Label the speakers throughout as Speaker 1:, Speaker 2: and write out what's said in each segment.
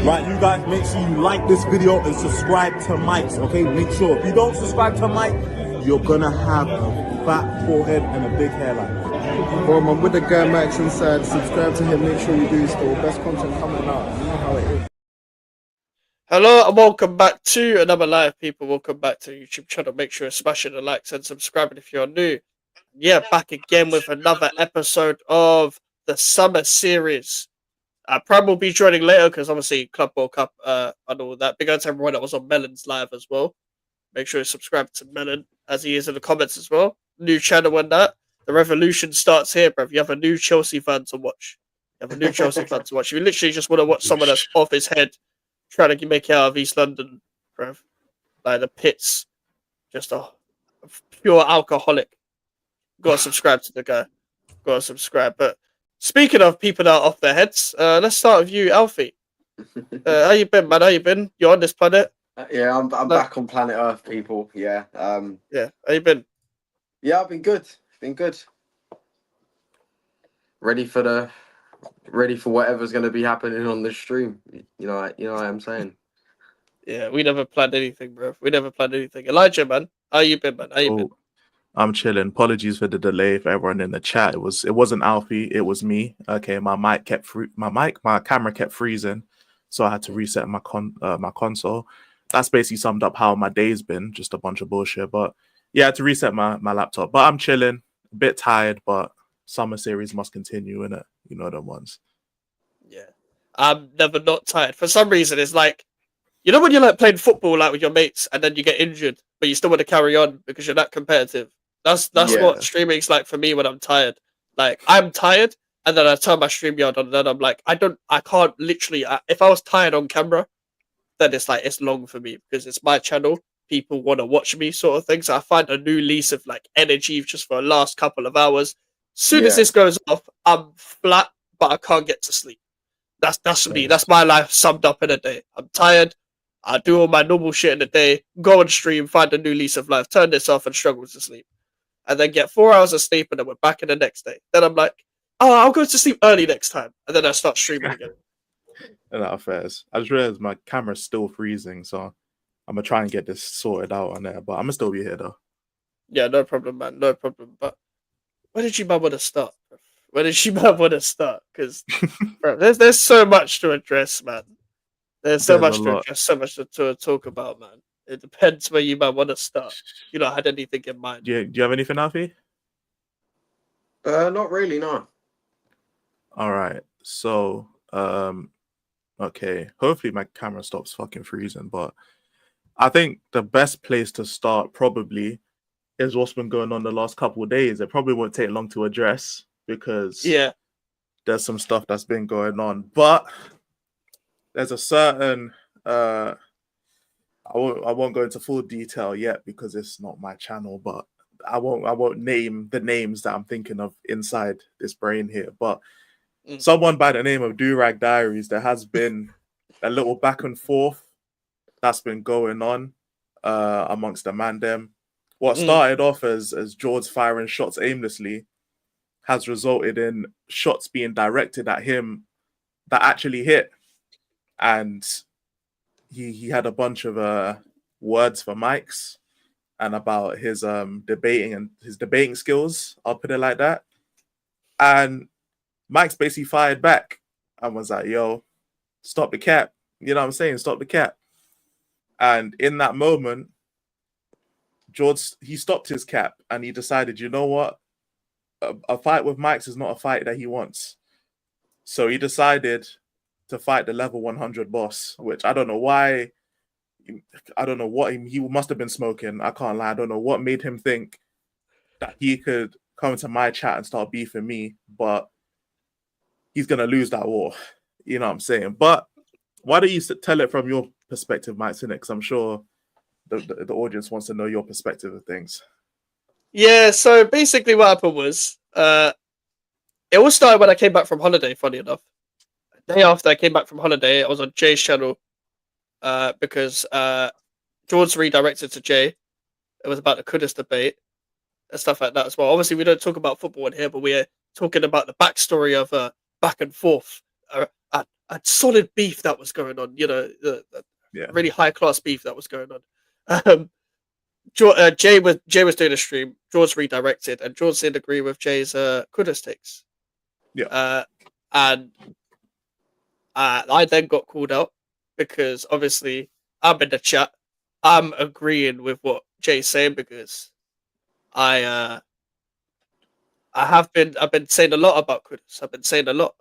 Speaker 1: Right, you guys make sure you like this video and subscribe to Mike's, okay? Make sure if you don't subscribe to Mike, you're gonna have a fat forehead and a big hairline.
Speaker 2: Boom, I'm with the guy Max inside. Subscribe to him, make sure you do so. Best content coming out. You know how it is.
Speaker 3: Hello and welcome back to another live, people. Welcome back to the YouTube channel. Make sure you're smashing the likes and subscribing if you're new. Yeah, back again with another episode of the summer series. Prime will be joining later because obviously Club World Cup and all that. Big up to everyone that was on Melon's live as well. Make sure you subscribe to Melon as he is in the comments as well. New channel and that. The revolution starts here, bruv. You have a new Chelsea fan to watch. You have a new Chelsea fan to watch. You literally just want to watch someone that's off his head trying to make it out of East London, bruv. Like the pits. Just a pure alcoholic. Gotta subscribe to the guy. Gotta subscribe. But speaking of people that are off their heads, let's start with you, Alfie. How you been, man? How you been? You're on this planet?
Speaker 4: Yeah, I'm back on planet Earth, people. Yeah.
Speaker 3: Yeah. How you been?
Speaker 4: Yeah, I've been good. Been good. Ready for whatever's going to be happening on the stream. You know what I'm saying.
Speaker 3: Yeah, we never planned anything, bro. We never planned anything. Elijah, man, how you been, man? How you been?
Speaker 5: I'm chilling. Apologies for the delay for everyone in the chat. It wasn't Alfie, it was me. Okay, my camera kept freezing, so I had to reset my console. That's basically summed up how my day's been. Just a bunch of bullshit, but yeah, I had to reset my laptop. But I'm chilling, a bit tired, but summer series must continue, innit? You know them ones.
Speaker 3: Yeah, I'm never not tired. For some reason, it's like, you know when you're like playing football like with your mates and then you get injured, but you still want to carry on because you're that competitive. That's what streaming's like for me when I'm tired. Like I'm tired, and then I turn my StreamYard on, and then I'm like, I can't literally. If I was tired on camera, then it's like it's long for me because it's my channel. People want to watch me, sort of thing. So I find a new lease of like energy just for the last couple of hours. Soon as this goes off, I'm flat, but I can't get to sleep. That's me. That's my life summed up in a day. I'm tired. I do all my normal shit in the day, go on stream, find a new lease of life, turn this off, and struggle to sleep. And then get 4 hours of sleep, and then we're back in the next day. Then I'm like, oh, I'll go to sleep early next time. And then I start streaming again.
Speaker 5: That affairs. I just realized my camera's still freezing, so I'm going to try and get this sorted out on there. But I'm going to still be here, though.
Speaker 3: Yeah, no problem, man. No problem. But where did you man want to start? Where did you man want to start? Because there's so much to address, man. There's so much to address, so much to talk about, man. It depends where you might want to start. You not had anything in mind.
Speaker 5: Do you have anything, Alfie?
Speaker 4: Not really, no.
Speaker 5: All right. So, okay. Hopefully my camera stops fucking freezing, but I think the best place to start probably is what's been going on the last couple of days. It probably won't take long to address because there's some stuff that's been going on. But there's a certain I won't go into full detail yet because it's not my channel, but I won't name the names that I'm thinking of inside this brain here. But someone by the name of Durag Diaries, there has been a little back and forth that's been going on amongst the man them. What started off as George firing shots aimlessly has resulted in shots being directed at him that actually hit. And he had a bunch of words for Mike's and about his debating skills. I'll put it like that. And Mike's basically fired back and was like, "Yo, stop the cap." You know what I'm saying? Stop the cap. And in that moment, George, he stopped his cap and he decided, you know what? A fight with Mike's is not a fight that he wants. So he decided to fight the level 100 boss, which I don't know why. I don't know what he must have been smoking. I can't lie. I don't know what made him think that he could come into my chat and start beefing me, but he's going to lose that war. You know what I'm saying? But why don't you tell it from your perspective, Mike Cynic? Because I'm sure the audience wants to know your perspective of things.
Speaker 3: Yeah, so basically what happened was, it all started when I came back from holiday, funny enough. The day after I came back from holiday, I was on Jay's channel because George redirected to Jay. It was about the Kudus debate and stuff like that as well. Obviously, we don't talk about football in here, but we're talking about the backstory of back and forth solid beef that was going on. You know, the
Speaker 5: Yeah.
Speaker 3: really high class beef that was going on. Jay was doing a stream. George redirected, and George didn't agree with Jay's Kudus takes.
Speaker 5: Yeah.
Speaker 3: And I then got called out because obviously I'm in the chat. I'm agreeing with what Jay's saying because I've been saying a lot about Kudus. I've been saying a lot,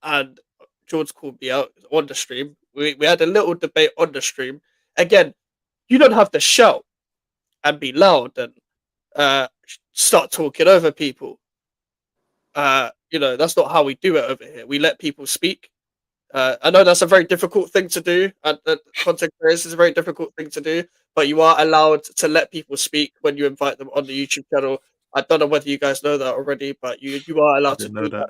Speaker 3: and George called me out on the stream. We had a little debate on the stream. Again, you don't have to shout and be loud and start talking over people. You know, that's not how we do it over here. We let people speak. I know that's a very difficult thing to do, and content creators is a very difficult thing to do, but you are allowed to let people speak when you invite them on the YouTube channel. I don't know whether you guys know that already, but you are allowed to
Speaker 5: Didn't
Speaker 3: do
Speaker 5: know
Speaker 3: that.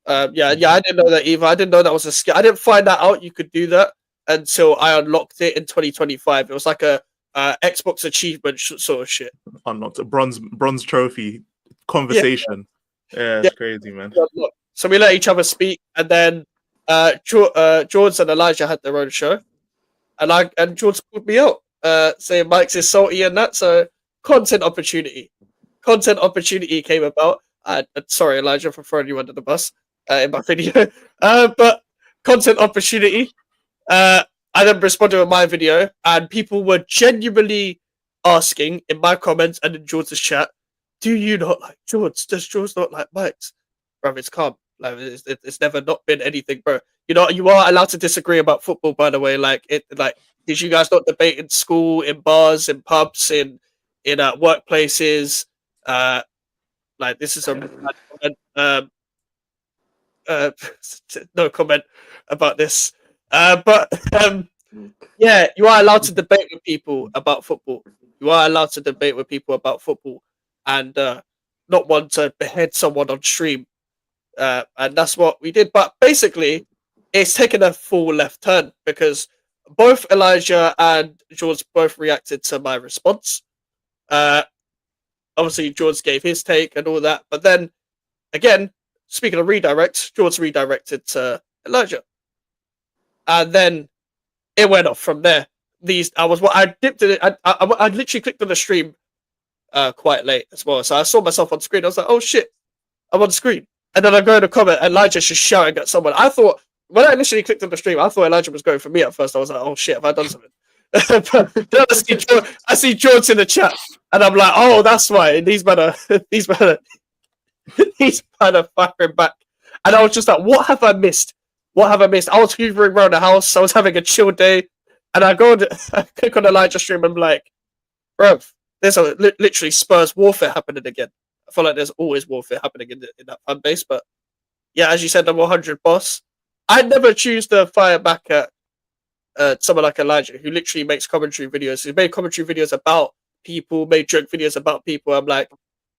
Speaker 5: that.
Speaker 3: Yeah, I didn't know that either. I didn't know that was a skill. I didn't find that out you could do that until I unlocked it in 2025. It was like a Xbox achievement sort of shit.
Speaker 5: Unlocked a bronze trophy conversation. Yeah, it's crazy, man.
Speaker 3: So we let each other speak, and then George and Elijah had their own show, and George called me out, saying Mike's is salty and that. So content opportunity came about. Sorry, Elijah, for throwing you under the bus in my video, but content opportunity. I then responded with my video, and people were genuinely asking in my comments and in George's chat, "Do you not like George? Does George not like Mike's?" Bro, it's calm. Like it's never not been anything, bro. You know, you are allowed to disagree about football, by the way. Did you guys not debate in school, in bars, in pubs, in workplaces? Like this is no comment about this. But yeah, you are allowed to debate with people about football. You are allowed to debate with people about football, and not want to behead someone on stream. And that's what we did. But basically, it's taken a full left turn because both Elijah and George both reacted to my response. Obviously, George gave his take and all that. But then, again, speaking of redirects, George redirected to Elijah. And then it went off from there. I dipped in it. I literally clicked on the stream quite late as well. So I saw myself on screen. I was like, oh shit, I'm on screen. And then I go in the comment, and Elijah's just shouting at someone. I thought, when I initially clicked on the stream, I thought Elijah was going for me at first. I was like, oh shit, have I done something? But then I see George in the chat, and I'm like, oh, that's why. And he's better firing back. And I was just like, what have I missed? What have I missed? I was hoovering around the house. I was having a chill day. And I click on Elijah's stream and I'm like, bro, there's literally Spurs warfare happening again. I feel like there's always warfare happening in that fan base. But yeah, as you said, I'm 100 boss. I'd never choose to fire back at someone like Elijah, who literally makes commentary videos. He made commentary videos about people, made joke videos about people. I'm like,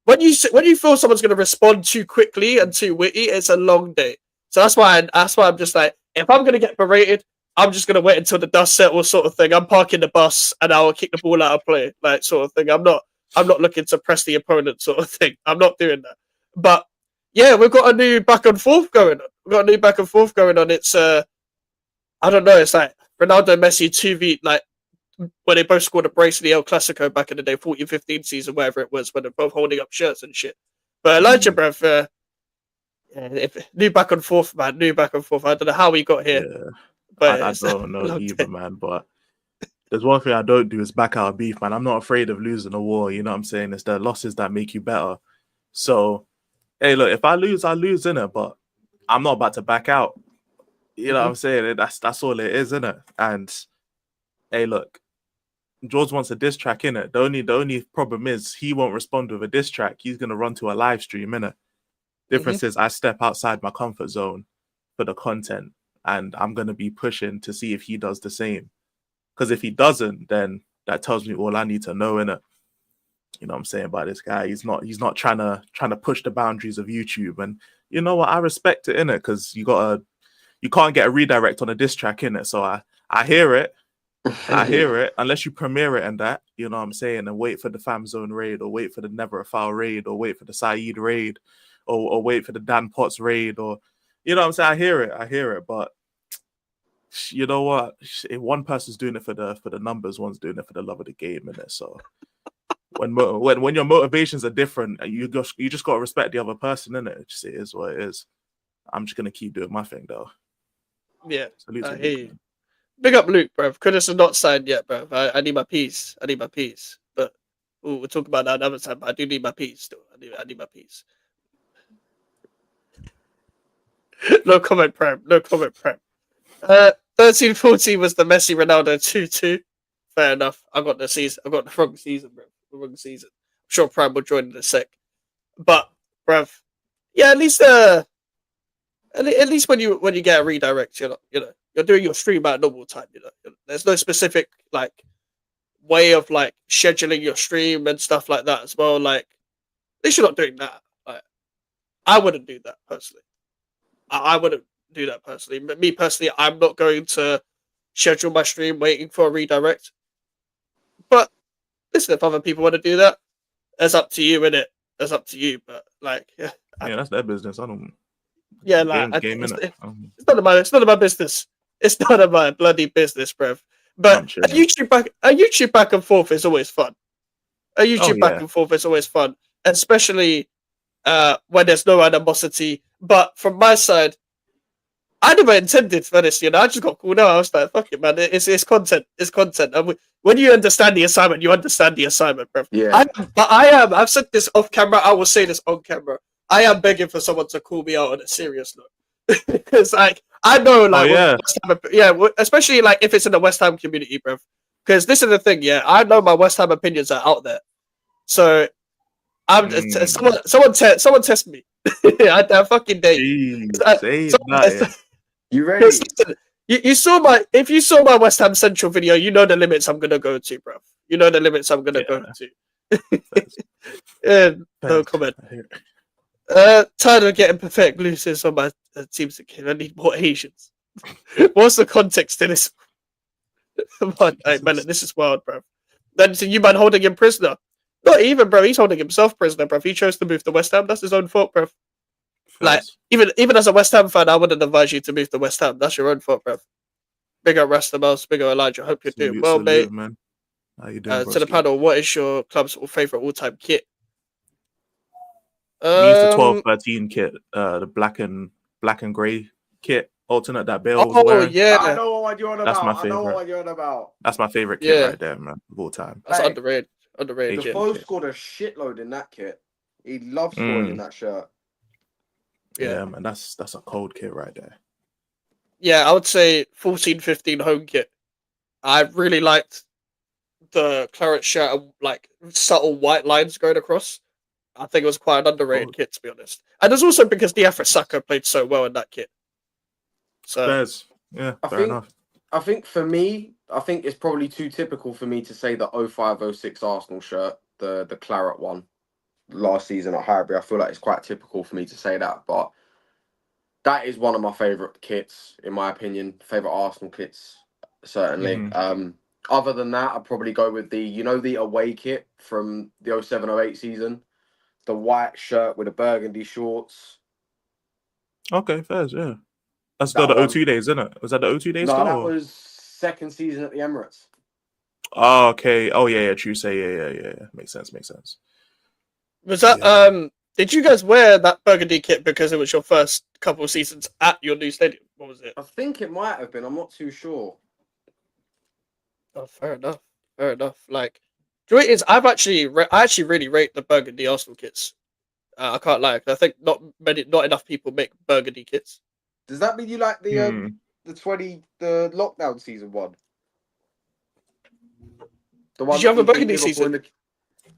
Speaker 3: when you feel someone's going to respond too quickly and too witty, it's a long day. So that's why I'm just like, if I'm going to get berated, I'm just going to wait until the dust settles, sort of thing. I'm parking the bus and I'll kick the ball out of play, like sort of thing. I'm not looking to press the opponent, sort of thing. I'm not doing that. But yeah, we've got a new back and forth going on. It's I don't know. It's like Ronaldo, Messi, 2v, like when they both scored a brace in the El Clasico back in the day, 14-15 season, whatever it was, when they're both holding up shirts and shit. But Elijah, bruv, new back and forth, man. New back and forth. I don't know how we got here.
Speaker 5: Yeah.
Speaker 3: But
Speaker 5: I don't know either, man. But there's one thing I don't do is back out of beef, man. I'm not afraid of losing a war. You know what I'm saying? It's the losses that make you better. So, hey, look, if I lose, innit? But I'm not about to back out. You know what I'm saying? That's all it is, innit? And hey, look, George wants a diss track, innit? The only problem is he won't respond with a diss track. He's gonna run to a live stream, innit? Difference is I step outside my comfort zone for the content, and I'm gonna be pushing to see if he does the same. Because if he doesn't, then that tells me all I need to know, innit? You know what I'm saying about this guy. He's not trying to push the boundaries of YouTube. And you know what? I respect it, innit? Because you can't get a redirect on a diss track, innit? So I hear it. I hear it. Unless you premiere it and that, you know what I'm saying, and wait for the Fam Zone raid, or wait for the Never a Foul raid, or wait for the Saeed raid, or wait for the Dan Potts raid, or you know what I'm saying? I hear it, but you know what? If one person's doing it for the numbers, one's doing it for the love of the game, innit? So when your motivations are different, you just gotta respect the other person, innit? Just it is what it is. I'm just gonna keep doing my thing though.
Speaker 3: Yeah,
Speaker 5: Salute to
Speaker 3: I
Speaker 5: Luke,
Speaker 3: hear you.
Speaker 5: man.
Speaker 3: Big up Luke, bruv. Kudus is not signed yet, bruv. I need my piece. I need my piece. But we'll talk about that another time. But I do need my piece still. I need my piece. No comment, Prem. No comment, Prem. 13-14 was the Messi Ronaldo 2-2. Fair enough. I got the wrong season, bro. The wrong season. I'm sure Prem will join in a sec. But, bruv, yeah, at least when you get a redirect, you're doing your stream at normal time. There's no specific like way of like scheduling your stream and stuff like that as well. Like, at least you're not doing that. Like, I wouldn't do that personally. I wouldn't do that personally. Me personally, I'm not going to schedule my stream waiting for a redirect. But listen, if other people want to do that, that's up to you, innit? That's up to you. But like, yeah,
Speaker 5: that's their business. I don't.
Speaker 3: Yeah, like
Speaker 5: it's
Speaker 3: none of my business. It's none of my bloody business, bruv. But a YouTube back and forth is always fun. A YouTube back and forth is always fun, especially when there's no animosity. But from my side, I never intended for this. I just got called out. I was like, "Fuck it, man! It's content. It's content." And when you understand the assignment, you understand the assignment, bruv.
Speaker 4: Yeah.
Speaker 3: I've said this off camera. I will say this on camera. I am begging for someone to call me out on a serious note. Because like I know, like especially like if it's in the West Ham community, bro. Because this is the thing, I know my West Ham opinions are out there. So I'm someone test me. I fucking dare you.
Speaker 4: You ready?
Speaker 3: You saw if you saw my West Ham Central video, you know the limits I'm gonna go to, bro. You know the limits I'm gonna go to. No comment. Tired of getting pathetic losers on my teams again. I need more Asians. What's the context to this? Come on, hey, man, this is wild, bro. Then so you man holding him prisoner. Not even, bro. He's holding himself prisoner, bro. He chose to move to West Ham. That's his own fault, bro. Like, even as a West Ham fan, I wouldn't advise you to move to West Ham. That's your own fault, bro. Big up Rastamouse, big up Elijah. Hope you're doing well, mate.
Speaker 5: Man. How you doing,
Speaker 3: to the panel, what is your club's favourite all-time kit?
Speaker 5: We used the 12-13 kit, the black and grey kit, alternate that Bale was wearing.
Speaker 3: Yeah,
Speaker 4: I know what you're on about.
Speaker 5: That's my favorite.
Speaker 4: I know what you're on about.
Speaker 5: That's my favorite kit right there, man, of all time.
Speaker 3: That's underrated. Underrated.
Speaker 4: Defoe scored a shitload in that kit. He loves scoring in that shirt.
Speaker 5: Yeah, man, that's a cold kit right there.
Speaker 3: Yeah, I would say 14-15 home kit. I really liked the claret shirt and like subtle white lines going across. I think it was quite an underrated kit, to be honest. And it's also because Diafra Saka played so well in that kit. So
Speaker 5: fair enough.
Speaker 4: I think for me, it's probably too typical for me to say the 05-06 Arsenal shirt, the claret one, last season at Highbury. I feel like it's quite typical for me to say that, but that is one of my favourite kits, in my opinion. Favourite Arsenal kits, certainly. Other than that, I'd probably go with the away kit from the 07-08 season. The white shirt with the burgundy shorts.
Speaker 5: Okay, fair, yeah. That's the O2 days, isn't it? Was that the O2 days?
Speaker 4: No, that was second season at the Emirates.
Speaker 5: Oh, okay. Oh, yeah, true. Yeah. Makes sense.
Speaker 3: Was that, did you guys wear that burgundy kit because it was your first couple of seasons at your new stadium? What was it?
Speaker 4: I think it might have been. I'm not too sure.
Speaker 3: Oh, fair enough. Like, the is, I actually really rate the burgundy Arsenal kits. I can't lie. I think not enough people make burgundy kits.
Speaker 4: Does that mean you like the lockdown season one? The one.
Speaker 3: Did you have a burgundy season?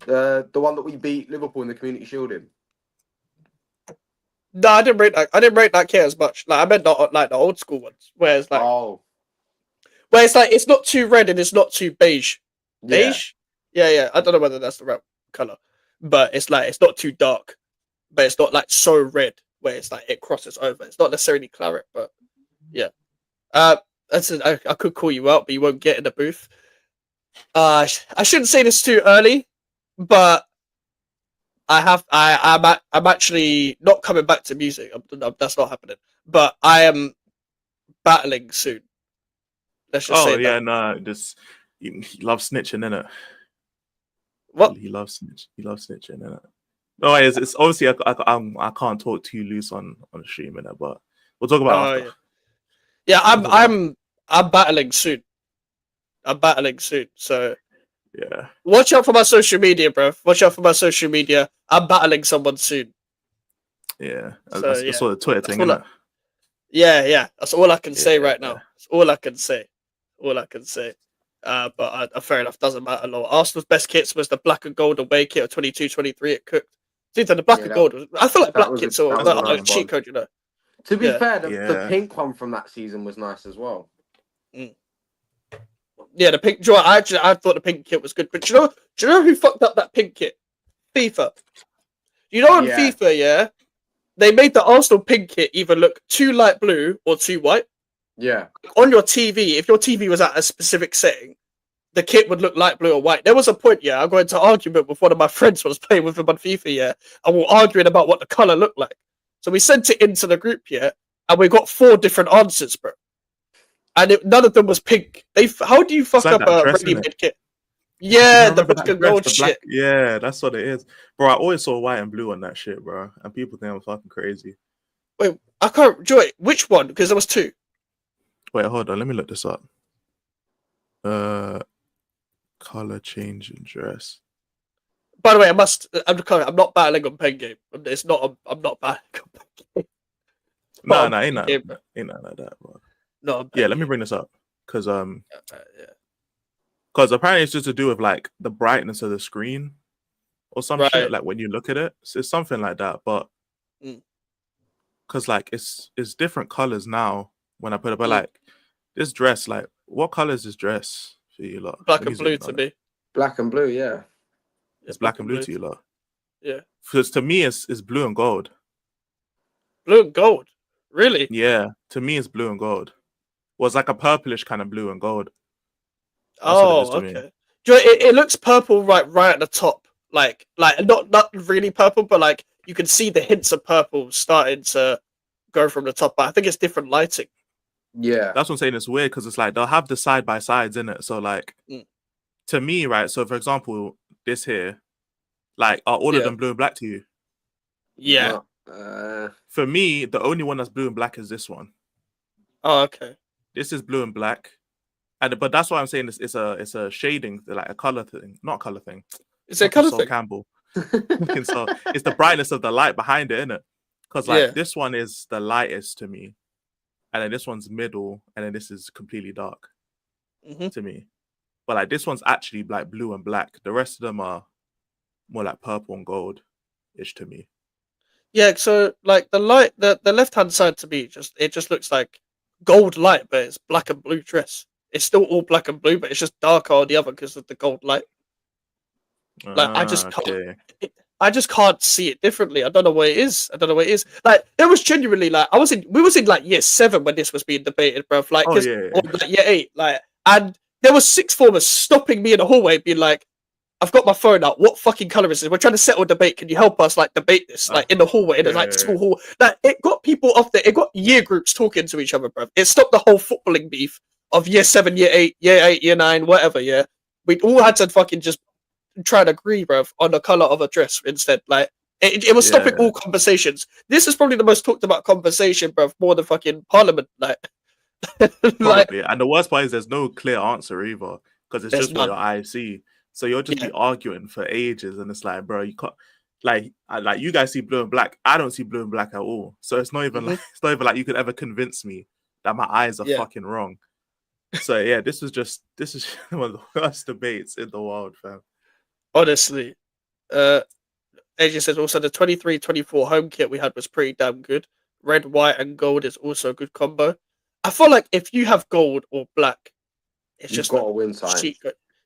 Speaker 4: The one that we beat Liverpool in the Community Shield in.
Speaker 3: No, I didn't rate that. I didn't rate that kit as much. Like I meant the old school ones, where it's like, where it's like it's not too red and it's not too beige. Beige. Yeah. I don't know whether that's the right color, but it's like it's not too dark, but it's not like so red where it's like it crosses over. It's not necessarily claret, but yeah. I could call you out, but you won't get in the booth. I shouldn't say this too early, but I'm actually not coming back to music. That's not happening. but I am battling soon. Let's just
Speaker 5: Oh
Speaker 3: say
Speaker 5: yeah,
Speaker 3: that.
Speaker 5: no, just he loves snitching, innit?
Speaker 3: What?
Speaker 5: He loves snitching, innit? No, it's obviously I can't talk too loose on the stream, innit? But we'll talk about it
Speaker 3: Oh
Speaker 5: after.
Speaker 3: yeah, yeah.
Speaker 5: We'll talk about it
Speaker 3: I'm battling soon. I'm battling soon. So
Speaker 5: yeah.
Speaker 3: watch out for my social media, bro. Watch out for my social media. I'm battling someone soon.
Speaker 5: Yeah,
Speaker 3: So
Speaker 5: that's
Speaker 3: yeah,
Speaker 5: sort of Twitter
Speaker 3: that's
Speaker 5: thing,
Speaker 3: all.
Speaker 5: innit?
Speaker 3: Yeah. That's all I can say
Speaker 5: Yeah,
Speaker 3: right now. That's all I can say. All I can say. But fair enough, doesn't matter a lot. Arsenal's best kits was the black and gold away kit of 22-23. It cooked. See, the black
Speaker 4: Yeah,
Speaker 3: and gold. I feel like
Speaker 4: that
Speaker 3: black
Speaker 4: was
Speaker 3: kits are
Speaker 4: that was a
Speaker 3: a
Speaker 4: nice
Speaker 3: cheat
Speaker 4: one.
Speaker 3: code, you know.
Speaker 4: To be
Speaker 3: Yeah.
Speaker 4: fair, the
Speaker 5: Yeah.
Speaker 4: pink one from that season was nice as well.
Speaker 3: Yeah, the pink. I thought the pink kit was good, but do you know who fucked up that pink kit? FIFA. You know, in
Speaker 4: Yeah.
Speaker 3: FIFA, yeah, they made the Arsenal pink kit either look too light blue or too white.
Speaker 4: Yeah.
Speaker 3: On your TV, if your TV was at a specific setting, the kit would look light blue or white. There was a point, yeah, I got into argument with one of my friends when I was playing with him on FIFA, yeah, and we were arguing about what the colour looked like. So we sent it into the group, yeah, and we got 4 different answers, bro. And none of them was pink. How do you fuck
Speaker 5: like
Speaker 3: up
Speaker 5: that
Speaker 3: a
Speaker 5: dress, innit?
Speaker 3: ready-made kit?
Speaker 5: You
Speaker 3: Yeah, the
Speaker 5: remember
Speaker 3: black
Speaker 5: that
Speaker 3: and
Speaker 5: dress,
Speaker 3: gold
Speaker 5: the
Speaker 3: shit.
Speaker 5: Yeah, that's what it is, bro. I always saw white and blue on that shit, bro, and people think I'm fucking crazy.
Speaker 3: Wait, I can't. Joy, which one? Because there was 2.
Speaker 5: Wait, hold on, let me look this up. Color change in dress.
Speaker 3: By the way, I'm not battling on pen game. It's not. I'm not battling on pen game.
Speaker 5: No,
Speaker 3: But
Speaker 5: ain't
Speaker 3: game,
Speaker 5: nothing like that, bro.
Speaker 3: No.
Speaker 5: Yeah, let me bring this up because
Speaker 3: Yeah.
Speaker 5: apparently it's just to do with like the brightness of the screen or some shit.
Speaker 3: Right.
Speaker 5: Like when you look at it, it's something like that. But because like it's different colors now when I put it, but like this dress, like what color is this dress for you lot?
Speaker 3: Black
Speaker 5: Let me
Speaker 3: and
Speaker 5: zoom
Speaker 3: blue
Speaker 5: in
Speaker 3: to
Speaker 5: on it.
Speaker 3: me.
Speaker 4: Black and blue, yeah.
Speaker 5: It's black and blue to you lot.
Speaker 3: Yeah.
Speaker 5: Because to me, it's blue and gold.
Speaker 3: Blue and gold. Really?
Speaker 5: Yeah, to me, it's blue and gold. Well, it's like a purplish kind of blue and gold.
Speaker 3: Oh, okay. Do you know, it looks purple right at the top. Like not really purple, but like you can see the hints of purple starting to go from the top. But I think it's different lighting.
Speaker 4: Yeah.
Speaker 5: That's what I'm saying. It's weird because it's like they'll have the side by sides in it. So like to me, right? So for example, this here, like are all of them blue and black to you?
Speaker 3: Yeah.
Speaker 5: For me, the only one that's blue and black is this one.
Speaker 3: Oh, okay.
Speaker 5: This is blue and black, but that's why I'm saying it's a shading, like a color thing, not a color thing.
Speaker 3: It's a color thing.
Speaker 5: Campbell. So it's the brightness of the light behind it, isn't it? Because like this one is the lightest to me, and then this one's middle, and then this is completely dark to me. But like this one's actually like blue and black. The rest of them are more like purple and gold ish to me.
Speaker 3: Yeah, so like the light, the left hand side to me just looks like gold light, but it's black and blue dress. It's still all black and blue, but it's just darker on the other because of the gold light. Like I just can't see it differently. I don't know what it is. Like it was genuinely like we was in like year 7 when this was being debated, bruv. Like, or like year 8, like, and there was 6th formers stopping me in the hallway, being like, "I've got my phone out. What fucking color is this? We're trying to settle debate. Can you help us like debate this like in the hallway?" And it's like school hall. Like it got people off there. It got year groups talking to each other, bruv. It stopped the whole footballing beef of year 7, year 8, year 9, whatever. Yeah, we all had to fucking just try and agree, bruv, on the color of a dress instead. Like it was stopping all conversations. This is probably the most talked about conversation, bruv, more than fucking Parliament. Like,
Speaker 5: probably. And the worst part is there's no clear answer either because it's just what your eyes see. So you'll just be arguing for ages, and it's like, bro, you can't. Like you guys see blue and black. I don't see blue and black at all. So it's not even like you could ever convince me that my eyes are fucking wrong. So yeah, this is one of the worst debates in the world, fam.
Speaker 3: Honestly, AJ says also the 23-24 home kit we had was pretty damn good. Red, white, and gold is also a good combo. I feel like if you have gold or black, it's just
Speaker 4: got to win time.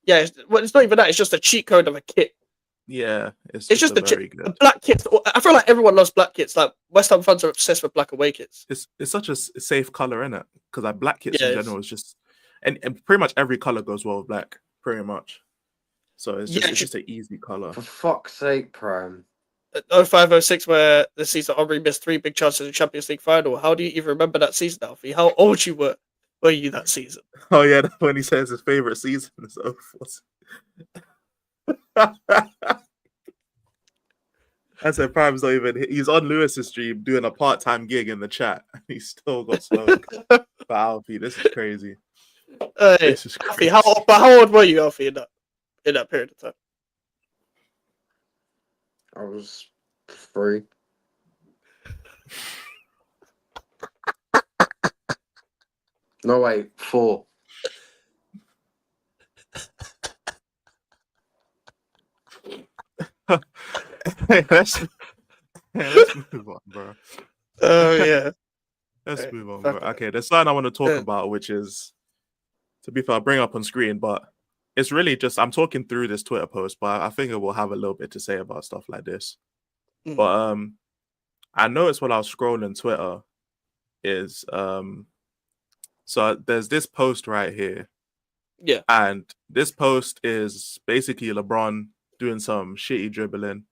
Speaker 3: Yeah, it's not even that. It's just a cheat code of a kit.
Speaker 5: Yeah,
Speaker 3: it's just the black kits. I feel like everyone loves black kits. Like West Ham fans are obsessed with black away kits.
Speaker 5: It's such a safe color, isn't it? Because like black kits in general is just, and pretty much every color goes well with black, pretty much. So it's just an easy color.
Speaker 4: For fuck's sake, Prime.
Speaker 3: 05-06 where the season Henry missed 3 big chances in the Champions League final. How do you even remember that season, Alfie? How old were you that season?
Speaker 5: Oh yeah, that's when he says his favorite season is 04. I said Prime's not even. He's on Lewis's stream doing a part-time gig in the chat. He's still got smoke. But Alfie, this is crazy. This is
Speaker 3: Alfie,
Speaker 5: crazy.
Speaker 3: how old were you, Alfie, in that period of time?
Speaker 4: I was 3. No, wait, 4.
Speaker 5: let's move on, bro.
Speaker 3: Oh yeah.
Speaker 5: Let's move on, bro. Okay, there's something I want to talk about, which is, to be fair, I'll bring up on screen, but it's really just, I'm talking through this Twitter post, but I think I will have a little bit to say about stuff like this.
Speaker 3: Mhm.
Speaker 5: But I noticed when I was scrolling Twitter is so there's this post right here.
Speaker 3: Yeah.
Speaker 5: And this post is basically LeBron doing some shitty dribbling.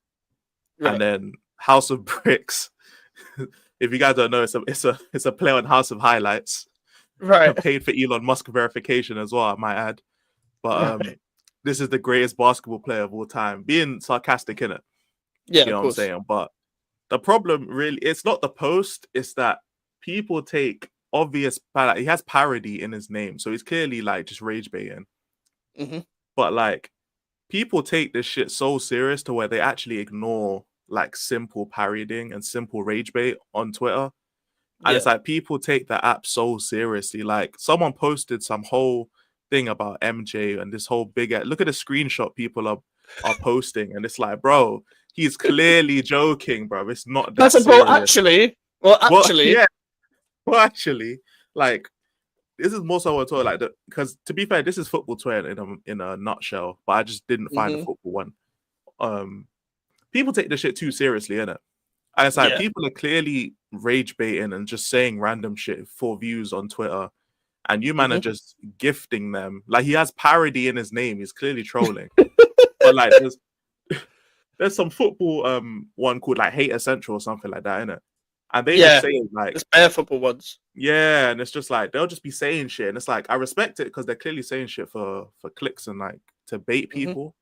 Speaker 3: Right.
Speaker 5: And then House of Bricks. If you guys don't know, it's a play on House of Highlights.
Speaker 3: Right.
Speaker 5: Paid for Elon Musk verification as well, I might add. But
Speaker 3: Right.
Speaker 5: this is the greatest basketball player of all time. Being sarcastic, innit?
Speaker 3: Yeah,
Speaker 5: You know
Speaker 3: of
Speaker 5: what I'm
Speaker 3: course.
Speaker 5: saying? But the problem really, it's not the post, it's that people take obvious, like, he has parody in his name. So he's clearly like just rage baiting.
Speaker 3: Mm-hmm.
Speaker 5: But like, people take this shit so serious to where they actually ignore like simple parodying and simple rage bait on Twitter. And it's like people take the app so seriously. Like someone posted some whole thing about MJ and this whole big look at the screenshot people are posting, and it's like, bro, he's clearly joking, bro. It's not that
Speaker 3: That's
Speaker 5: serious.
Speaker 3: actually,
Speaker 5: actually, like, this is more so I want to talk like that, because to be fair, this is football Twitter in a nutshell. But I just didn't find the football one. People take this shit too seriously, innit? And it's like people are clearly rage baiting and just saying random shit for views on Twitter, and you man are just gifting them. Like, he has parody in his name. He's clearly trolling. But like, there's some football one called like Hater Central or something like that, innit? And they just say like,
Speaker 3: it's bare football ones.
Speaker 5: Yeah, and it's just like they'll just be saying shit, and it's like I respect it because they're clearly saying shit for clicks and like to bait people.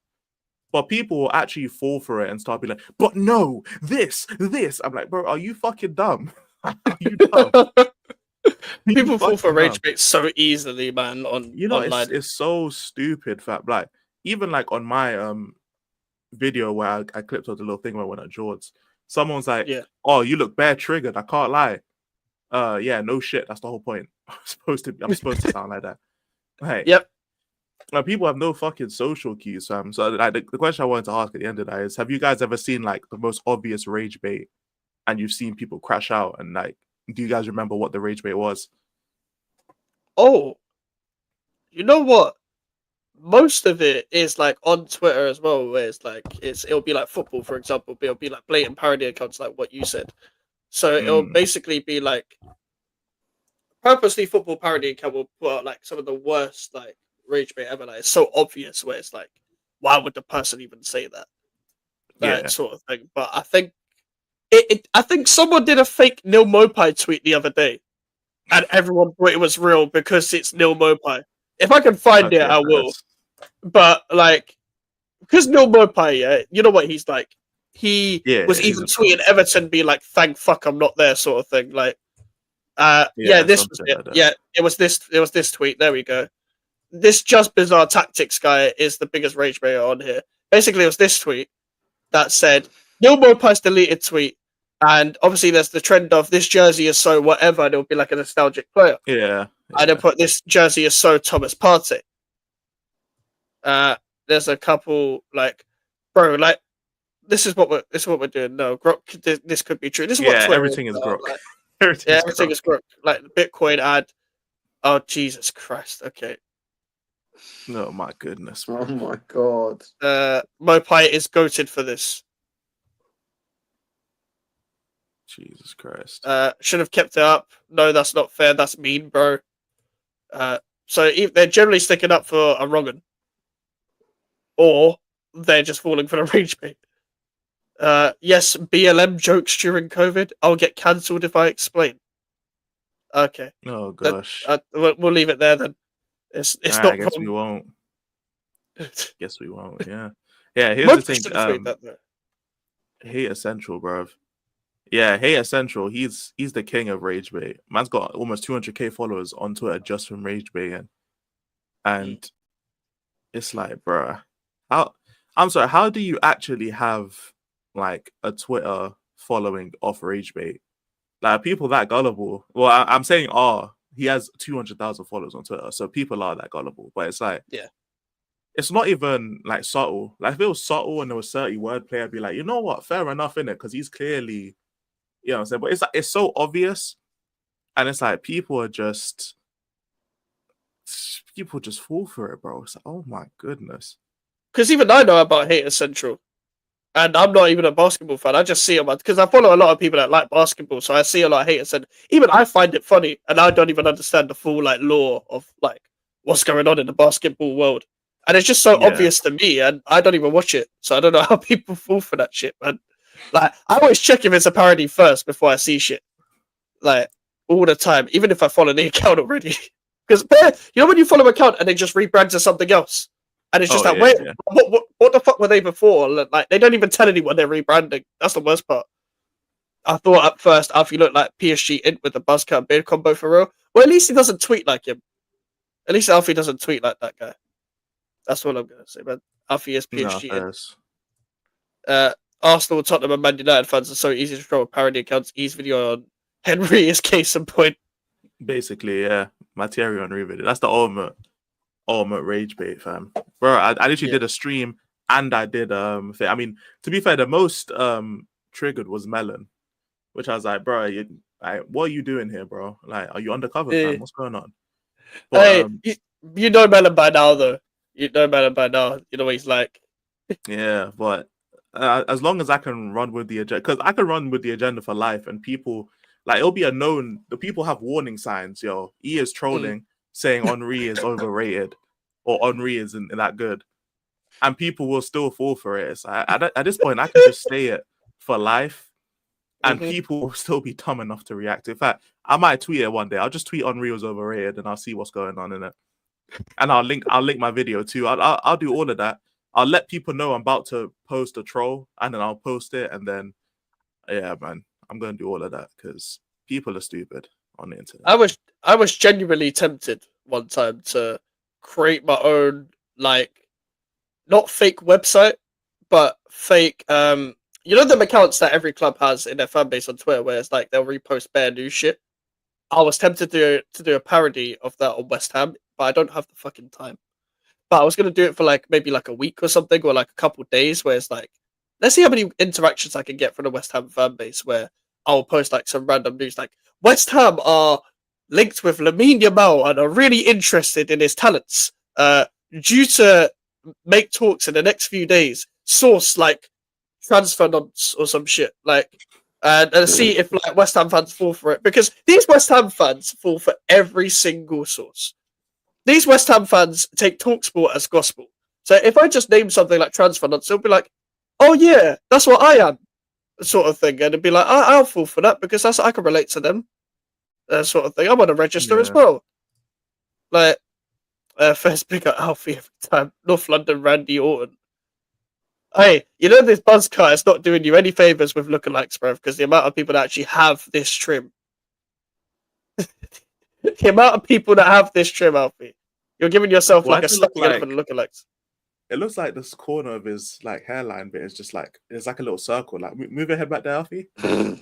Speaker 5: But people will actually fall for it and start being like, but no, this. I'm like, bro, are you fucking dumb? Are you dumb?
Speaker 3: People fall for rage bait so easily, man. Online,
Speaker 5: it's so stupid, fam. Like, even like on my video where I clipped out the little thing where I went at George, someone's like, oh, you look bare triggered. I can't lie. Yeah, no shit. That's the whole point. I'm supposed to sound like that. Hey.
Speaker 3: Yep.
Speaker 5: Like, people have no fucking social cues, fam. So like the question I wanted to ask at the end of that is, have you guys ever seen like the most obvious rage bait and you've seen people crash out, and like, do you guys remember what the rage bait was?
Speaker 3: Oh, you know what? Most of it is like on Twitter as well, where it's like it'll be like football, for example, but it'll be like blatant parody accounts like what you said. So it'll basically be like purposely football parody account will put out like some of the worst like rage bait ever. Like, it's so obvious where it's like, why would the person even say that? That sort of thing. But I think I think someone did a fake Nil Mopai tweet the other day, and everyone thought it was real because it's Nil Mopai. If I can find it, I will. But like, because Nil Mopai, you know what he's like. He was even tweeting Everton, be like, "Thank fuck I'm not there," sort of thing. Like, this was it. Like, it was this. It was this tweet. There we go. This Just Bizarre Tactics guy is the biggest rage baiter on here. Basically, it was this tweet that said, Nil Mopai's deleted tweet, and obviously there's the trend of this jersey is so whatever, and it'll be like a nostalgic player.
Speaker 5: Yeah.
Speaker 3: And then put this jersey is so Thomas Partey. There's a couple like, bro, like, this is what we're doing. No, Grok, this could be true. This is what Twitter
Speaker 5: everything is Grok.
Speaker 3: Like,
Speaker 5: everything
Speaker 3: is Grok. Like the Bitcoin ad. Oh Jesus Christ! Okay.
Speaker 5: Oh my goodness. Bro.
Speaker 4: Oh my god.
Speaker 3: Mopai is goated for this.
Speaker 5: Jesus Christ.
Speaker 3: Should have kept it up. No, that's not fair. That's mean, bro. So they're generally sticking up for a wrong'un, or they're just falling for the rage bait. Yes, BLM jokes during COVID. I'll get cancelled if I explain. Okay,
Speaker 5: Oh
Speaker 3: then,
Speaker 5: gosh.
Speaker 3: we'll leave it there then. It's
Speaker 5: I
Speaker 3: not
Speaker 5: guess we
Speaker 3: from.
Speaker 5: won't. Guess we won't. Yeah. Yeah. Here's the
Speaker 3: Most
Speaker 5: thing.
Speaker 3: should tweet that though.
Speaker 5: Hater Central, bruv. Yeah, Hater Central. He's the king of rage bait. Man's got almost 200k followers on Twitter just from rage baiting, and it's like, bruh, how? I'm sorry. How do you actually have like a Twitter following off rage bait? Like, are people that gullible? Well, I'm saying he has 200,000 followers on Twitter, so people are that gullible. But it's like,
Speaker 3: Yeah.
Speaker 5: It's not even like subtle. Like if it was subtle and there was 30 wordplay, I'd be like, you know what, fair enough in it, because he's clearly, you know what I'm saying. But it's like it's so obvious, and it's like people just fall for it, bro. It's like, oh my goodness.
Speaker 3: Because even I know about Hater Central, and I'm not even a basketball fan. I just see them because I follow a lot of people that like basketball, so I see a lot of Hater Central. Even I find it funny, and I don't even understand the full like lore of like what's going on in the basketball world. And it's just so
Speaker 5: Yeah.
Speaker 3: obvious to me, and I don't even watch it, so I don't know how people fall for that shit, man. Like, I always check if it's a parody first before I see shit. Like, all the time, even if I follow the account already. Because, you know when you follow an account and they just rebrand to something else? And it's just
Speaker 5: Oh,
Speaker 3: like,
Speaker 5: yeah,
Speaker 3: wait,
Speaker 5: yeah.
Speaker 3: what the fuck were they before? Like, they don't even tell anyone they're rebranding. That's the worst part. I thought at first Alfie looked like PSG Int with the buzz cut beard combo for real. Well, at least he doesn't tweet like him. At least Alfie doesn't tweet like that guy. That's what I'm gonna say, man. Alfie is
Speaker 5: No,
Speaker 3: PSG.
Speaker 5: fairs.
Speaker 3: Arsenal, Tottenham, and Man United fans are so easy to troll with parody accounts. Ease video on Henry is case in point.
Speaker 5: Basically, yeah. My Thierry Henry video. That's the ultimate rage bait, fam. Bro, I literally did a stream and I did thing. I mean, to be fair, the most triggered was Melon, which I was like, bro, what are you doing here, bro? Like, are you undercover, fam? What's going on? But,
Speaker 3: hey, you know Melon by now, though. You know Melon by now. You know what he's like.
Speaker 5: Yeah, but as long as I can run with the agenda, because I can run with the agenda for life, and people like it'll be a known. The people have warning signs. Yo, he is trolling, saying Henry is overrated or Henry isn't that good, and people will still fall for it. So at this point, I can just say it for life, and people will still be dumb enough to react. In fact, I might tweet it one day. I'll just tweet Henry was overrated, and I'll see what's going on in it, and I'll link my video too. I'll do all of that. I'll let people know I'm about to post a troll, and then I'll post it, and then yeah, man, I'm gonna do all of that because people are stupid on the internet.
Speaker 3: I was genuinely tempted one time to create my own like not fake website, but fake you know them accounts that every club has in their fan base on Twitter where it's like they'll repost bare new shit. I was tempted to do a parody of that on West Ham, but I don't have the fucking time. But I was gonna do it for like maybe like a week or something, or like a couple days, where it's like, let's see how many interactions I can get from the West Ham fan base. Where I'll post like some random news, like West Ham are linked with Lamine Yamal and are really interested in his talents. Due to make talks in the next few days, source like transfer nonce or some shit, like, and see if like West Ham fans fall for it, because these West Ham fans fall for every single source. These West Ham fans take TalkSport as gospel. So if I just name something like transfer nonce, they'll be like, "Oh yeah, that's what I am," sort of thing, and it'd be like, "I'll fall for that because I can relate to them," sort of thing. I'm on a register as well. Like, first pick up Alfie every time. North London, Randy Orton. Hey, you know this buzz cut is not doing you any favors with lookalikes, bro, because the amount of people that actually have this trim. The amount of people that have this trim, Alfie. You're giving yourself like a stuffing for the lookalikes.
Speaker 5: It looks like this corner of his like hairline bit is just like it's like a little circle. Like move your head back there, Alfie. You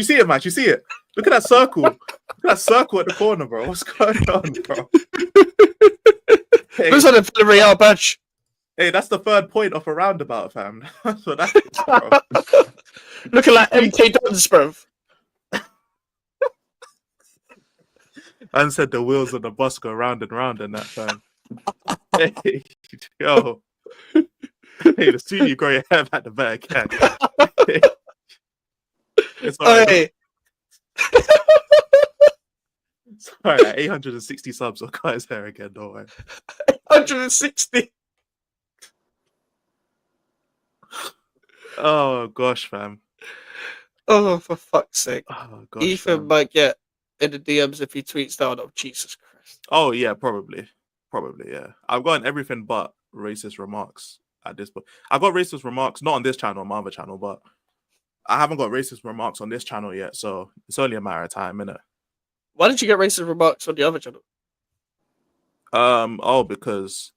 Speaker 5: see it, man. You see it. Look at that circle. Look at that circle at the corner, bro. What's going on, bro? Hey,
Speaker 3: Who's on the Villarreal badge?
Speaker 5: Hey, that's the third point of a roundabout, fam. That's what that is, bro.
Speaker 3: Looking like MK Dons, bro.
Speaker 5: And said the wheels of the bus go round and round in that, fam. Hey, yo. Hey, the sooner you grow your hair back, the better, can. It's all right. Sorry, 860 subs will cut his hair again, don't worry.
Speaker 3: 160.
Speaker 5: Oh gosh, fam.
Speaker 3: Oh, for fuck's sake.
Speaker 5: Oh gosh,
Speaker 3: Ethan
Speaker 5: fam.
Speaker 3: might get in the DMs if he tweets down. Oh, Jesus Christ.
Speaker 5: Oh yeah, probably. Yeah. I've gotten everything but racist remarks at this point. I've got racist remarks not on this channel, on my other channel, but I haven't got racist remarks on this channel yet, so it's only a matter of time, innit?
Speaker 3: Why did you get racist remarks on the other channel?
Speaker 5: Because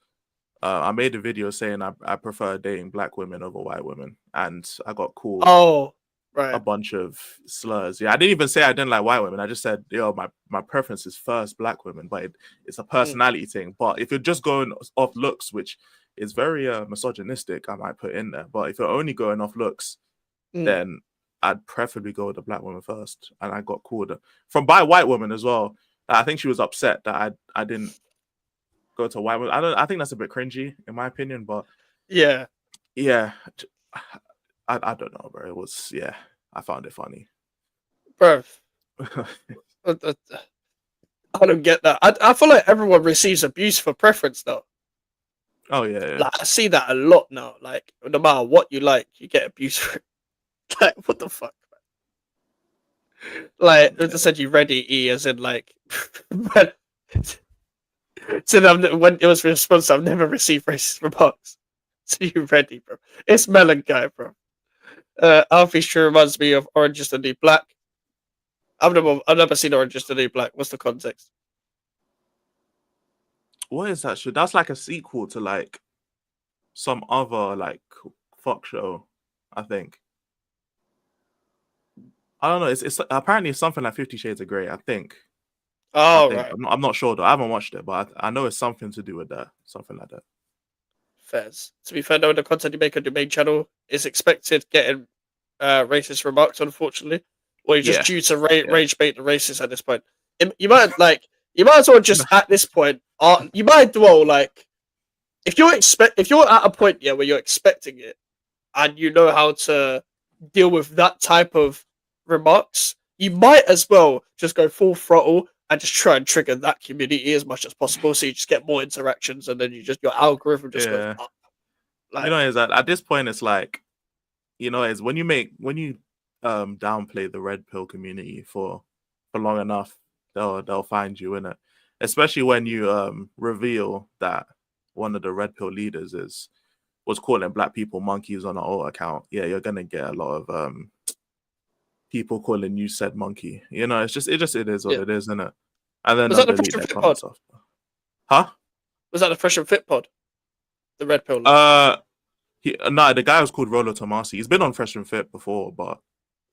Speaker 5: I made a video saying I prefer dating black women over white women, and I got called
Speaker 3: Oh,
Speaker 5: a
Speaker 3: right.
Speaker 5: bunch of slurs. Yeah, I didn't even say I didn't like white women. I just said, yo, my preference is first black women, but it's a personality thing. But if you're just going off looks, which is very misogynistic, I might put in there. But if you're only going off looks, then I'd preferably go with the black woman first. And I got called from by a white woman as well. I think she was upset that I didn't go to a white woman. I think that's a bit cringy in my opinion, but
Speaker 3: Yeah.
Speaker 5: I don't know, bro. It was I found it funny.
Speaker 3: Bro. I don't get that. I feel like everyone receives abuse for preference though.
Speaker 5: Oh yeah.
Speaker 3: Like I see that a lot now. Like no matter what you like, you get abuse for it. Like what the fuck? Like I just said, you ready? E as in like. So when it was response, I've never received racist remarks. So you ready, bro? It's Melon Guy, bro. Alfie sure reminds me of Orange is the New Black. I've never seen Orange is the New Black. What's the context?
Speaker 5: What is that show? That's like a sequel to like some other like fuck show, I think. I don't know. It's apparently it's something like 50 Shades of Grey, I think.
Speaker 3: Oh, right.
Speaker 5: I'm not sure though. I haven't watched it, but I know it's something to do with that. Something like that.
Speaker 3: Fairs. To be fair, though, the content you make on your main channel is expected getting racist remarks, unfortunately. Or you're just due to rage bait the racists at this point. You might as well just at this point, you might as well like if you're at a point where you're expecting it and you know how to deal with that type of remarks, you might as well just go full throttle and just try and trigger that community as much as possible, so you just get more interactions, and then your algorithm just goes up.
Speaker 5: Like, is that at this point it's like, is when you downplay the red pill community for long enough, they'll find you in it. Especially when you reveal that one of the red pill leaders was calling black people monkeys on an old account. Yeah, you're gonna get a lot of people calling you said monkey. It is what it is, isn't it? And then
Speaker 3: was that the Fresh and Fit pod?
Speaker 5: Huh?
Speaker 3: Was that the Fresh and Fit pod? The red pill.
Speaker 5: No, the guy was called Rolo Tomasi. He's been on Fresh and Fit before, but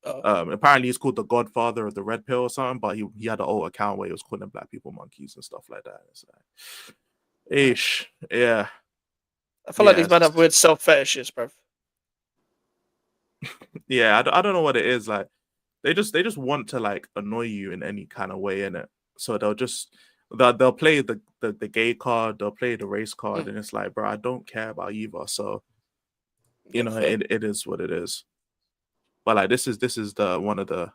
Speaker 5: apparently he's called the Godfather of the red pill or something. But he had an old account where he was calling black people monkeys and stuff like that. It's like, ish, yeah.
Speaker 3: I feel like these men have weird self fetishes, bro.
Speaker 5: Yeah, I don't know what it is. Like, they just want to like annoy you in any kind of way, innit? So they'll play the gay card, they'll play the race card, and it's like, bro, I don't care about either. So it is what it is. But like this is the one of the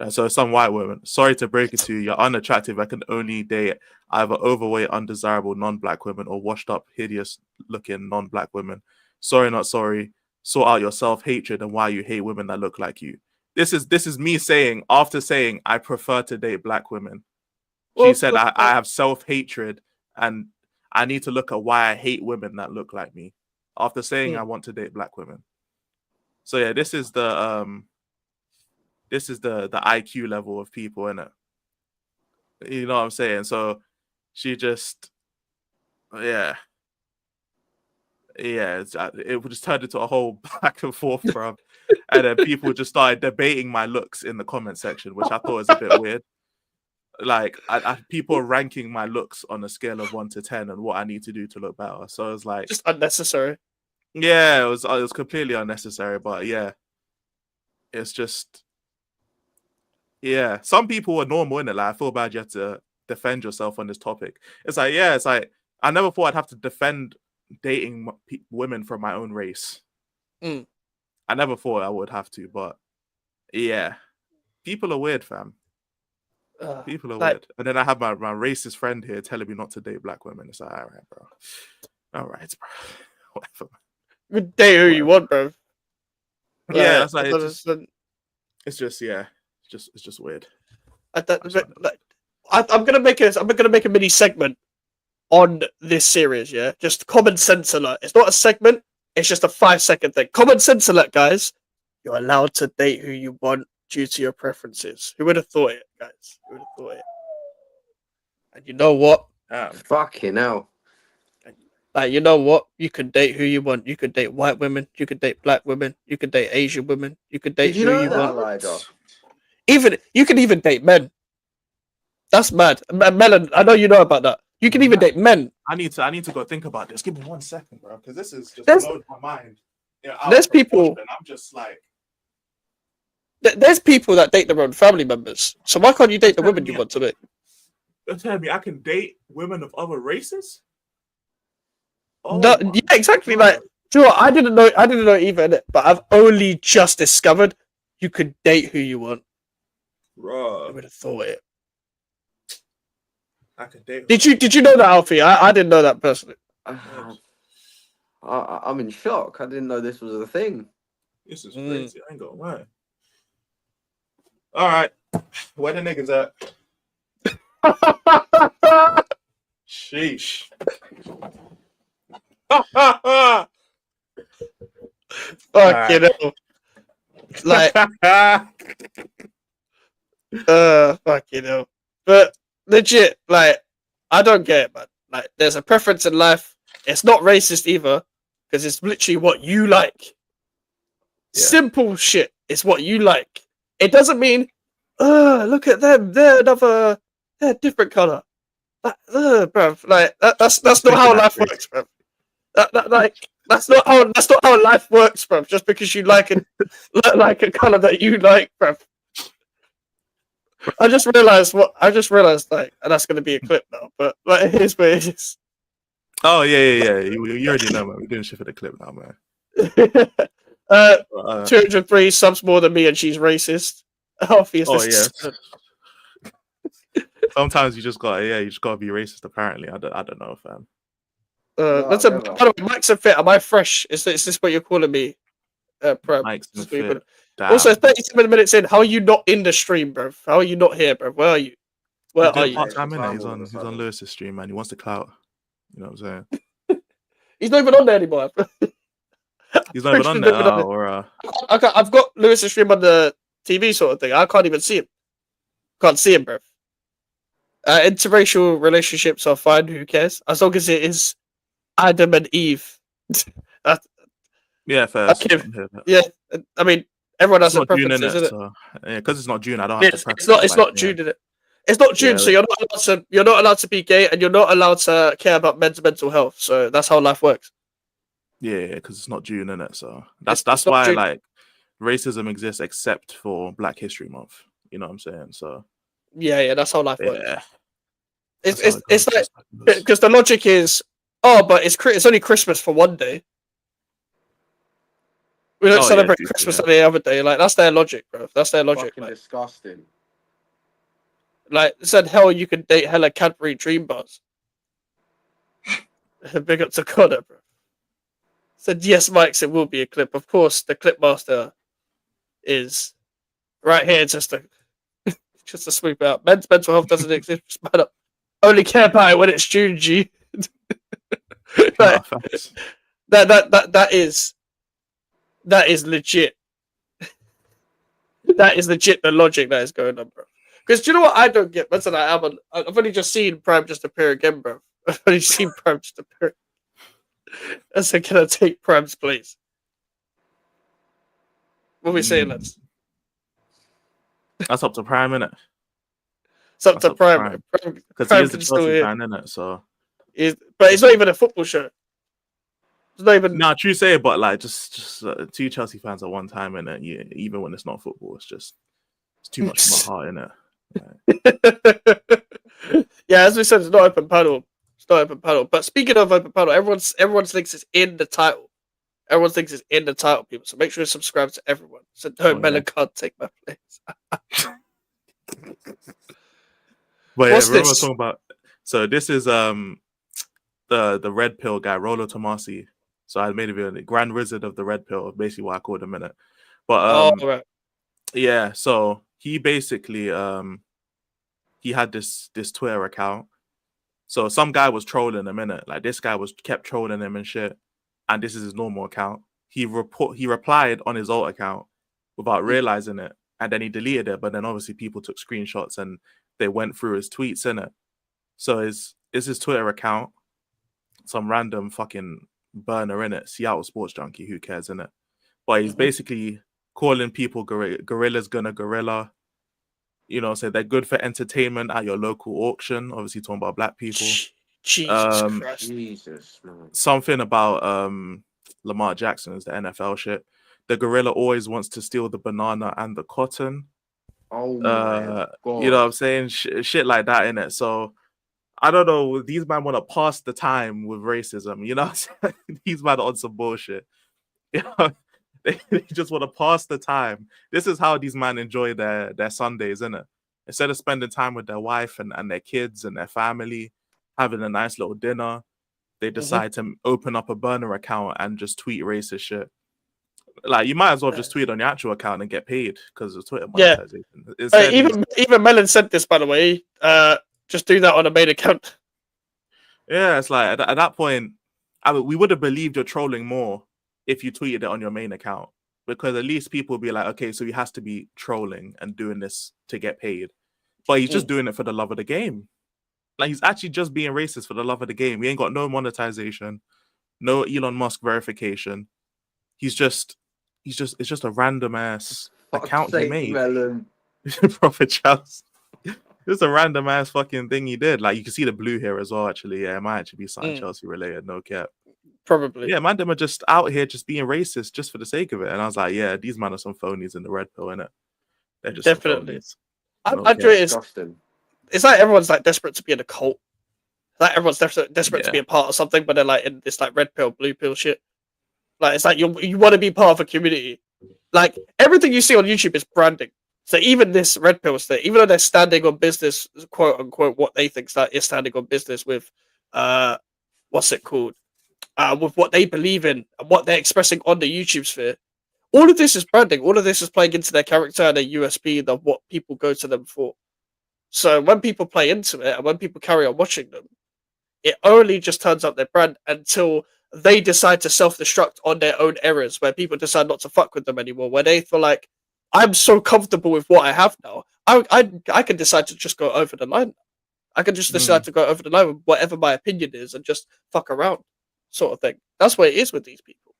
Speaker 5: so some white women. Sorry to break it to you, you're unattractive. I can only date either overweight, undesirable non-black women or washed up, hideous looking non-black women. Sorry, not sorry. Sort out your self-hatred and why you hate women that look like you. This is me saying, after saying I prefer to date black women. She said I have self-hatred and I need to look at why I hate women that look like me. After saying I want to date black women. So yeah, this is the IQ level of people, innit? You know what I'm saying? So she just it just turned into a whole back and forth, bro. And then people just started debating my looks in the comment section, which I thought was a bit weird. Like, people are ranking my looks on a scale of 1 to 10 and what I need to do to look better. So it's like
Speaker 3: just unnecessary.
Speaker 5: Yeah, it was completely unnecessary, but yeah, it's just some people are normal, innit? Like, I feel bad you have to defend yourself on this topic. It's like I never thought I'd have to defend dating women from my own race. I never thought I would have to, but yeah, people are weird, fam. People are weird. And then I have my racist friend here telling me not to date black women. It's like, all right, bro. Whatever.
Speaker 3: Date who you want, bro.
Speaker 5: Yeah, that's like
Speaker 3: I
Speaker 5: it
Speaker 3: don't
Speaker 5: just,
Speaker 3: understand.
Speaker 5: it's just yeah, it's just weird.
Speaker 3: I don't-
Speaker 5: I just find it-
Speaker 3: like, I'm gonna make a mini segment on this series. Yeah, just common sense alert. It's not a segment. It's just a 5 second thing. Common sense alert, guys. You're allowed to date who you want due to your preferences. Who would have thought it, guys? Who would have thought it? And you know what?
Speaker 4: Fucking hell.
Speaker 3: Like, you know what? You can date who you want. You can date white women. You can date black women. You can date Asian women. You can date
Speaker 4: Did you
Speaker 3: who
Speaker 4: know
Speaker 3: you
Speaker 4: that,
Speaker 3: want.
Speaker 4: Ryder?
Speaker 3: Even you can even date men. That's mad. Melon, I know you know about that. You can even date men.
Speaker 5: I need to go think about this. Give me 1 second, bro, because this is just
Speaker 3: There's-
Speaker 5: blows my mind. Yeah,
Speaker 3: there's people-
Speaker 5: I'm just like,
Speaker 3: There's people that date their own family members. So why can't you date the women you want to date?
Speaker 5: you're telling me I can date women of other races? Oh
Speaker 3: No,
Speaker 5: my
Speaker 3: yeah, exactly.
Speaker 5: God.
Speaker 3: Like, do you know what? I didn't know either, innit? But I've only just discovered you could date who you want. I
Speaker 5: Bro,
Speaker 3: would have thought it.
Speaker 5: I can date.
Speaker 3: Did you know that, Alfie? I didn't know that personally.
Speaker 4: I'm in shock. I didn't know this was a thing.
Speaker 5: This is crazy. I ain't gonna lie. All right, where the niggas at? Sheesh.
Speaker 3: Fucking hell. Like, fucking hell. But legit, like, I don't get it, man. Like, there's a preference in life. It's not racist either, because it's literally what you like.
Speaker 5: Yeah.
Speaker 3: Simple shit. It's what you like. It doesn't mean, look at them. They're a different color. Bruv. Like, that's not how life works, bruv. That's not how life works, bruv. Just because you like a color that you like, bruv. I just realized, like, and that's gonna be a clip now, but like, it is what it is.
Speaker 5: Oh yeah. You already know, man. We're doing shit for the clip now, man.
Speaker 3: 203 subs more than me, and she's racist. Obviously.
Speaker 5: Oh yeah. Sometimes you just gotta be racist. Apparently, I don't know, fam.
Speaker 3: By the way, Mike's and Fit. Am I fresh? Is this what you're calling me? Prem?
Speaker 5: Mike's
Speaker 3: Is
Speaker 5: and
Speaker 3: this what you're
Speaker 5: Fit.
Speaker 3: calling- Also, 37 minutes in. How are you not in the stream, bro? How are you not here, bro? Where are you? Where
Speaker 5: He's
Speaker 3: are
Speaker 5: doing
Speaker 3: you?
Speaker 5: part-time, innit? He's
Speaker 4: All of
Speaker 5: on
Speaker 4: a sudden.
Speaker 5: Lewis's stream, man. He wants the clout. You know what I'm saying?
Speaker 3: He's not even on there anymore.
Speaker 5: He's not even on
Speaker 3: Pretty
Speaker 5: there.
Speaker 3: sure he's not on there. I've got Lewis's stream on the TV sort of thing. I can't even see him. Can't see him, bro. Interracial relationships are fine. Who cares? As long as it is Adam and Eve.
Speaker 5: Yeah, fair.
Speaker 3: Okay. Yeah, I mean, everyone has
Speaker 5: It's
Speaker 3: their
Speaker 5: not June,
Speaker 3: preferences,
Speaker 5: innit?
Speaker 3: isn't it?
Speaker 5: So yeah, because it's not June, I don't have to.
Speaker 3: It's not June, is it? It's not June,
Speaker 5: Yeah.
Speaker 3: so you're not allowed to be gay, and you're not allowed to care about men's mental health. So that's how life works.
Speaker 5: Yeah, because it's not June, innit? So
Speaker 3: It's
Speaker 5: that's
Speaker 3: not
Speaker 5: why
Speaker 3: June.
Speaker 5: like racism exists except for Black History Month. You know what I'm saying? So
Speaker 3: Yeah, that's how life works.
Speaker 5: yeah,
Speaker 3: It's
Speaker 5: that's how it
Speaker 3: it's
Speaker 5: goes.
Speaker 3: like, because the logic is, but it's only Christmas for one day. We don't
Speaker 5: Oh, yeah,
Speaker 3: celebrate
Speaker 5: true,
Speaker 3: Christmas
Speaker 5: yeah.
Speaker 3: any other day. Like, that's their logic, bro. That's their logic.
Speaker 4: Fucking
Speaker 3: Like,
Speaker 4: disgusting.
Speaker 3: it said, hell, you can date hella Cadbury Dream Bars. Big up to Connor, bro. Said, yes, Mike's, it will be a clip. Of course, the clip master is right here just to sweep out. Men's mental health doesn't exist. Just man up. Only care about it when it's June, G. Like,
Speaker 5: Nah, facts.
Speaker 3: that is legit. That is legit the logic that is going on, bro. Because do you know what I don't get? Listen, I've only just seen Prime just appear again, bro. I've only seen Prime just appear. I said, can I take Prime's place? What are we saying, lads?
Speaker 5: That's up to Prime, innit?
Speaker 3: It's up
Speaker 5: That's
Speaker 3: to
Speaker 5: up to
Speaker 3: Prime.
Speaker 5: Prime.
Speaker 3: Prime
Speaker 5: Because
Speaker 3: Prime
Speaker 5: he is a
Speaker 3: can still
Speaker 5: Chelsea
Speaker 3: hear.
Speaker 5: fan, innit? So
Speaker 3: But it's not even a football show. It's not even.
Speaker 5: nah, true say, but like just two Chelsea fans at one time, innit? Yeah, even when it's not football, it's too much for my heart, innit?
Speaker 3: Yeah, as we said, it's not open panel. It's not open panel. But speaking of open panel, everyone thinks it's in the title. Everyone thinks it's in the title, people. So make sure you subscribe to everyone. So no,
Speaker 5: Oh,
Speaker 3: Melon
Speaker 5: yeah.
Speaker 3: can't take my place.
Speaker 5: But yeah,
Speaker 3: What's
Speaker 5: remember I was
Speaker 3: this?
Speaker 5: talking about. So this is the red pill guy, Rolo Tomasi. So I made a video, the Grand Wizard of the Red Pill, basically what I called him in it. But
Speaker 3: right.
Speaker 5: yeah, so he basically he had this Twitter account. So some guy was trolling him, innit? Like this guy was kept trolling him and shit. And this is his normal account. He replied on his alt account without realizing it. And then he deleted it. But then obviously people took screenshots and they went through his tweets, innit? So it's his Twitter account, some random fucking burner in it, Seattle Sports Junkie, who cares, innit? But he's basically calling people gorillas gonna gorilla. You know, so they're good for entertainment at your local auction. Obviously, talking about black people.
Speaker 3: Jesus Christ.
Speaker 4: Jesus, man.
Speaker 5: Something about Lamar Jackson is the NFL shit. The gorilla always wants to steal the banana and the cotton.
Speaker 4: Oh my God.
Speaker 5: You know what I'm saying? Shit like that in it. So I don't know. These men want to pass the time with racism. You know, these men are on some bullshit. You know, they just want to pass the time. This is how these men enjoy their Sundays, innit? Instead of spending time with their wife and their kids and their family, having a nice little dinner, they decide to open up a burner account and just tweet racist shit. Like, you might as well just tweet on your actual account and get paid because of Twitter monetization.
Speaker 3: Even Melon said this, by the way. Just do that on a main account.
Speaker 5: Yeah, it's like at that point, we would have believed you're trolling more if you tweeted it on your main account, because at least people would be like, okay, so he has to be trolling and doing this to get paid. But he's just doing it for the love of the game. Like, he's actually just being racist for the love of the game. He ain't got no monetization, no Elon Musk verification. It's just a random ass account he made.
Speaker 4: Melon.
Speaker 5: Prophet Charles. It's a random ass fucking thing he did. Like, you can see the blue here as well, actually. Yeah, it might actually be something Chelsea related, no cap.
Speaker 3: Probably.
Speaker 5: Yeah, man, them are just out here just being racist just for the sake of it. And I was like, yeah, these men are some phonies in the red pill, innit? They're just
Speaker 3: definitely.
Speaker 5: I
Speaker 3: It's like everyone's like desperate to be in a cult. Like everyone's desperate to be a part of something, but they're like in this like red pill, blue pill shit. Like, it's like you want to be part of a community. Like, everything you see on YouTube is branding. So even this red pill thing, even though they're standing on business, quote unquote, what they think that is standing on business with, what's it called? With what they believe in and what they're expressing on the YouTube sphere. All of this is branding. All of this is playing into their character and their USP, of what people go to them for. So when people play into it and when people carry on watching them, it only just turns up their brand until they decide to self-destruct on their own errors, where people decide not to fuck with them anymore, where they feel like, I'm so comfortable with what I have now, I can decide to just go over the line. I can just decide to go over the line with whatever my opinion is and just fuck around, sort of thing. That's what it is with these people.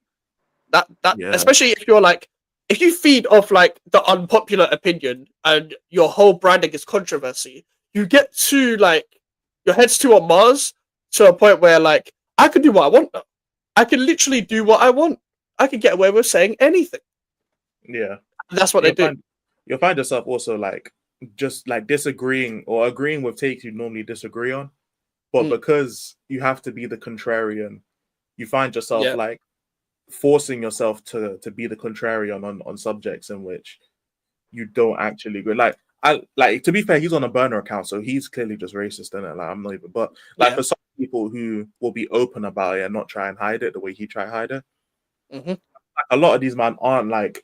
Speaker 3: Especially if you're like, if you feed off like the unpopular opinion and your whole branding is controversy, you get to like, your head's too on Mars to a point where like, I can do what I want now. I can literally do what I want. I can get away with saying anything.
Speaker 5: Yeah.
Speaker 3: And that's what they do.
Speaker 5: You'll find yourself also like just like disagreeing or agreeing with takes you normally disagree on. But because you have to be the contrarian, you find yourself like forcing yourself to be the contrarian on subjects in which you don't actually agree. Like to be fair, he's on a burner account, so he's clearly just racist, isn't it? Like, I'm not even, but like for some people who will be open about it and not try and hide it the way he tried to hide it. Like, a lot of these men aren't like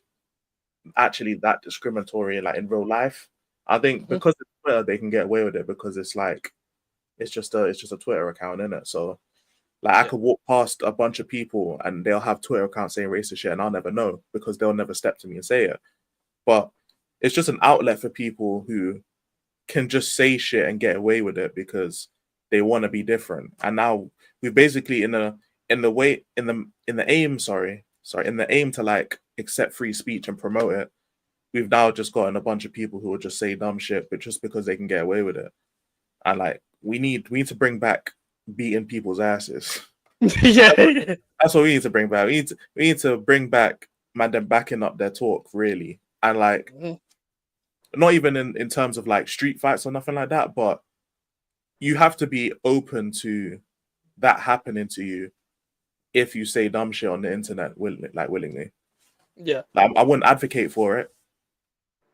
Speaker 5: actually that discriminatory like in real life. I think because of Twitter they can get away with it because it's like it's just a Twitter account, isn't it? So like I could walk past a bunch of people and they'll have Twitter accounts saying racist shit and I'll never know because they'll never step to me and say it. But it's just an outlet for people who can just say shit and get away with it because they want to be different. And now we've basically in the aim to like accept free speech and promote it, we've now just gotten a bunch of people who will just say dumb shit, but just because they can get away with it. And like we need to bring back beating people's asses. That's what we need to bring back. We need to bring back them backing up their talk, really. And like not even in terms of like street fights or nothing like that, but you have to be open to that happening to you if you say dumb shit on the internet willingly.
Speaker 3: Yeah.
Speaker 5: Like, I wouldn't advocate for it.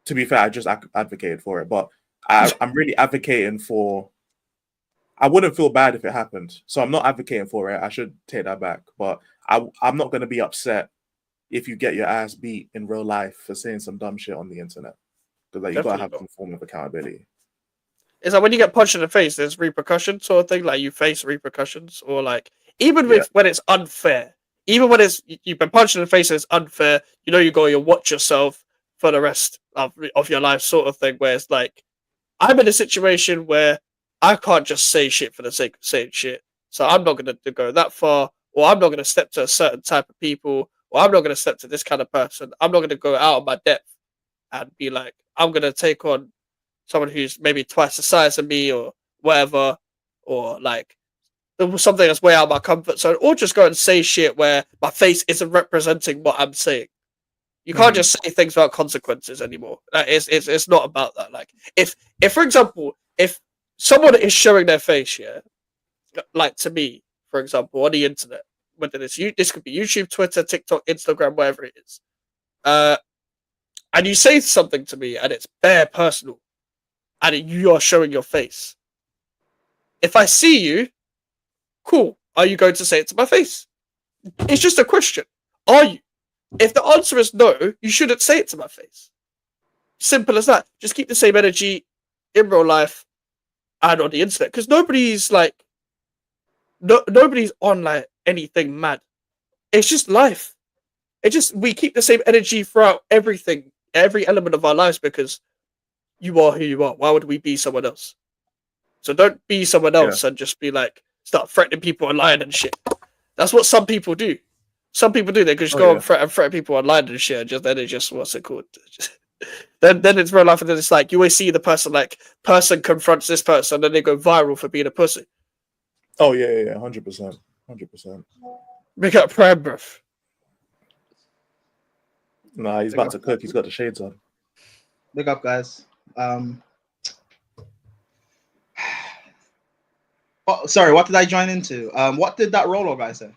Speaker 5: To be fair, I just advocated for it, but I'm really advocating for. I wouldn't feel bad if it happened, so I'm not advocating for it. I should take that back, but I'm not going to be upset if you get your ass beat in real life for saying some dumb shit on the internet. Because like, you gotta have some form of accountability.
Speaker 3: It's like when you get punched in the face, there's repercussions sort of thing. Like you face repercussions, or like even with when it's unfair, even when it's you've been punched in the face and it's unfair, you know you watch yourself for the rest of your life, sort of thing. Where it's like I'm in a situation where I can't just say shit for the sake of saying shit, so I'm not gonna go that far, or I'm not gonna step to a certain type of people, or I'm not gonna step to this kind of person. I'm not gonna go out of my depth and be like I'm gonna take on someone who's maybe twice the size of me or whatever, or like something that's way out of my comfort zone, or just go and say shit where my face isn't representing what I'm saying. You can't just say things without consequences anymore. Like, it's not about that. Like if for example, if someone is showing their face, yeah, like to me, for example, on the internet, whether this could be YouTube, Twitter, TikTok, Instagram, whatever it is, and you say something to me and it's bare personal, and you are showing your face. If I see you, cool. Are you going to say it to my face? It's just a question. Are you? If the answer is no, you shouldn't say it to my face. Simple as that. Just keep the same energy in real life and on the internet, because nobody's like, nobody's on like anything mad. It's just life. We keep the same energy throughout everything, every element of our lives, because you are who you are. Why would we be someone else? So don't be someone else and just be like, start threatening people online and shit. That's what some people do. Some people do. They could just go and threaten people online and shit. And then it just, what's it called? Then it's real life, and then it's like you always see the person confronts this person, and then they go viral for being a pussy.
Speaker 5: Oh yeah, 100%.
Speaker 3: Make up Prime, bruv.
Speaker 5: Nah, he's about to cook. He's got the shades on.
Speaker 6: Big up, guys. Sorry, what did I join into? What did that Rolo guy say?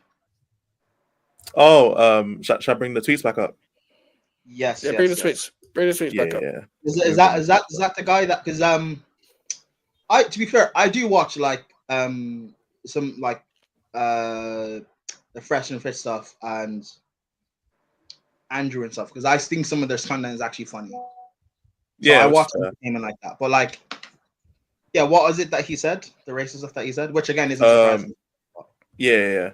Speaker 5: Oh, should I bring the tweets back up?
Speaker 6: Yes.
Speaker 3: Yeah, bring the tweets. Bring the tweets back up.
Speaker 5: Yeah.
Speaker 6: Is that the guy that? Because I, to be fair, I do watch like some like the Fresh and Fit stuff and Andrew and stuff, because I think some of their content is actually funny. So I watch entertainment like that. But like, yeah, what was it that he said? The racist stuff that he said, which again isn't surprising.
Speaker 5: Yeah.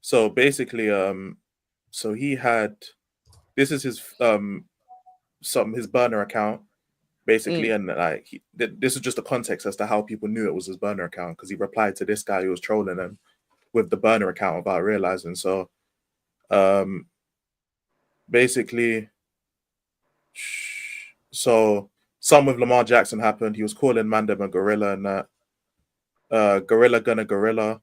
Speaker 5: So basically, so he had, this is his his burner account, basically, and like this is just the context as to how people knew it was his burner account, because he replied to this guy who was trolling him with the burner account without realizing. So, basically, so some with Lamar Jackson happened. He was calling Mandem a gorilla and that. Gorilla gonna gorilla.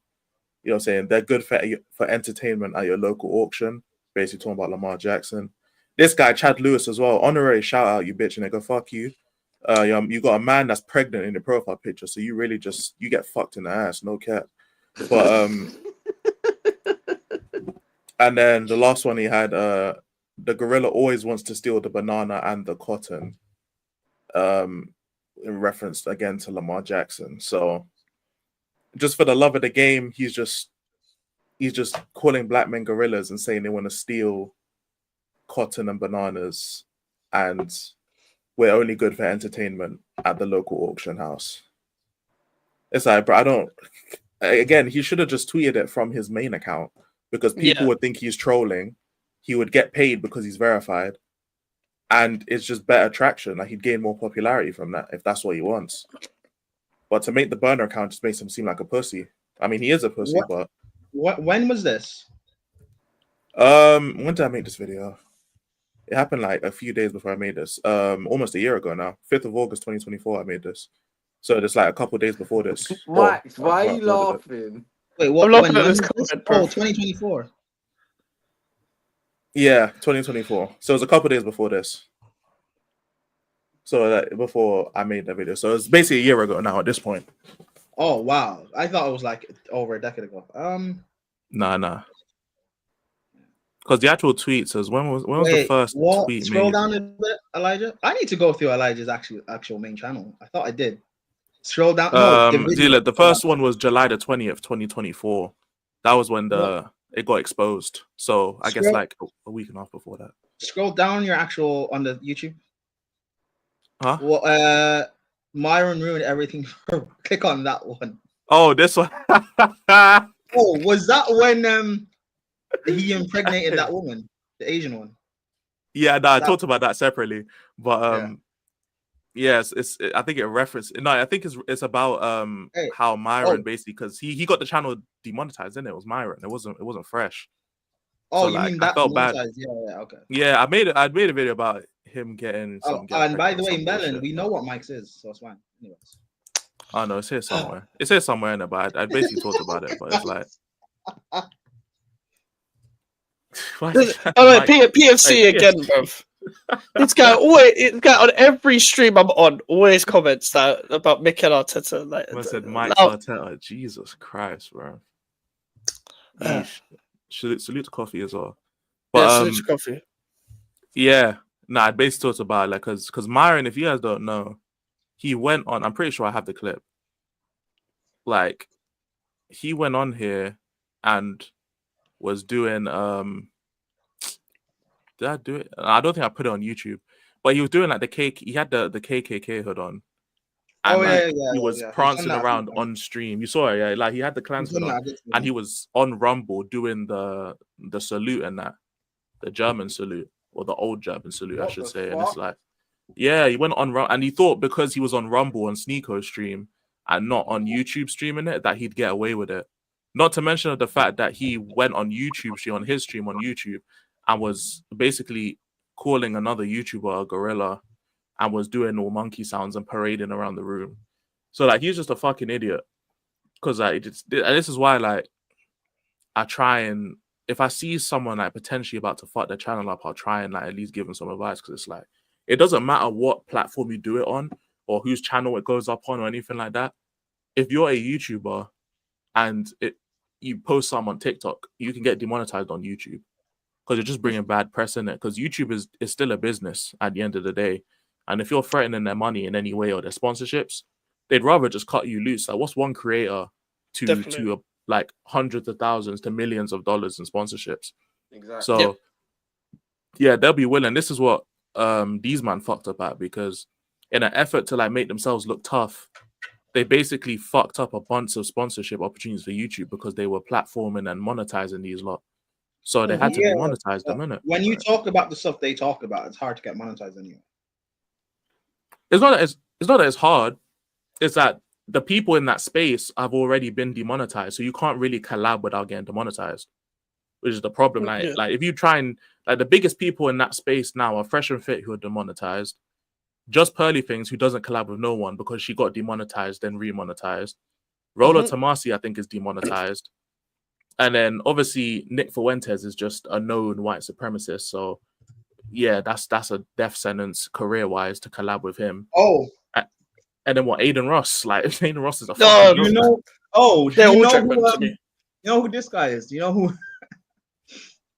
Speaker 5: You know what I'm saying? They're good for entertainment at your local auction. Basically talking about Lamar Jackson. This guy, Chad Lewis, as well. Honorary shout out, you bitch, and they go, fuck you. You got a man that's pregnant in the profile picture, so you really you get fucked in the ass, no cap. But and then the last one he had, the gorilla always wants to steal the banana and the cotton. In reference again to Lamar Jackson. So just for the love of the game, he's just calling black men gorillas and saying they want to steal cotton and bananas, and we're only good for entertainment at the local auction house. It's like, bro, again, he should have just tweeted it from his main account, because people would think he's trolling. He would get paid because he's verified, and it's just better traction. Like, he'd gain more popularity from that if that's what he wants. But to make the burner account just makes him seem like a pussy. I mean, he is a pussy, but
Speaker 6: when was this?
Speaker 5: When did I make this video? It happened like a few days before I made this. Almost a year ago now. 5th of August 2024 I made this. So it's like a couple of days before this.
Speaker 4: Max, why are you laughing?
Speaker 6: Wait, what?
Speaker 3: I'm
Speaker 6: When
Speaker 3: laughing at
Speaker 6: was
Speaker 3: this
Speaker 6: this?
Speaker 3: comment,
Speaker 6: Oh,
Speaker 3: bro.
Speaker 6: 2024.
Speaker 5: Yeah, 2024. So it was a couple of days before this. So before I made that video. So it's basically a year ago now at this point.
Speaker 6: Oh wow, I thought it was like over a decade ago.
Speaker 5: Nah. Because the actual tweet says when was the first tweet
Speaker 6: Scroll
Speaker 5: made?
Speaker 6: down a bit, Elijah. I need to go through Elijah's actual main channel. I thought I did. Scroll down.
Speaker 5: The first one was July the 20th, 2024. That was when the it got exposed. So I guess
Speaker 6: Scroll-
Speaker 5: like a week and a half before that.
Speaker 6: Scroll down your actual on the YouTube.
Speaker 5: Huh?
Speaker 6: Well, Myron ruined everything. Click on that one.
Speaker 5: Oh, this one.
Speaker 6: Oh, was that when he impregnated that woman, the Asian one?
Speaker 5: Yeah, no, I
Speaker 6: That-
Speaker 5: talked about that separately, but
Speaker 6: Yeah.
Speaker 5: yes, I think it referenced. No, I think it's about
Speaker 6: Hey,
Speaker 5: how Myron
Speaker 6: oh.
Speaker 5: basically, because he got the channel demonetized, didn't it? It was Myron. It wasn't fresh.
Speaker 6: Oh,
Speaker 5: So,
Speaker 6: you
Speaker 5: like,
Speaker 6: mean
Speaker 5: I
Speaker 6: that
Speaker 5: felt bad.
Speaker 6: monetized? Yeah, okay.
Speaker 5: Yeah, I'd made a video about him getting
Speaker 6: Oh,
Speaker 5: some. girl
Speaker 6: and by
Speaker 5: pregnant
Speaker 6: the
Speaker 5: or
Speaker 6: way,
Speaker 5: some
Speaker 6: Melon,
Speaker 5: bullshit.
Speaker 6: we know what Mike's is, so it's fine. Anyways.
Speaker 5: Oh no, it's here somewhere. It's here somewhere in there, but I basically talked about it. But it's like, why is it-
Speaker 3: Oh, wait,
Speaker 5: Mike-
Speaker 3: PFC
Speaker 5: Hey,
Speaker 3: again, bruv. This guy on every stream I'm on always comments that about Mikel Arteta. Like,
Speaker 5: I said Mike
Speaker 3: now-
Speaker 5: Arteta. Jesus Christ, bro.
Speaker 3: Uh.
Speaker 5: Yeesh. Salute to coffee as well.
Speaker 3: yeah,
Speaker 5: But
Speaker 3: salute to coffee.
Speaker 5: yeah, I basically talked about it, like, because Myron, if you guys don't know, he went on. I'm pretty sure I have the clip. Like, he went on here and was doing. Did I do it? I don't think I put it on YouTube, but he was doing like the cake. He had the KKK hood on. And
Speaker 6: Oh,
Speaker 5: like,
Speaker 6: yeah,
Speaker 5: he
Speaker 6: yeah,
Speaker 5: was
Speaker 6: yeah. He's
Speaker 5: prancing
Speaker 6: done that,
Speaker 5: around
Speaker 6: yeah.
Speaker 5: on stream. You saw it, yeah. Like he had the Klansman on, and he was on Rumble doing the salute and that, the German salute or the old German salute, I
Speaker 4: What
Speaker 5: should
Speaker 4: the
Speaker 5: say. And it's
Speaker 4: fuck?
Speaker 5: like, yeah, he went on and he thought because he was on Rumble on Sneeko stream and not on YouTube streaming it that he'd get away with it. Not to mention the fact that he went on YouTube stream on his stream on YouTube and was basically calling another YouTuber a gorilla and was doing all monkey sounds and parading around the room. So like he's just a fucking idiot. Cause like and this is why like I try and if I see someone like potentially about to fuck their channel up, I'll try and like at least give them some advice because it's like it doesn't matter what platform you do it on or whose channel it goes up on or anything like that. If you're a YouTuber and you post some on TikTok, you can get demonetized on YouTube because you're just bringing bad press in it. Because YouTube is still a business at the end of the day, and if you're threatening their money in any way or their sponsorships, they'd rather just cut you loose. Like, what's one creator
Speaker 3: Definitely.
Speaker 5: to like hundreds of thousands to millions of dollars in sponsorships?
Speaker 4: Exactly.
Speaker 5: So,
Speaker 3: Yep.
Speaker 5: yeah, they'll be willing. This is what these man fucked up at because in an effort to like make themselves look tough, they basically fucked up a bunch of sponsorship opportunities for YouTube because they were platforming and monetizing these lot. So they had to
Speaker 6: Yeah,
Speaker 5: demonetize them, innit?
Speaker 6: When you
Speaker 5: Right.
Speaker 6: talk about the stuff they talk about, it's hard to get monetized anyway.
Speaker 5: It's not that it's hard. It's that the people in that space have already been demonetized, so you can't really collab without getting demonetized, which is the problem.
Speaker 3: Yeah.
Speaker 5: Like if you try and like the biggest people in that space now are Fresh and Fit who are demonetized, Just Pearly Things who doesn't collab with no one because she got demonetized then remonetized. Rolo Tomasi I think is demonetized, and then obviously Nick Fuentes is just a known white supremacist. So yeah, that's a death sentence career wise to collab with him.
Speaker 6: Oh,
Speaker 5: And then what? Aiden Ross, like Aiden Ross is a
Speaker 3: No,
Speaker 5: fucking
Speaker 6: you
Speaker 5: joke,
Speaker 6: know. Oh, do
Speaker 3: They're
Speaker 6: you
Speaker 3: all
Speaker 6: know
Speaker 3: track
Speaker 6: who,
Speaker 3: records to me.
Speaker 6: you know who this guy is? Do you know who?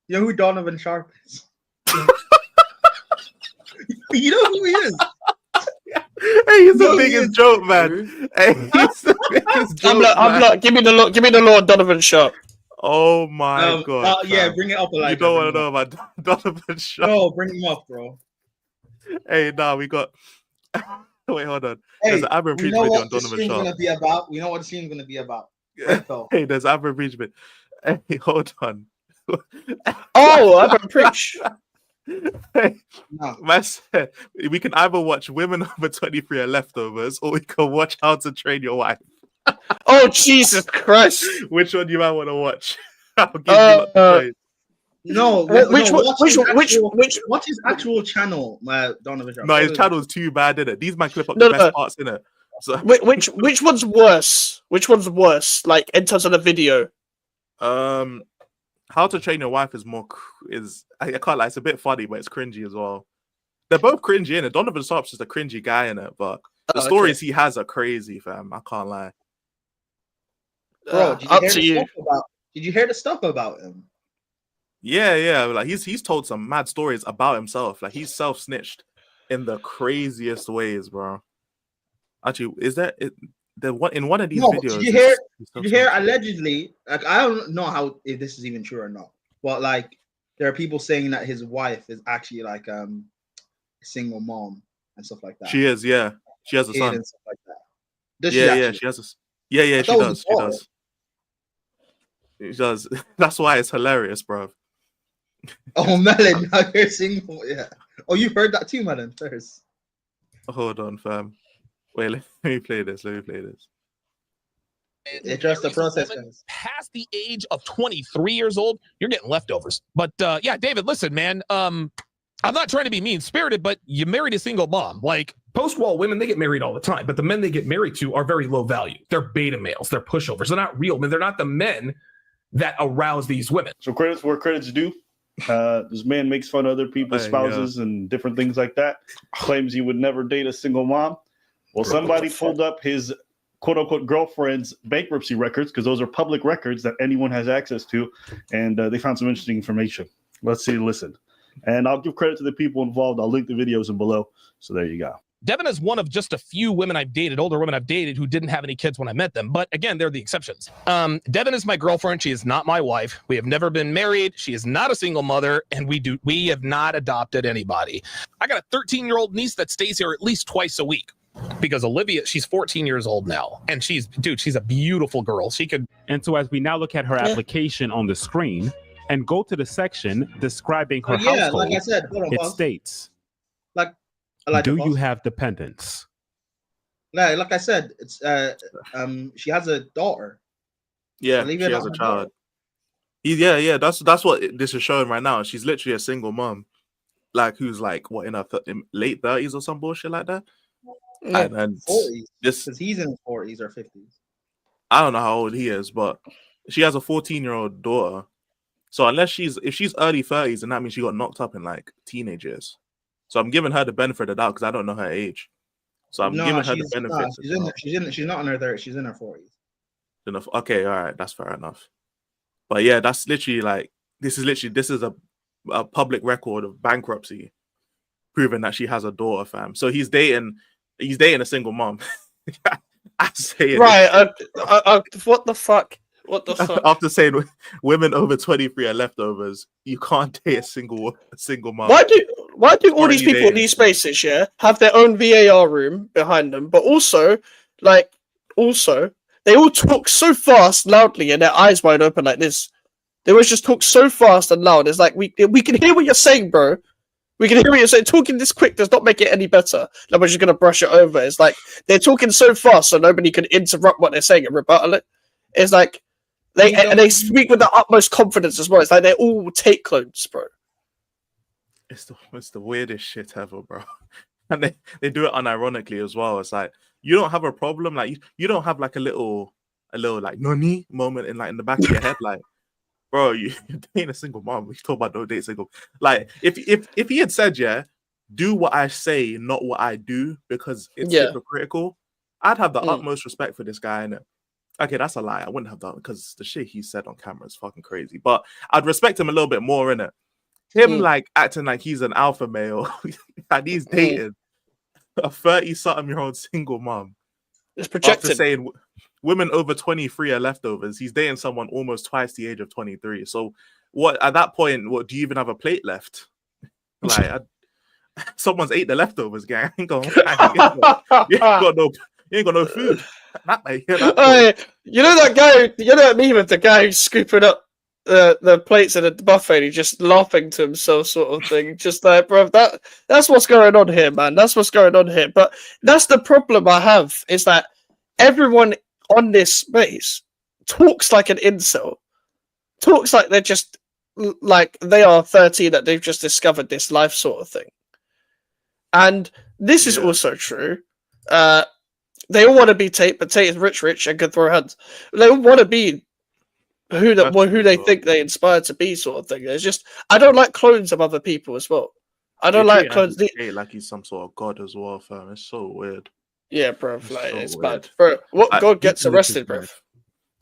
Speaker 6: You know who Donovan Sharp is? You know who he is?
Speaker 5: Hey, he's the
Speaker 6: No, he
Speaker 5: biggest
Speaker 6: is.
Speaker 5: joke, man.
Speaker 4: Who?
Speaker 5: Hey, he's the biggest joke,
Speaker 3: I'm
Speaker 5: man.
Speaker 3: like, give me the Lord Donovan Sharp.
Speaker 5: Oh my god!
Speaker 6: Yeah,
Speaker 5: fam.
Speaker 6: bring it up,
Speaker 5: You
Speaker 6: Elijah.
Speaker 5: don't
Speaker 6: bring
Speaker 5: want to
Speaker 6: him
Speaker 5: know
Speaker 6: up.
Speaker 5: about Donovan Sharp.
Speaker 6: No, bring him up, bro.
Speaker 5: Hey, nah, we got. Wait, hold on.
Speaker 6: Hey,
Speaker 5: There's an Abra
Speaker 6: we
Speaker 5: impeachment
Speaker 6: know
Speaker 5: video
Speaker 6: what
Speaker 5: on
Speaker 6: the
Speaker 5: Donovan
Speaker 6: stream's
Speaker 5: Sharp.
Speaker 6: gonna be about. We know what the stream's gonna be about. Right, though.
Speaker 5: Hey, there's Abra impeachment. Hey, hold on.
Speaker 3: Oh, I've been preach.
Speaker 5: Hey,
Speaker 6: No.
Speaker 5: man said we can either watch Women Over 23 and Leftovers, or we can watch How to Train Your Wife.
Speaker 3: Oh, Jesus Christ.
Speaker 5: Which one do you might want to watch? I'll give you lot the choice.
Speaker 6: No,
Speaker 3: Which one? Which?
Speaker 6: What's his actual channel, Donovan Sharp?
Speaker 5: No, his
Speaker 6: What is
Speaker 5: channel's too bad, innit? These man clip up
Speaker 3: No,
Speaker 5: the best
Speaker 3: no.
Speaker 5: parts, innit? So,
Speaker 3: Which one's worse? Which one's worse? Like in terms of the video.
Speaker 5: How to Train Your Wife is I can't lie, it's a bit funny, but it's cringy as well. They're both cringy in it. Donovan Sharp's just a cringy guy in it, but the
Speaker 3: Oh,
Speaker 5: stories he has are crazy, fam. I can't lie.
Speaker 6: Bro, did you
Speaker 3: Up
Speaker 6: hear
Speaker 3: to
Speaker 6: the
Speaker 3: you.
Speaker 6: stuff about? Did you hear the stuff about him?
Speaker 5: Yeah, like he's told some mad stories about himself. Like he's self-snitched in the craziest ways, bro. Actually, in one of these
Speaker 6: No, but
Speaker 5: videos.
Speaker 6: did you hear?
Speaker 5: he's
Speaker 6: Did you hear?
Speaker 5: saying-
Speaker 6: Allegedly, like I don't know how if this is even true or not, but like there are people saying that his wife is actually like a single mom and stuff like that.
Speaker 5: She is, yeah. She has a
Speaker 6: Kid
Speaker 5: son.
Speaker 6: and stuff like that. Does
Speaker 5: Yeah,
Speaker 6: she
Speaker 5: yeah,
Speaker 6: actually?
Speaker 5: she has a. Yeah, yeah,
Speaker 6: I
Speaker 5: she
Speaker 6: thought it was
Speaker 5: does.
Speaker 6: a
Speaker 5: She
Speaker 6: daughter.
Speaker 5: does. She does. That's why it's hilarious, bro.
Speaker 6: Oh, Melon, now you're single. Yeah. Oh, you heard that too, Melon. First.
Speaker 5: Hold on, fam. Wait, let me play this.
Speaker 6: It's just the process, guys.
Speaker 7: Past the age of 23 years old, you're getting leftovers. But yeah, David, listen, man. I'm not trying to be mean spirited, but you married a single mom. Like post-wall women, they get married all the time, but the men they get married to are very low value. They're beta males. They're pushovers. They're not real men. They're not the men that arouse these women.
Speaker 8: So credits where credits due. This man makes fun of other people's spouses and different things like that. Claims he would never date a single mom. Well, somebody pulled up his quote-unquote girlfriend's bankruptcy records, because those are public records that anyone has access to, and they found some interesting information. Let's see, listen. And I'll give credit to the people involved. I'll link the videos in below. So there you go.
Speaker 7: Devin is one of just a few women I've dated, older women I've dated, who didn't have any kids when I met them. But again, they're the exceptions. Devin is my girlfriend. She is not my wife. We have never been married. She is not a single mother, and we have not adopted anybody. I got a 13-year-old niece that stays here at least twice a week. Because Olivia, she's 14 years old now, and she's a beautiful girl. She could.
Speaker 9: And so as we now look at her application on the screen and go to the section describing her household,
Speaker 6: like I said, hold on,
Speaker 9: it
Speaker 6: pause.
Speaker 9: states,
Speaker 6: Like
Speaker 9: do you have dependents?
Speaker 6: Like I said, it's she has a daughter.
Speaker 5: Yeah,
Speaker 6: Believe
Speaker 5: she
Speaker 6: it or
Speaker 5: has a
Speaker 6: not,
Speaker 5: child. Yeah, that's what this is showing right now. She's literally a single mom, like who's like what in her late 30s or some bullshit like that.
Speaker 6: Yeah.
Speaker 5: And
Speaker 6: 40s,
Speaker 5: this,
Speaker 6: because he's in his 40s or 50s.
Speaker 5: I don't know how old he is, but she has a 14-year-old daughter. So if she's early 30s, then that means she got knocked up in like teenage years. So I'm giving her the benefit of the doubt because I don't know her age. So I'm giving her the benefit.
Speaker 6: She's not in her 30s. She's in her 40s.
Speaker 5: Okay, all right, that's fair enough. But yeah, that's literally like this is a public record of bankruptcy, proving that she has a daughter, fam. So he's dating a single mom. I say it.
Speaker 3: Right. What the fuck? What the fuck?
Speaker 5: After saying women over 23 are leftovers, you can't date a single mom.
Speaker 3: Why do all
Speaker 5: Or
Speaker 3: these
Speaker 5: you
Speaker 3: people in
Speaker 5: dating?
Speaker 3: these spaces, yeah, have their own VAR room behind them, but also they all talk so fast, loudly, and their eyes wide open like this. They always just talk so fast and loud. It's like we can hear what you're saying, bro. We can hear what you're saying. Talking this quick does not make it any better. Like we're just gonna brush it over. It's like they're talking so fast so nobody can interrupt what they're saying and rebuttal it. It's like they speak with the utmost confidence as well. It's like they're all take clones, bro.
Speaker 5: It's the weirdest shit ever, bro. And they do it unironically as well. It's like you don't have a problem, like you don't have like a little like nani moment in the back of your head, like, bro, you're dating a single mom. We talk about don't date single. Like if he had said, yeah, do what I say, not what I do, because it's hypocritical, I'd have the utmost respect for this guy. And okay, that's a lie. I wouldn't have done because the shit he said on camera is fucking crazy. But I'd respect him a little bit more, innit? Him like acting like he's an alpha male and he's dating a 30-something-year-old single mom.
Speaker 3: It's projected.
Speaker 5: After saying women over 23 are leftovers, he's dating someone almost twice the age of 23. So what at that point, what do you even have a plate left? Like someone's ate the leftovers, gang. You ain't got no food.
Speaker 3: You know that guy, you know that meme of the guy who's scooping up the plates in a buffet and he's just laughing to himself, sort of thing. Just like, bro, that's what's going on here, man. That's what's going on here. But that's the problem I have, is that everyone on this space talks like an incel. Talks like they're just like they are 13, that they've just discovered this life sort of thing. And this is also true. They all want to be Tate, but Tate is rich and can throw hands. They all want to be who they think they inspired to be, sort of thing. It's just I don't like clones of other people as well. I don't like clones.
Speaker 5: Like he's some sort of god as well, fam. It's so weird.
Speaker 3: Yeah, bro.
Speaker 5: It's
Speaker 3: Like
Speaker 5: so
Speaker 3: it's
Speaker 5: weird.
Speaker 3: bad, bro. What god gets arrested, bro?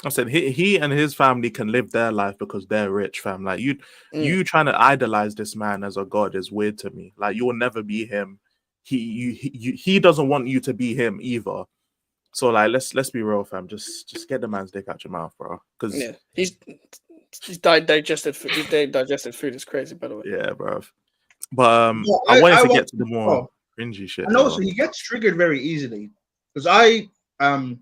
Speaker 5: I said he and his family can live their life because they're rich, fam. Like you trying to idolize this man as a god is weird to me. Like you will never be him. He doesn't want you to be him either. So like, let's be real, fam. Just get the man's dick out your mouth, bro. Because
Speaker 3: Yeah, he's digested food. His digested food is crazy, by the way.
Speaker 5: yeah, bro. But
Speaker 6: Yeah,
Speaker 5: I wanted to
Speaker 6: watch
Speaker 5: get to the more cringy shit.
Speaker 6: And also, he gets triggered very easily because because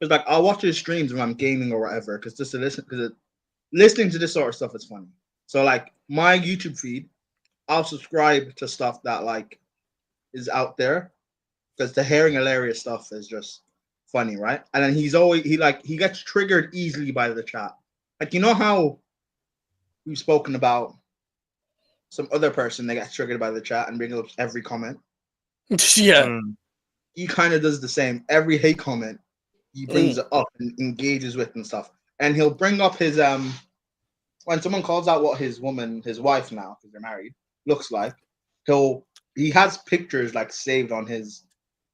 Speaker 6: like I'll watch his streams when I'm gaming or whatever, because just to listen, because listening to this sort of stuff is funny. So like my YouTube feed, I'll subscribe to stuff that like is out there, because the hearing hilarious stuff is just funny, right? And then he gets triggered easily by the chat. Like, you know how we've spoken about some other person that gets triggered by the chat and brings up every comment.
Speaker 3: Yeah.
Speaker 6: He kind of does the same. Every hate comment, he brings it up and engages with and stuff. And he'll bring up his when someone calls out what his wife now, because they're married, looks like, he has pictures like saved on his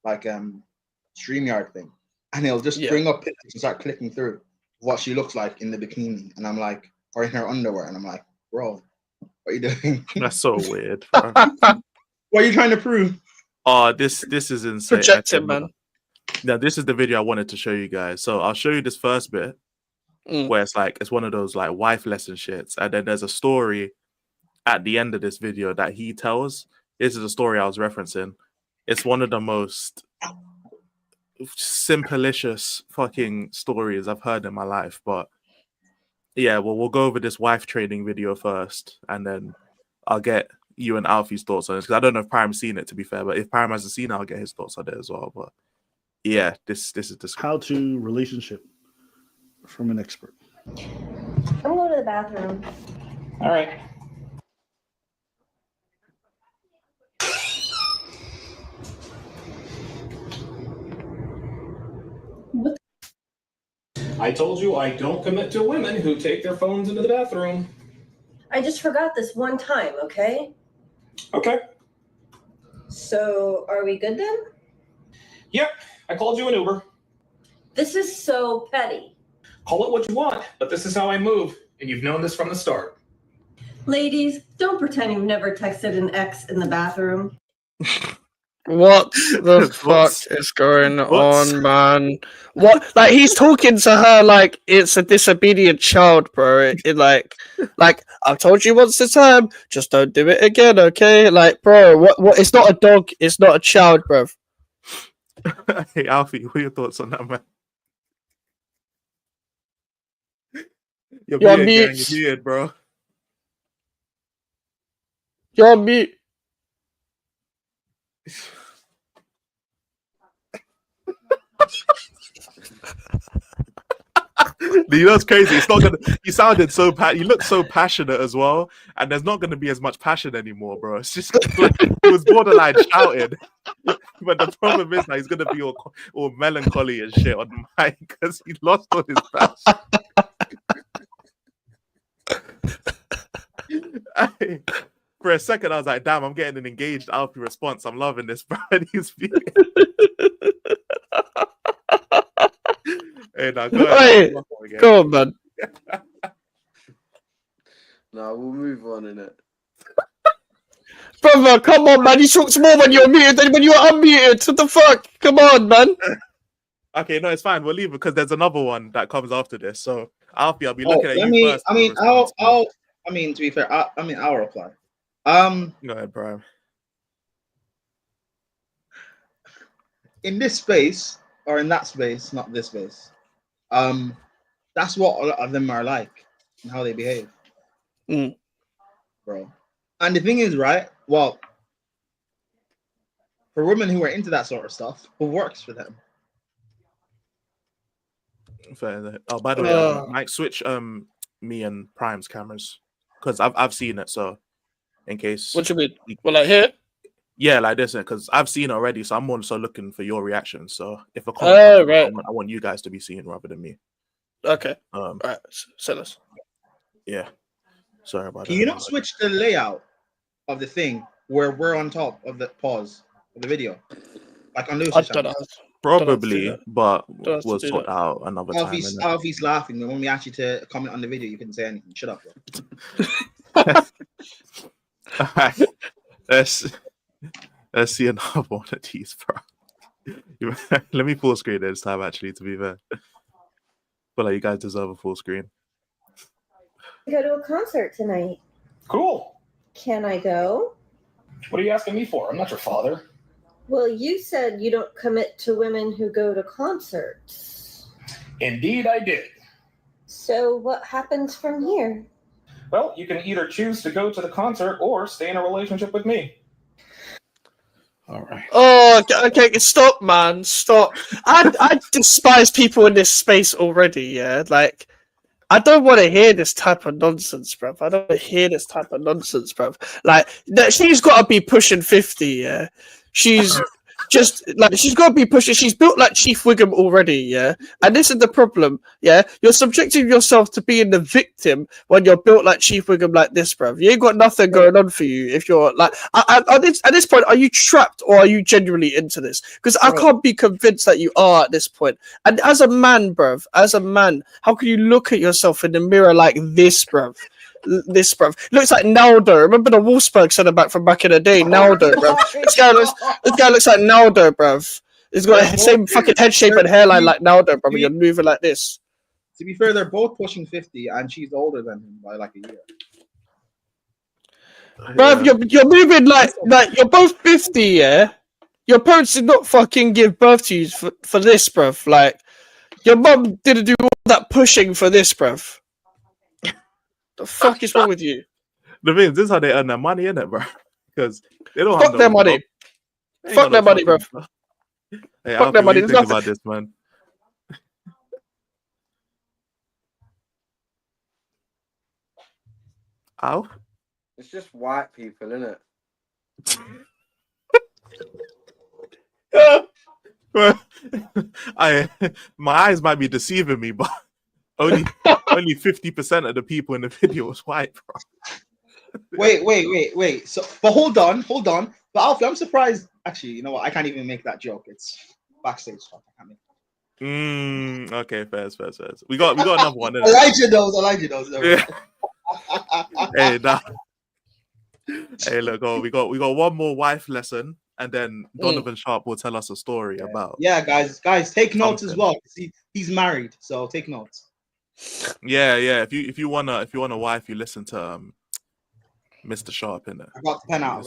Speaker 6: like StreamYard thing. And he'll just bring up pictures and start clicking through what she looks like in the bikini. And I'm like, or in her underwear. And I'm like, bro, what are you doing?
Speaker 5: That's so weird. Bro.
Speaker 6: What are you trying to prove?
Speaker 5: Oh, this is insane.
Speaker 3: Projecting, man.
Speaker 5: Now, this is the video I wanted to show you guys. So I'll show you this first bit where it's one of those like wife lesson shits. And then there's a story at the end of this video that he tells. This is a story I was referencing. It's one of the most simplicious fucking stories I've heard in my life. But yeah, well, we'll go over this wife training video first, and then I'll get you and Alfie's thoughts on it, because I don't know if Prime's seen it, to be fair, but if Prime hasn't seen it, I'll get his thoughts on it as well. But yeah, this is this
Speaker 8: how-to relationship from an expert.
Speaker 10: I'm going to the bathroom.
Speaker 11: All right. I told you I don't commit to women who take their phones into the bathroom.
Speaker 10: I just forgot this one time, okay?
Speaker 11: Okay.
Speaker 10: So, are we good then?
Speaker 11: Yep, I called you an Uber.
Speaker 10: This is so petty.
Speaker 11: Call it what you want, but this is how I move, and you've known this from the start.
Speaker 10: Ladies, don't pretend you've never texted an ex in the bathroom.
Speaker 3: What the fuck is going on, man? What? Like, he's talking to her like it's a disobedient child, bro. It like I told you once the time, just don't do it again, okay? Like, bro, what? It's not a dog. It's not a child, bro.
Speaker 5: Hey, Alfie, what are your thoughts on that, man? You're muted, gang. You're muted, bro.
Speaker 3: You're on mute.
Speaker 5: You know what's crazy? It's not gonna. You sounded so you look so passionate as well, and there's not gonna be as much passion anymore, bro. It's just like he was borderline shouting. But the problem is that he's gonna be all melancholy and shit on the mic because he lost all his passion. For a second, I was like, "Damn, I'm getting an engaged Alfie response. I'm loving this, bro." And he's Hey, now
Speaker 3: go on, man.
Speaker 4: No, we'll move on in it.
Speaker 3: Brother, come on, man. You talk more when you're muted than when you're unmuted. What the fuck? Come on, man.
Speaker 5: Okay, no, it's fine. We'll leave it because there's another one that comes after this. So, Alfie, I'll be looking at you first.
Speaker 6: To be fair, I'll reply.
Speaker 5: Go ahead, Brian.
Speaker 6: In this space, or in that space, not this space, that's what a lot of them are like and how they behave. Bro. And the thing is, right? Well, for women who are into that sort of stuff, it works for them.
Speaker 5: Fair. Oh, by the way, Mike, switch me and Prime's cameras because I've seen it. So, in case.
Speaker 3: What you mean? Well, like here?
Speaker 5: Yeah, like this, because I've seen it already. So I'm also looking for your reaction. So if a comment comes, I want you guys to be seeing rather than me.
Speaker 3: Okay. All right. Send us.
Speaker 5: Yeah. Sorry about that.
Speaker 6: Can you not switch the layout of the thing where we're on top of the pause of the video, like on Lucy's channel?
Speaker 5: Probably, but we'll sort out another time.
Speaker 6: Alfie's laughing. When we asked you to comment on the video, you couldn't say anything. Shut up, bro.
Speaker 5: Let's see another one of these, bro. Let me full screen this time. Actually, to be fair, but like you guys deserve a full screen.
Speaker 12: Go to a concert tonight.
Speaker 11: Cool.
Speaker 12: Can I go?
Speaker 11: What are you asking me for? I'm not your father.
Speaker 12: Well, you said you don't commit to women who go to concerts.
Speaker 11: Indeed, I did.
Speaker 12: So what happens from here?
Speaker 11: Well, you can either choose to go to the concert or stay in a relationship with me.
Speaker 8: All right.
Speaker 3: Oh, okay, stop, man, stop. I despise people in this space already. Yeah, like I don't want to hear this type of nonsense, bruv. I don't want to hear this type of nonsense, bruv. Like she's got to be pushing 50. Yeah, she's just like she's got to be pushing. She's built like Chief Wiggum already. Yeah, and this is the problem. Yeah, you're subjecting yourself to being the victim when you're built like Chief Wiggum like this, bruv. You ain't got nothing going on for you if you're like at this point. Are you trapped or are you genuinely into this? Because I can't be convinced that you are at this point. And as a man, bruv, how can you look at yourself in the mirror like this, bruv? This, bruv, looks like Naldo. Remember the Wolfsburg centre back from back in the day, Naldo, bruv. This guy looks like Naldo, bruv. He's got the same fucking head shape and hairline like Naldo, bruv. You're moving like this.
Speaker 6: To be fair, they're both pushing 50, and she's older than him by like a year.
Speaker 3: Bruv, you're moving like you're both 50, yeah? Your parents did not fucking give birth to you for this, bruv. Like, your mum didn't do all that pushing for this, bruv. The fuck is wrong with you?
Speaker 5: The thing is, this is how they earn their money, innit, bro? Because they don't
Speaker 3: Fuck their money. Fuck their money, bruv.
Speaker 5: Hey,
Speaker 3: Fuck their money.
Speaker 5: What do you think about this, man? Ow.
Speaker 4: It's just white people, isn't
Speaker 5: it? My eyes might be deceiving me, but only 50% of the people in the video was white, bro.
Speaker 6: Wait. So, but hold on. But Alfie, I'm surprised. Actually, you know what? I can't even make that joke. It's backstage stuff. I can't make it.
Speaker 5: Okay, fair. We got another one.
Speaker 6: Elijah knows.
Speaker 5: Yeah. Hey, nah. Hey, look, we got one more wife lesson, and then Donovan Sharp will tell us a story about.
Speaker 6: Yeah, guys, take notes as well. He's married, so take notes.
Speaker 5: Yeah. If you want a wife, you listen to Mr. Sharp, innit?
Speaker 6: I got the pen out.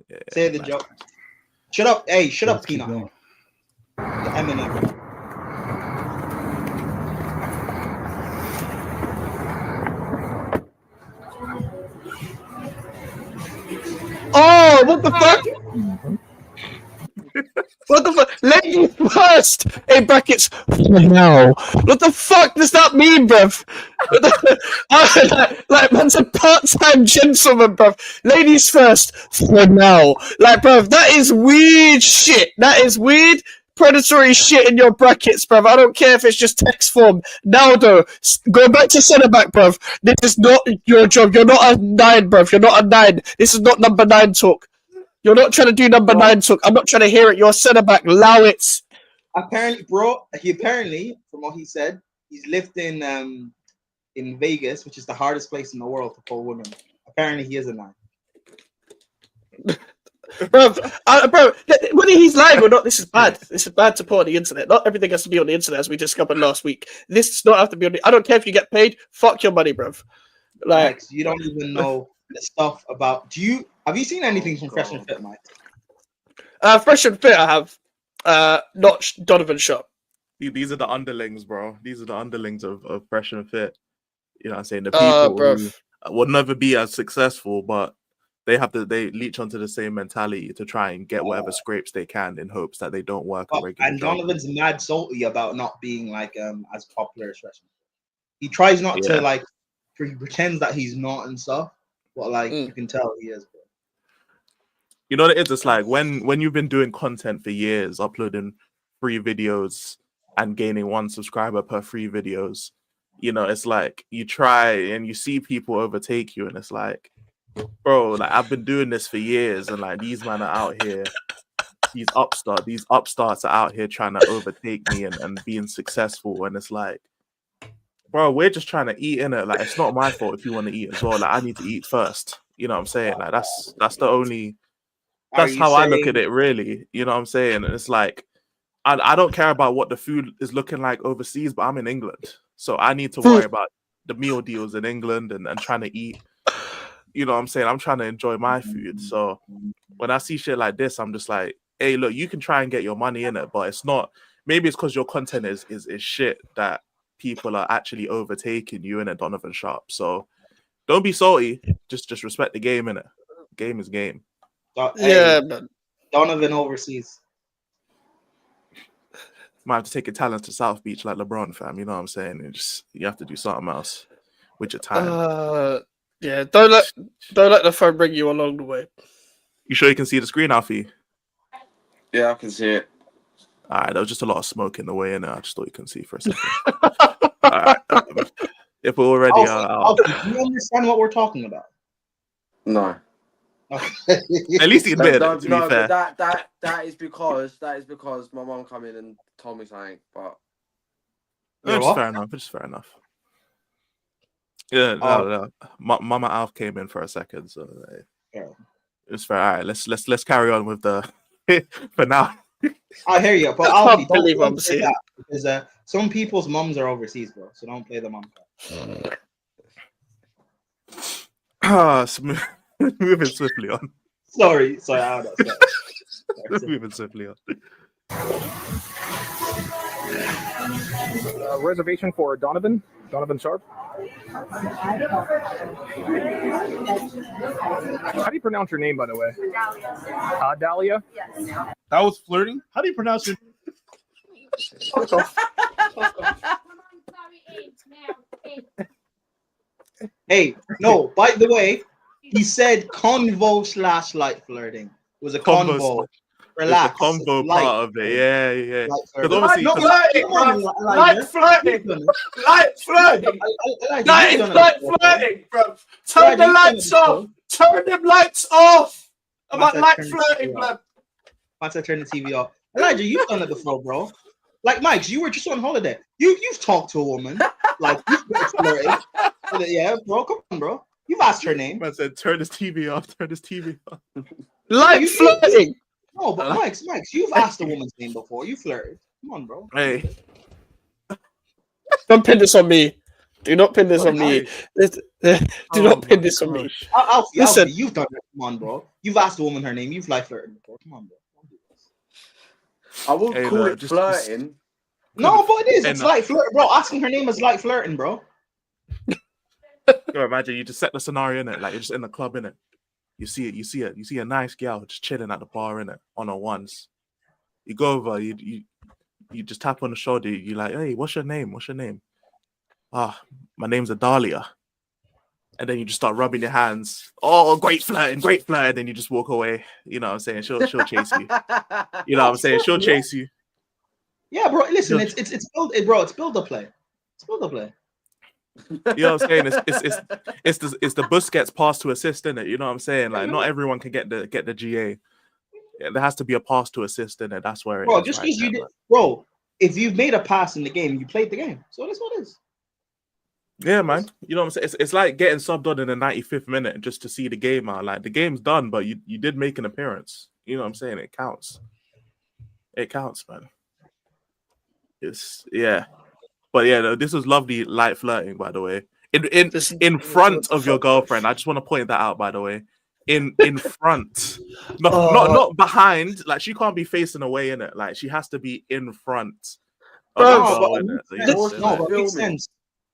Speaker 5: Yeah,
Speaker 6: say the joke. Shut up, hey, shut up, Tina. The Eminem.
Speaker 3: Oh, what the fuck? What the fuck? Ladies first! In brackets, for now. What the fuck does that mean, bruv? Like, man's a part-time gentleman, bruv. Ladies first, for now. Like, bruv, that is weird shit. That is weird, predatory shit in your brackets, bruv. I don't care if it's just text form. Naldo, go back to centre-back, bruv. This is not your job. You're not a 9, bruv. You're not a 9. This is not number 9 talk. You're not trying to do number 9 talk. I'm not trying to hear it. You're centre back. Allow it.
Speaker 6: Apparently, bro. From what he said, he's lived in Vegas, which is the hardest place in the world to pull women. Apparently, he is a 9.
Speaker 3: Bro, whether he's lying or not, this is bad. This is bad to put on the internet. Not everything has to be on the internet, as we discovered last week. This does not have to be on the. I don't care if you get paid. Fuck your money, bro. Like,
Speaker 6: you don't even know the stuff about. Have you seen anything from Fresh and Fit, Mike?
Speaker 3: Fresh and Fit, I have. Not Donovan Shop.
Speaker 5: These are the underlings, bro. These are the underlings of Fresh and Fit. You know what I'm saying? The people who will never be as successful, but they leech onto the same mentality to try and get whatever scrapes they can in hopes that they don't work a regular
Speaker 6: and
Speaker 5: job.
Speaker 6: Donovan's mad salty about not being like as popular as Fresh and Fit. He tries not to like, he pretends that he's not and stuff, but like you can tell he is, bro.
Speaker 5: You know what it is? It's like when you've been doing content for years, uploading free videos and gaining 1 subscriber per free videos, you know, it's like you try and you see people overtake you, and it's like, bro, like I've been doing this for years, and like these men are out here, these upstarts are out here trying to overtake me and being successful, and it's like, bro, we're just trying to eat in it. Like, it's not my fault if you want to eat as well. Like, I need to eat first. You know what I'm saying? Like, that's the only. That's how I look at it, really. You know what I'm saying? And it's like, I don't care about what the food is looking like overseas, but I'm in England, so I need to worry about the meal deals in England and trying to eat. You know what I'm saying? I'm trying to enjoy my food. So when I see shit like this, I'm just like, hey, look, you can try and get your money in it, but it's not. Maybe it's because your content is shit that people are actually overtaking you in it, Donovan Sharp. So don't be salty. Just respect the game in it. Game is game.
Speaker 6: Hey, Donovan overseas.
Speaker 5: Might have to take your talents to South Beach like LeBron, fam. You know what I'm saying? You have to do something else with your time.
Speaker 3: Yeah, don't let the phone bring you along the way.
Speaker 5: You sure you can see the screen, Alfie?
Speaker 4: Yeah, I can see it.
Speaker 5: All right, there was just a lot of smoke in the way, and I just thought you couldn't see for a second. All right, if we're already,
Speaker 6: Do you understand what we're talking about?
Speaker 4: No.
Speaker 5: At least he admitted it, to be fair.
Speaker 4: But that is because my mom come in and told me something. But
Speaker 5: It's fair enough. It's fair enough. Yeah, no. Mama Alf came in for a second, so it's fair. All right, let's carry on with the for now.
Speaker 6: I hear you, but
Speaker 3: I
Speaker 6: Alfie,
Speaker 3: can't believe
Speaker 6: don't
Speaker 3: I'm
Speaker 6: say
Speaker 3: seeing
Speaker 6: that because some people's mums are overseas, bro. So don't play the mom card.
Speaker 5: Moving swiftly on.
Speaker 6: Sorry.
Speaker 5: Moving swiftly on.
Speaker 7: Reservation for Donovan Sharp. How do you pronounce your name, by the way? Dahlia.
Speaker 13: Yes.
Speaker 8: That was flirting. How do you pronounce your?
Speaker 6: Hey, no. By the way, he said convo/light flirting. It was a convo. Relax.
Speaker 5: The combo
Speaker 6: light.
Speaker 5: part of it, yeah.
Speaker 6: Because
Speaker 5: obviously,
Speaker 3: Light flirting, light flirting, bro. Turn the lights off. Turn them lights off. I'm at light flirting, bro.
Speaker 6: Once I turn the TV off, Elijah, you've done it before, bro. Like Mike, you were just on holiday. You've talked to a woman, like you've been flirting. Yeah, bro, come on, bro. You've asked her name.
Speaker 5: I said, turn this TV off. Turn this TV off.
Speaker 3: Light flirting.
Speaker 6: No, but Mike's, you've asked a woman's name before. You flirted. Come on, bro.
Speaker 5: Hey.
Speaker 3: Don't pin this on me. Do not pin this on me. Do not pin this on me.
Speaker 6: Alfie, you've done it. Come on, bro. You've asked a woman her name. You've light flirted before. Come on, bro.
Speaker 4: I wouldn't call it flirting.
Speaker 6: No, but it is. It's light flirting, bro. Asking her name is light flirting, bro.
Speaker 5: Yo, imagine you just set the scenario in it, like you're just in the club in it. You see a nice girl just chilling at the bar in it on her ones. You go over, you just tap on the shoulder. You like, hey, what's your name? What's your name? Ah, my name's Adalia. And then you just start rubbing your hands. Oh, great flirting. Then you just walk away. You know what I'm saying? She'll chase you. You know what I'm saying? She'll chase you.
Speaker 6: Yeah, bro. Listen, it's build a play. It's build a play.
Speaker 5: You know what I'm saying? It's the Busquets pass to assist, in it. You know what I'm saying? Like not everyone can get the GA. Yeah, there has to be a pass to assist in it. That's where it
Speaker 6: bro,
Speaker 5: is.
Speaker 6: Just because you did, bro. If you've made a pass in the game, you played the game. So that's what it is.
Speaker 5: Yeah, man. You know what I'm saying? It's like getting subbed on in the 95th minute just to see the game out. Like the game's done, but you did make an appearance. You know what I'm saying? It counts. It counts, man. But yeah, this was lovely light flirting, by the way. In front of your girlfriend. I just want to point that out, by the way. In front. Not behind. Like she can't be facing away in it. Like she has to be in front.
Speaker 6: It makes sense.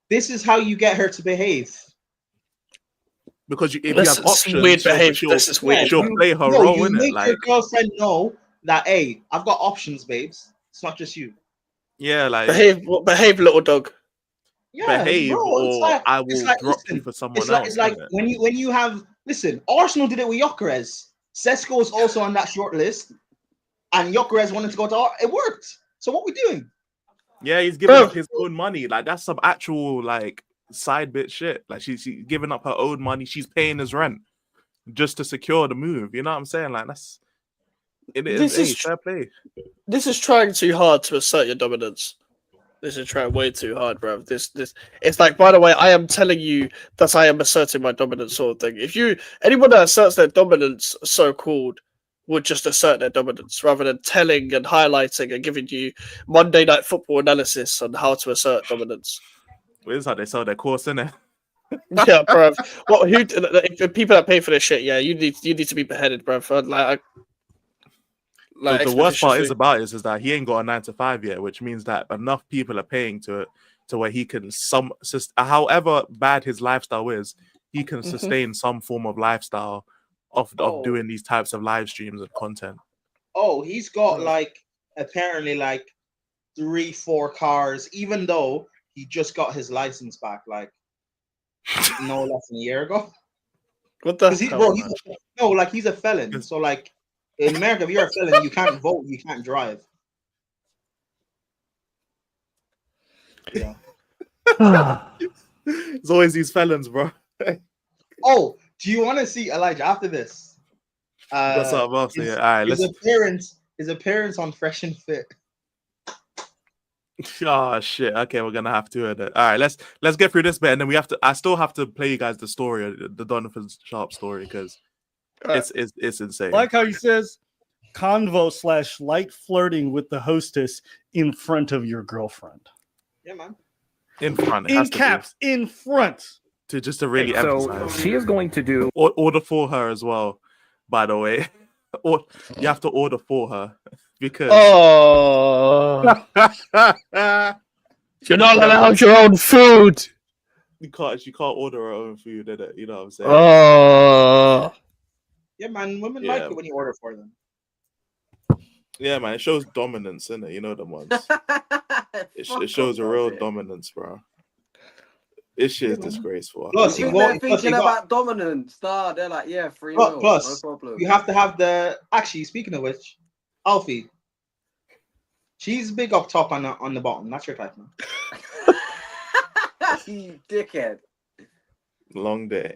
Speaker 6: This is how you get her to behave.
Speaker 5: Because if you have options,
Speaker 3: weird behavior.
Speaker 5: She'll play her role in it.
Speaker 6: Make your girlfriend know that, hey, I've got options, babes. It's not just you.
Speaker 5: Yeah, like
Speaker 3: behave, little dog.
Speaker 6: Yeah,
Speaker 5: behave,
Speaker 6: bro,
Speaker 5: or I will drop you for someone else.
Speaker 6: It's like when you have Arsenal did it with Gyökeres. Sesko is also on that short list, and Gyökeres wanted to go to it worked. So what we doing?
Speaker 5: Yeah, he's giving up his own money. Like that's some actual like side bit shit. Like she's giving up her own money. She's paying his rent just to secure the move. You know what I'm saying? Like that's fair play.
Speaker 3: This is trying too hard to assert your dominance. This is trying way too hard, bro. This it's like, by the way, I am telling you that I am asserting my dominance sort of thing. If anyone that asserts their dominance, so called, would just assert their dominance rather than telling and highlighting and giving you Monday Night Football analysis on how to assert dominance.
Speaker 5: Well, this is how they sell their course, isn't it?
Speaker 3: Yeah, bro. What? Who? If people that pay for this shit, yeah, you need to be beheaded, bro. For
Speaker 5: The worst part is about it is that he ain't got a 9 to 5 yet, which means that enough people are paying to where he can however bad his lifestyle is, he can sustain some form of lifestyle of doing these types of live streams and content.
Speaker 6: Oh, he's got apparently 3-4 cars, even though he just got his license back no less than a year ago.
Speaker 3: What the hell?
Speaker 6: He's a felon. So in America, if you're a felon, you can't vote, you can't drive. Yeah.
Speaker 5: It's always these felons, bro.
Speaker 6: Oh, do you want to see Elijah after this?
Speaker 5: What's up, boss? Yeah, all right,
Speaker 6: his appearance on Fresh and Fit.
Speaker 5: Oh shit. Okay, we're gonna have to. All right, let's get through this bit, and then I still have to play you guys the story, the Donovan Sharp story, because it's insane.
Speaker 8: Like how he says convo / light flirting with the hostess in front of your girlfriend.
Speaker 6: Yeah, man.
Speaker 5: In front.
Speaker 8: In caps, in front.
Speaker 5: To really emphasize.
Speaker 7: So she is going to do
Speaker 5: order for her as well, by the way. Or you have to order for her because
Speaker 3: you're not allowed your own food.
Speaker 5: She can't order her own food, innit? You know what I'm saying?
Speaker 6: Yeah, man. Women like it when you order for them.
Speaker 5: Yeah, man. It shows dominance, innit? You know them ones. It shows a real dominance, bro. This shit is disgraceful.
Speaker 4: Plus, they're thinking about dominance. They're like, yeah, 3-0.
Speaker 6: Plus,
Speaker 4: no problem.
Speaker 6: You have to have the. Actually, speaking of which, Alfie, she's big up top on the bottom. That's your type, man.
Speaker 4: You dickhead.
Speaker 5: Long day.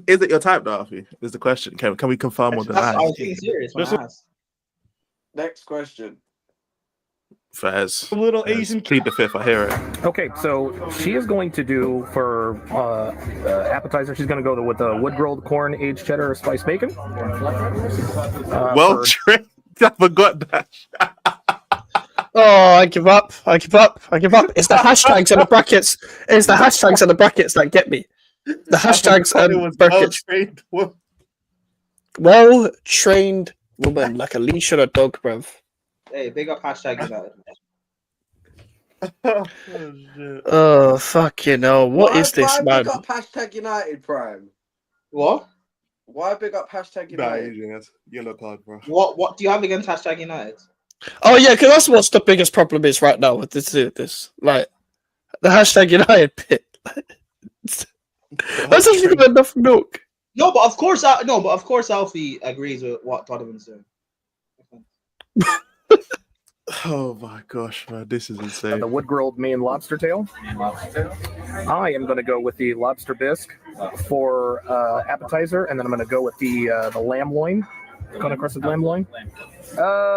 Speaker 5: Is it your type, though, Alfie? Is the question. Can we confirm or deny?
Speaker 6: I was being serious when I asked.
Speaker 4: Next question.
Speaker 5: Faz.
Speaker 8: A little Asian.
Speaker 5: Plead the fifth. I hear it.
Speaker 7: Okay, so she is going to do for appetizer. She's going to go with the wood grilled corn, aged cheddar, or spiced bacon.
Speaker 5: Trained. I forgot that.
Speaker 3: Oh, I give up. It's the hashtags and the brackets. It's the hashtags and the brackets that get me. The hashtags and brackets. Well-trained woman, like a leash on a dog, bruv.
Speaker 6: Hey, big up hashtag United.
Speaker 3: Oh, fuck, what is this, man?
Speaker 4: Why big up hashtag United, Prime?
Speaker 6: What?
Speaker 4: Why big up hashtag United?
Speaker 5: Yellow card, bro.
Speaker 6: What do you have against hashtag United?
Speaker 3: Oh, yeah, because that's what's the biggest problem is right now with this. Like, the hashtag United bit. That's not even enough milk.
Speaker 6: No, but of course, Alfie agrees with what Donovan's doing.
Speaker 5: Oh my gosh, man, this is insane.
Speaker 7: The wood grilled Maine lobster tail. I am going to go with the lobster bisque for appetizer, and then I'm going to go with the lamb loin, Kona crusted lamb loin.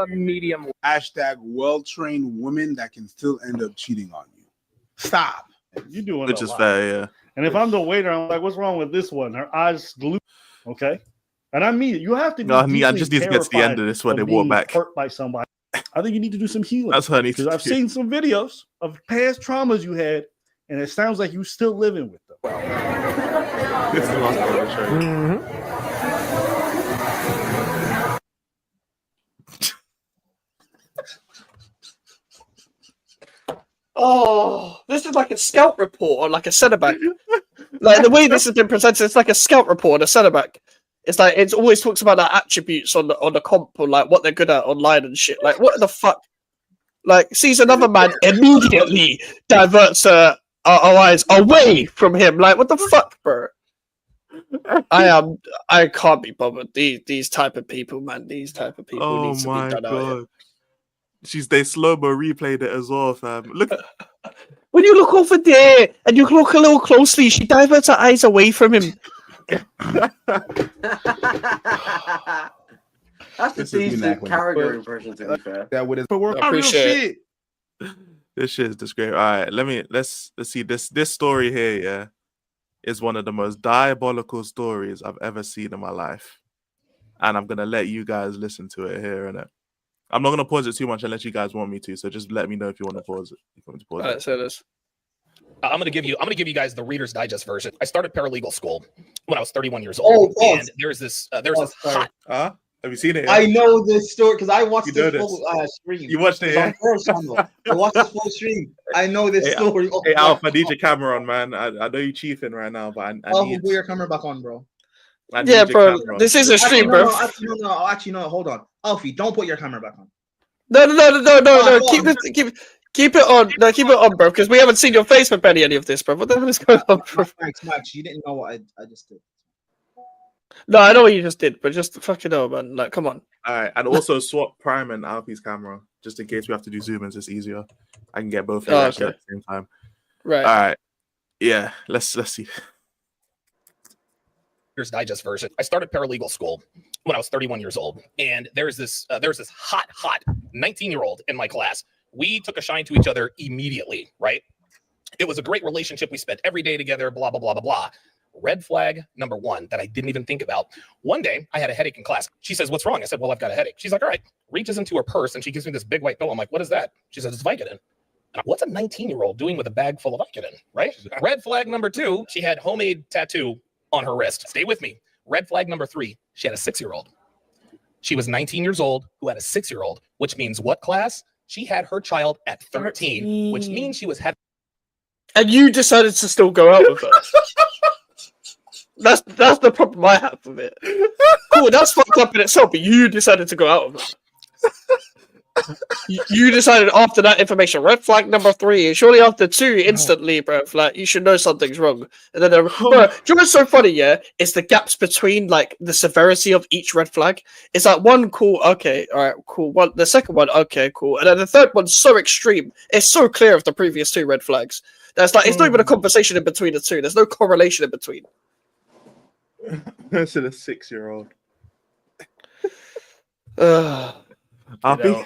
Speaker 7: Medium.
Speaker 13: Hashtag well-trained women that can still end up cheating on you. Stop.
Speaker 8: You doing
Speaker 5: which is fair, yeah.
Speaker 8: And if I'm the waiter, I'm like, what's wrong with this one? Her eyes glued. Okay. And I mean, you have to be.
Speaker 5: No, I just need to get to the end of this when they walk back.
Speaker 8: Hurt by somebody. I think you need to do some healing.
Speaker 5: That's what I need to do.
Speaker 8: Because I've seen some videos of past traumas you had, and it sounds like you're still living with them.
Speaker 5: This is the last part of the show.
Speaker 3: Mm-hmm. Oh, this is like a scout report or like a centre back. Like the way this has been presented, it's like a scout report on a centre back. It's like it always talks about their attributes on the comp or like what they're good at online and shit. Like what the fuck? Like sees another man immediately diverts our eyes away from him. Like what the fuck, bro? I can't be bothered. These type of people, man. These type of people need to be done out.
Speaker 5: They slow-mo replayed it as well, fam. Look,
Speaker 3: when you look over there and you look a little closely, she diverts her eyes away from him.
Speaker 4: That's a decent character impression, to be fair.
Speaker 13: That would have
Speaker 3: appreciate
Speaker 5: it. This shit is disgraceful. All right, let's see this story here. Yeah, is one of the most diabolical stories I've ever seen in my life. and I'm gonna let you guys listen to it here, innit? I'm not gonna pause it too much unless you guys want me to. So just let me know if you want to pause it. If you want me to pause
Speaker 3: All right,
Speaker 5: it.
Speaker 3: so this.
Speaker 7: I'm gonna give you guys the Reader's Digest version. I started paralegal school when I was 31 years old, and there's this hot.
Speaker 5: Have you seen it?
Speaker 6: I know this story because I watched
Speaker 5: You
Speaker 6: this
Speaker 5: know
Speaker 6: full stream.
Speaker 5: You watched it,
Speaker 6: It's on
Speaker 5: yeah?
Speaker 6: Pearl Channel. I watched this full stream. I know this story.
Speaker 5: Hey, Alf, I need your camera on, man. I know you're chiefing right now, but I
Speaker 6: Alf,
Speaker 5: need.
Speaker 6: put your camera back on, bro.
Speaker 5: I need
Speaker 3: Yeah,
Speaker 5: your
Speaker 3: bro.
Speaker 5: camera on.
Speaker 3: This is a stream, bro.
Speaker 6: Actually, no. Hold on, Alfie. Don't put your camera back on.
Speaker 3: No. Keep it on. No, keep it on, bro. Because we haven't seen your face for any of this, bro. What the hell is going on, bro?
Speaker 6: Max, you didn't know what I just did.
Speaker 3: No, I know what you just did, but just fucking know, man. Like, come on.
Speaker 5: All right, and also swap Prime and Alfie's camera just in case we have to do zoom ins. It's easier. I can get both of you actually at the same time.
Speaker 3: Right.
Speaker 5: All right. Yeah. Let's see.
Speaker 7: Reader's Digest version. I started paralegal school when I was 31 years old, and there's this hot 19-year-old in my class. We took a shine to each other immediately, right? It was a great relationship. We spent every day together, blah, blah, blah, blah, blah. Red flag number one that I didn't even think about. One day, I had a headache in class. She says, "What's wrong?" I said, "Well, I've got a headache." She's like, "All right." Reaches into her purse, and she gives me this big white pill. I'm like, "What is that?" She says, "It's Vicodin." And what's a 19-year-old doing with a bag full of Vicodin, right? Red flag number two, she had homemade tattoo on her wrist. Stay with me. Red flag number three, she had a 6-year-old. She was 19 years old who had a 6-year-old, which means what class? She had her child at 13, which means she was having.
Speaker 3: And you decided to still go out with her. That's the problem I have with it. Cool, that's fucked up in itself, but you decided to go out with her. You decided after that information, red flag number 3, and surely after 2, instantly, bro, like, you should know something's wrong. And then, bro, do you know what's so funny, yeah? It's the gaps between, like, the severity of each red flag. It's like, one, cool, okay, all right, cool. One, the second one, okay, cool. And then the third one's so extreme. It's so clear of the previous 2 red flags. That's like, it's not even a conversation in between the 2. There's no correlation in between.
Speaker 5: That's a 6-year-old.
Speaker 3: Happy?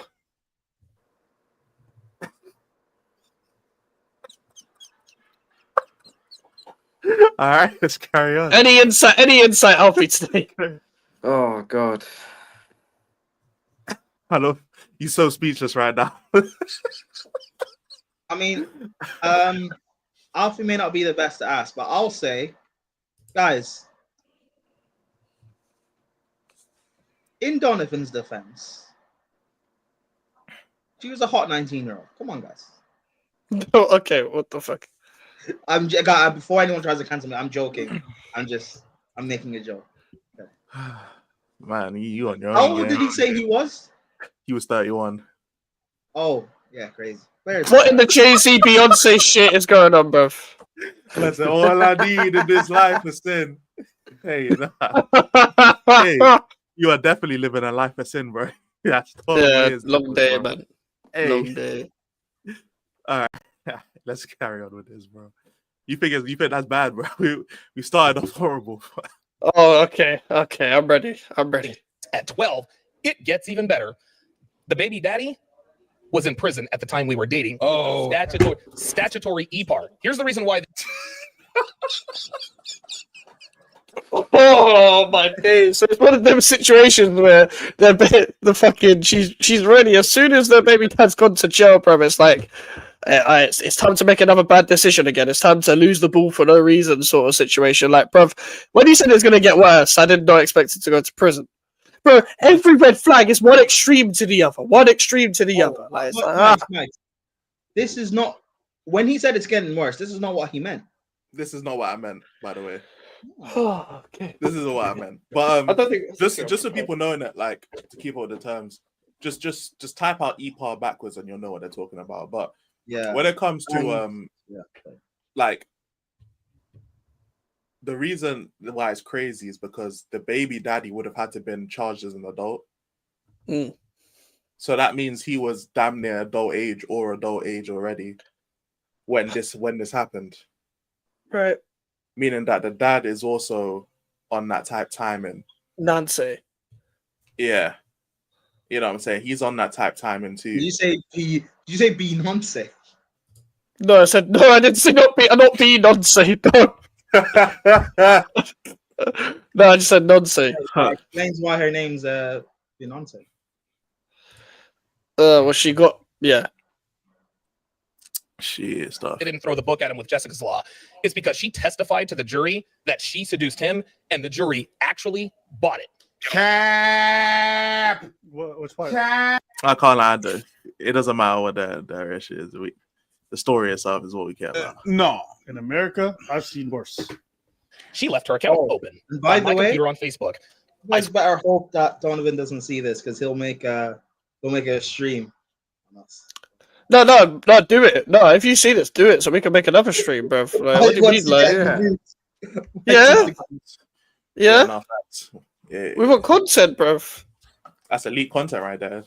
Speaker 5: All right, let's carry on.
Speaker 3: Any insight, Alfie, today?
Speaker 4: Oh God.
Speaker 5: Hello, you're so speechless right now.
Speaker 6: I mean, Alfie may not be the best to ask, but I'll say, guys, in Donovan's defense, she was a hot 19-year-old. Come on, guys.
Speaker 3: No, okay, what the fuck?
Speaker 6: Before anyone tries to cancel me, I'm joking. I'm making a joke. Okay.
Speaker 5: Man, you on your own.
Speaker 6: How old did he say he was?
Speaker 5: He was 31.
Speaker 6: Oh, yeah, crazy.
Speaker 3: What in the Jay-Z Beyonce shit is going on, bro?
Speaker 5: Listen, all I need in this life is sin. Hey, hey, you are definitely living a life of sin, bro. That's totally
Speaker 3: long day, man.
Speaker 5: Hey.
Speaker 3: Long day.
Speaker 5: All right, let's carry on with this, bro. You think that's bad, bro? We started off horrible.
Speaker 3: Oh, okay, I'm ready.
Speaker 7: At 12, it gets even better. The baby daddy was in prison at the time we were dating. Oh, statutory EPAR. Here's the reason why.
Speaker 3: Oh my days! So it's one of them situations where the fucking she's ready as soon as the baby dad's gone to jail, bro. It's like it's time to make another bad decision again. It's time to lose the ball for no reason, sort of situation. Like, bro, when you said it's gonna get worse, I did not expect it to go to prison. Bro, every red flag is one extreme to the other. Like, it's
Speaker 6: Mike, this is not when he said it's getting worse. This is not what he meant.
Speaker 5: This is not what I meant, by the way.
Speaker 3: Oh, okay.
Speaker 5: This is what I meant. But
Speaker 3: I don't think
Speaker 5: just so people knowing it, like, to keep all the terms, just type out EPAR backwards and you'll know what they're talking about. But
Speaker 6: yeah,
Speaker 5: when it comes to like, the reason why it's crazy is because the baby daddy would have had to been charged as an adult. So that means he was damn near adult age already when this happened.
Speaker 3: Right.
Speaker 5: Meaning that the dad is also on that type timing.
Speaker 3: Nancy.
Speaker 5: Yeah. You know what I'm saying? He's on that type timing too.
Speaker 6: Did you say Beyonce?
Speaker 3: No, I said no. I didn't say not Beyonce. No. No, I just said nonsense.
Speaker 6: That explains why her name's Beyonce.
Speaker 3: Well, she got yeah.
Speaker 5: Shit stuff.
Speaker 7: They didn't throw the book at him with Jessica's Law. It's because she testified to the jury that she seduced him, and the jury actually bought it.
Speaker 8: Cap.
Speaker 13: What's part?
Speaker 5: I can't lie, though. It doesn't matter what the issue is. The story itself is what we care about.
Speaker 8: No, in America, I've seen worse.
Speaker 7: She left her account open.
Speaker 6: And by
Speaker 7: on
Speaker 6: the
Speaker 7: my
Speaker 6: way,
Speaker 7: computer on Facebook.
Speaker 6: I better hope that Donovan doesn't see this because he'll make a stream on us.
Speaker 3: No, do it. No, if you see this, do it so we can make another stream, bro. Like, what do you mean, like? Yeah.
Speaker 5: No, facts. Yeah.
Speaker 3: We want content, bro.
Speaker 5: That's elite content right there.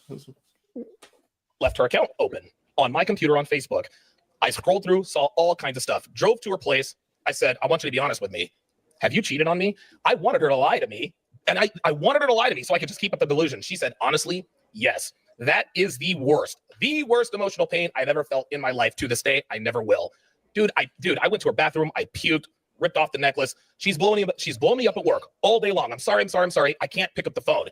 Speaker 7: Left her account open on my computer on Facebook. I scrolled through, saw all kinds of stuff, drove to her place. I said, I want you to be honest with me. Have you cheated on me? I wanted her to lie to me. And I wanted her to lie to me so I could just keep up the delusion. She said, honestly, yes. That is the worst emotional pain I've ever felt in my life. To this day, I never will. Dude, I went to her bathroom. I puked, ripped off the necklace. She's blowing me up at work all day long. I'm sorry. I can't pick up the phone.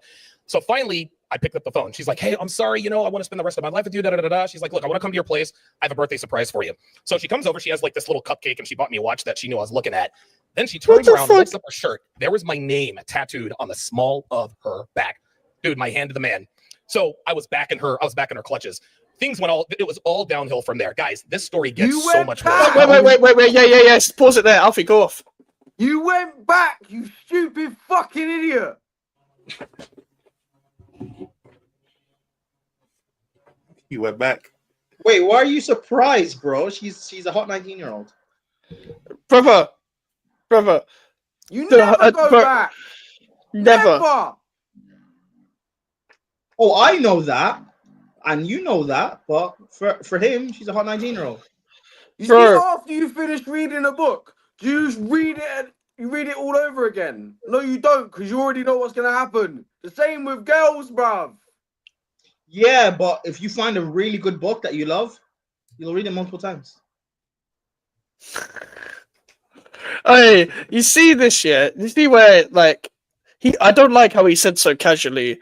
Speaker 7: So finally, I picked up the phone. She's like, hey, I'm sorry. I want to spend the rest of my life with you. She's like, look, I want to come to your place. I have a birthday surprise for you. So she comes over. She has like this little cupcake, and she bought me a watch that she knew I was looking at. Then she turns around, lifts up her shirt. There was my name tattooed on the small of her back. Dude, my hand to the man. So I was back in her clutches. It was all downhill from there. Guys, this story gets so much worse.
Speaker 3: Wait. Yeah. Pause it there. Alfie, go off.
Speaker 4: You went back, you stupid fucking idiot.
Speaker 5: You went back.
Speaker 6: Wait, why are you surprised, bro? She's a hot 19-year-old.
Speaker 3: Brother.
Speaker 4: You never go back.
Speaker 3: Never.
Speaker 6: Oh, I know that. And you know that, but for him, she's a hot 19-year-old.
Speaker 4: You see, after you finish reading a book, do you just read it? You read it all over again? No, you don't, because you already know what's gonna happen. The same with girls, bruv.
Speaker 6: Yeah, but if you find a really good book that you love, you'll read it multiple times.
Speaker 3: Hey, you see this yet? You see where like I don't like how he said so casually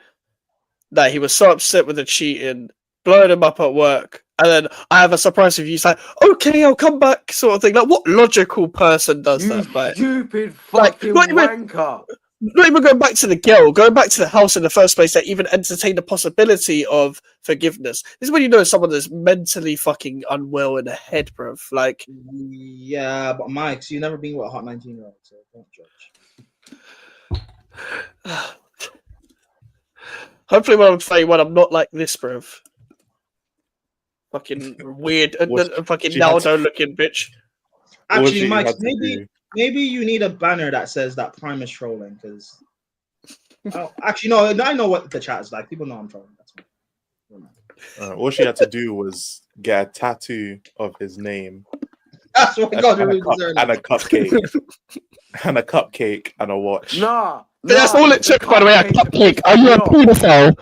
Speaker 3: that he was so upset with the cheating, blowing him up at work, and then I have a surprise for you. He's like, okay, I'll come back, sort of thing. Like, what logical person does that? Like,
Speaker 4: stupid fucking wanker.
Speaker 3: Not even going back to the girl, going back to the house in the first place that even entertained the possibility of forgiveness. This is when you know someone is mentally fucking unwell in the head, bruv. Like,
Speaker 6: yeah, but Mike, so you've never been with a hot 19-year-old, so don't judge.
Speaker 3: Hopefully when I'm 31, I'm not like this, bruv. Fucking weird, fucking Naldo-looking bitch.
Speaker 6: Actually, Mike, maybe you need a banner that says that Prime is trolling, because... actually, no, I know what the chat is like. People know I'm trolling. That's fine.
Speaker 5: All she had to do was get a tattoo of his name.
Speaker 6: That's what God really deserves.
Speaker 5: And a cupcake. And a cupcake and a watch.
Speaker 4: Nah.
Speaker 3: That's all it took, by the way, a cupcake. Are you a pedophile?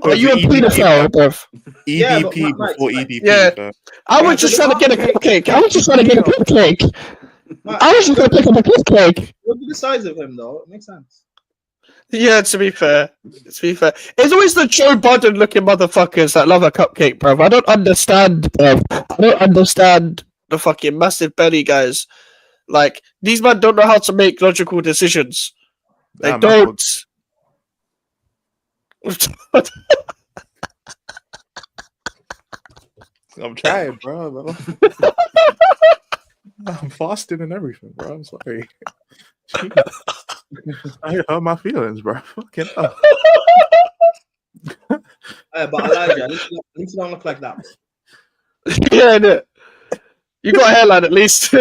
Speaker 3: Are you a pedophile, bruv?
Speaker 5: EDP before EDP.
Speaker 3: Yeah. I was just trying to get a cupcake. I was just trying to get a cupcake. I was just going to pick up a cupcake.
Speaker 6: Look at the size of him, though. It makes sense.
Speaker 3: Yeah, to be fair. It's always the Joe Budden looking motherfuckers that love a cupcake, bruv. I don't understand, bruv. I don't understand the fucking massive belly guys. Like, these men don't know how to make logical decisions. They don't.
Speaker 5: I'm trying, bro. I'm fasting and everything, bro. I'm sorry. I hurt my feelings, bro. Fucking hell.
Speaker 6: But Elijah, at least you don't look like that.
Speaker 3: Yeah, no. You got a hairline at least.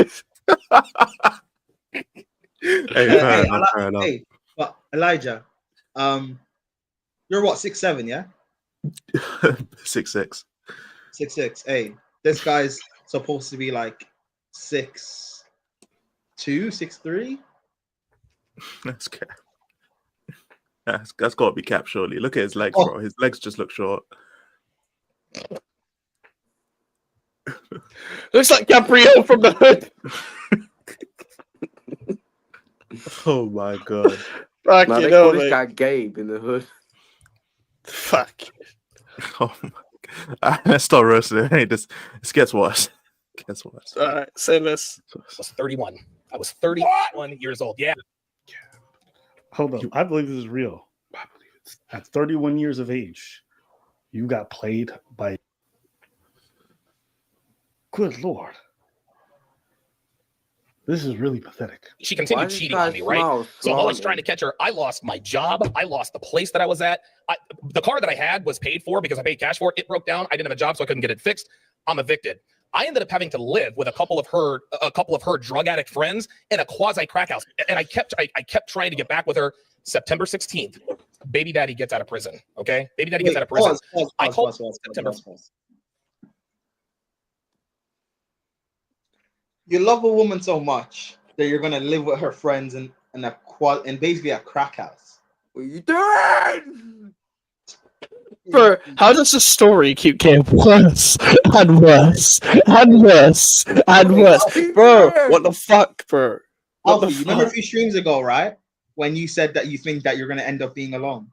Speaker 6: Hey, but Elijah, you're what, 6'7", yeah?
Speaker 5: 6'6".
Speaker 6: 6'6". Hey, this guy's supposed to be like 6'2", 6'3".
Speaker 5: That's cap. That's got to be cap, surely. Look at his legs, bro. His legs just look short.
Speaker 3: Looks like Gabrielle from the hood.
Speaker 5: Oh my god.
Speaker 3: Fuck
Speaker 4: Nah,
Speaker 3: you
Speaker 4: they
Speaker 3: know,
Speaker 4: call this
Speaker 3: mate.
Speaker 4: guy Gabe in the hood.
Speaker 3: Fuck.
Speaker 5: Oh my god. Let's start roasting it. Hey, this gets worse. It gets worse.
Speaker 3: All right, say this.
Speaker 7: I was 31. I was 31 years old. Yeah.
Speaker 8: Hold on. I believe this is real. I believe it's at 31 years of age, you got played by. Good Lord. This is really pathetic.
Speaker 7: She continued cheating on me, right? So while I was trying to catch her, I lost my job. I lost the place that I was at. The car that I had was paid for because I paid cash for it. It broke down. I didn't have a job, so I couldn't get it fixed. I'm evicted. I ended up having to live with a couple of her drug addict friends in a quasi crack house, and I kept trying to get back with her. September 16th, baby daddy gets out of prison. Okay, baby daddy gets out of prison. I called September.
Speaker 6: You love a woman so much that you're gonna live with her friends in basically a crack house.
Speaker 4: What are you doing?
Speaker 3: Bro, how does the story keep getting worse and worse and worse and worse? Bro, what the fuck, bro? What the
Speaker 6: Alfie, you remember a
Speaker 3: fuck?
Speaker 6: few streams ago, right? When you said that you think that you're gonna end up being alone.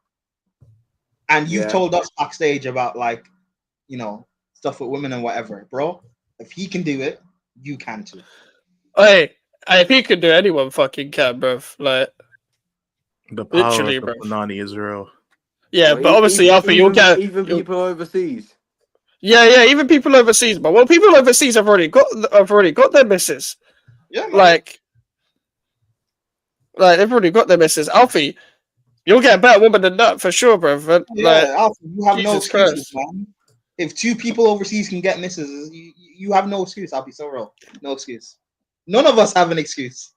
Speaker 6: And you've
Speaker 4: Yeah.
Speaker 6: told us backstage about stuff with women and whatever, bro. If he can do it, you can too.
Speaker 3: Hey, if he could do, anyone fucking can, bro. Like,
Speaker 5: The power
Speaker 3: literally,
Speaker 5: of
Speaker 3: bro.
Speaker 5: the Banani is real.
Speaker 3: Yeah,
Speaker 4: Well,
Speaker 3: but obviously, Alfie, you'll get
Speaker 4: even people overseas.
Speaker 3: Yeah, even people overseas. But well, people overseas have already got their misses.
Speaker 6: Yeah, man.
Speaker 3: Like they've already got their misses. Alfie, you'll get a better woman than that for sure, bro. But,
Speaker 6: Yeah, Alfie, you have no
Speaker 3: Jesus
Speaker 6: excuses,
Speaker 3: Christ.
Speaker 6: man. If two people overseas can get misses, you have no excuse. I'll be so real. No excuse. None of us have an excuse.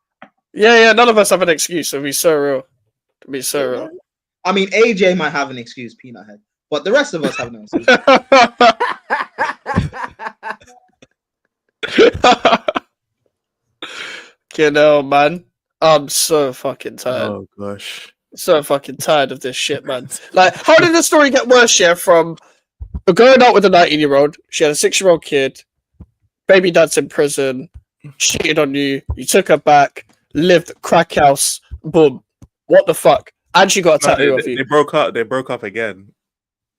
Speaker 3: Yeah, none of us have an excuse. To be so real. To be so real.
Speaker 6: I mean, AJ might have an excuse, Peanut Head, but the rest of us have no excuse.
Speaker 3: You know, man. I'm so fucking tired.
Speaker 5: Oh gosh.
Speaker 3: So fucking tired of this shit, man. Like, how did the story get worse? Yeah, from going out with a 19-year-old, she had a 6-year-old kid, baby dad's in prison, cheated on you, you took her back, lived crack house, boom. What the fuck? And she got a tattoo of you.
Speaker 5: They broke up. They broke up again,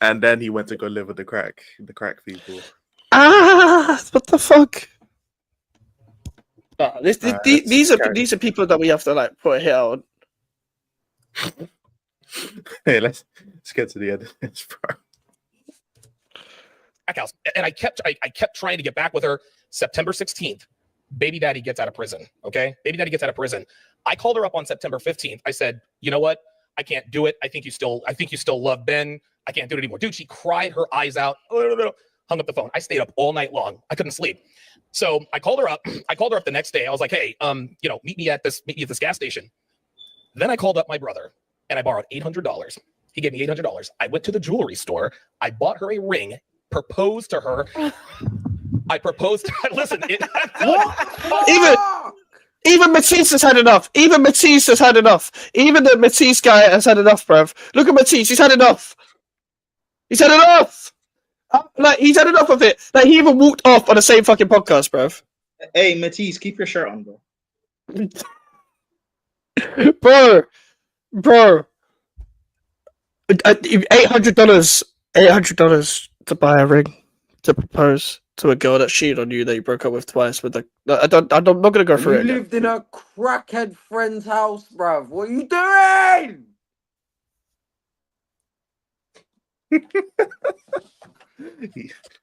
Speaker 5: and then he went to go live with the crack people.
Speaker 3: What the fuck? These are people that we have to like put a hit on.
Speaker 5: Hey, let's get to the end of this, bro.
Speaker 7: Crack house, and I kept trying to get back with her. September 16th, baby daddy gets out of prison. Okay, baby daddy gets out of prison. I called her up on September 15th. I said, you know what? I can't do it. I think you still love Ben. I can't do it anymore. Dude, she cried her eyes out. Hung up the phone. I stayed up all night long. I couldn't sleep. So I called her up. I called her up the next day. I was like, hey, meet me at this gas station. Then I called up my brother and I borrowed $800. He gave me $800. I went to the jewelry store. I bought her a ring, proposed to her. I proposed. Listen,
Speaker 3: Even Matisse has had enough. Even Matisse has had enough. Even the Matisse guy has had enough, bruv. Look at Matisse. He's had enough. He's had enough. Like, he's had enough of it. Like, he even walked off on the same fucking podcast, bruv.
Speaker 6: Hey, Matisse, keep your shirt on, bro.
Speaker 3: Bro. $800 to buy a ring to propose to a girl that cheated on you that you broke up with twice. I'm not gonna go through
Speaker 4: You
Speaker 3: it.
Speaker 4: lived in a crackhead friend's house, bruv. What are you doing?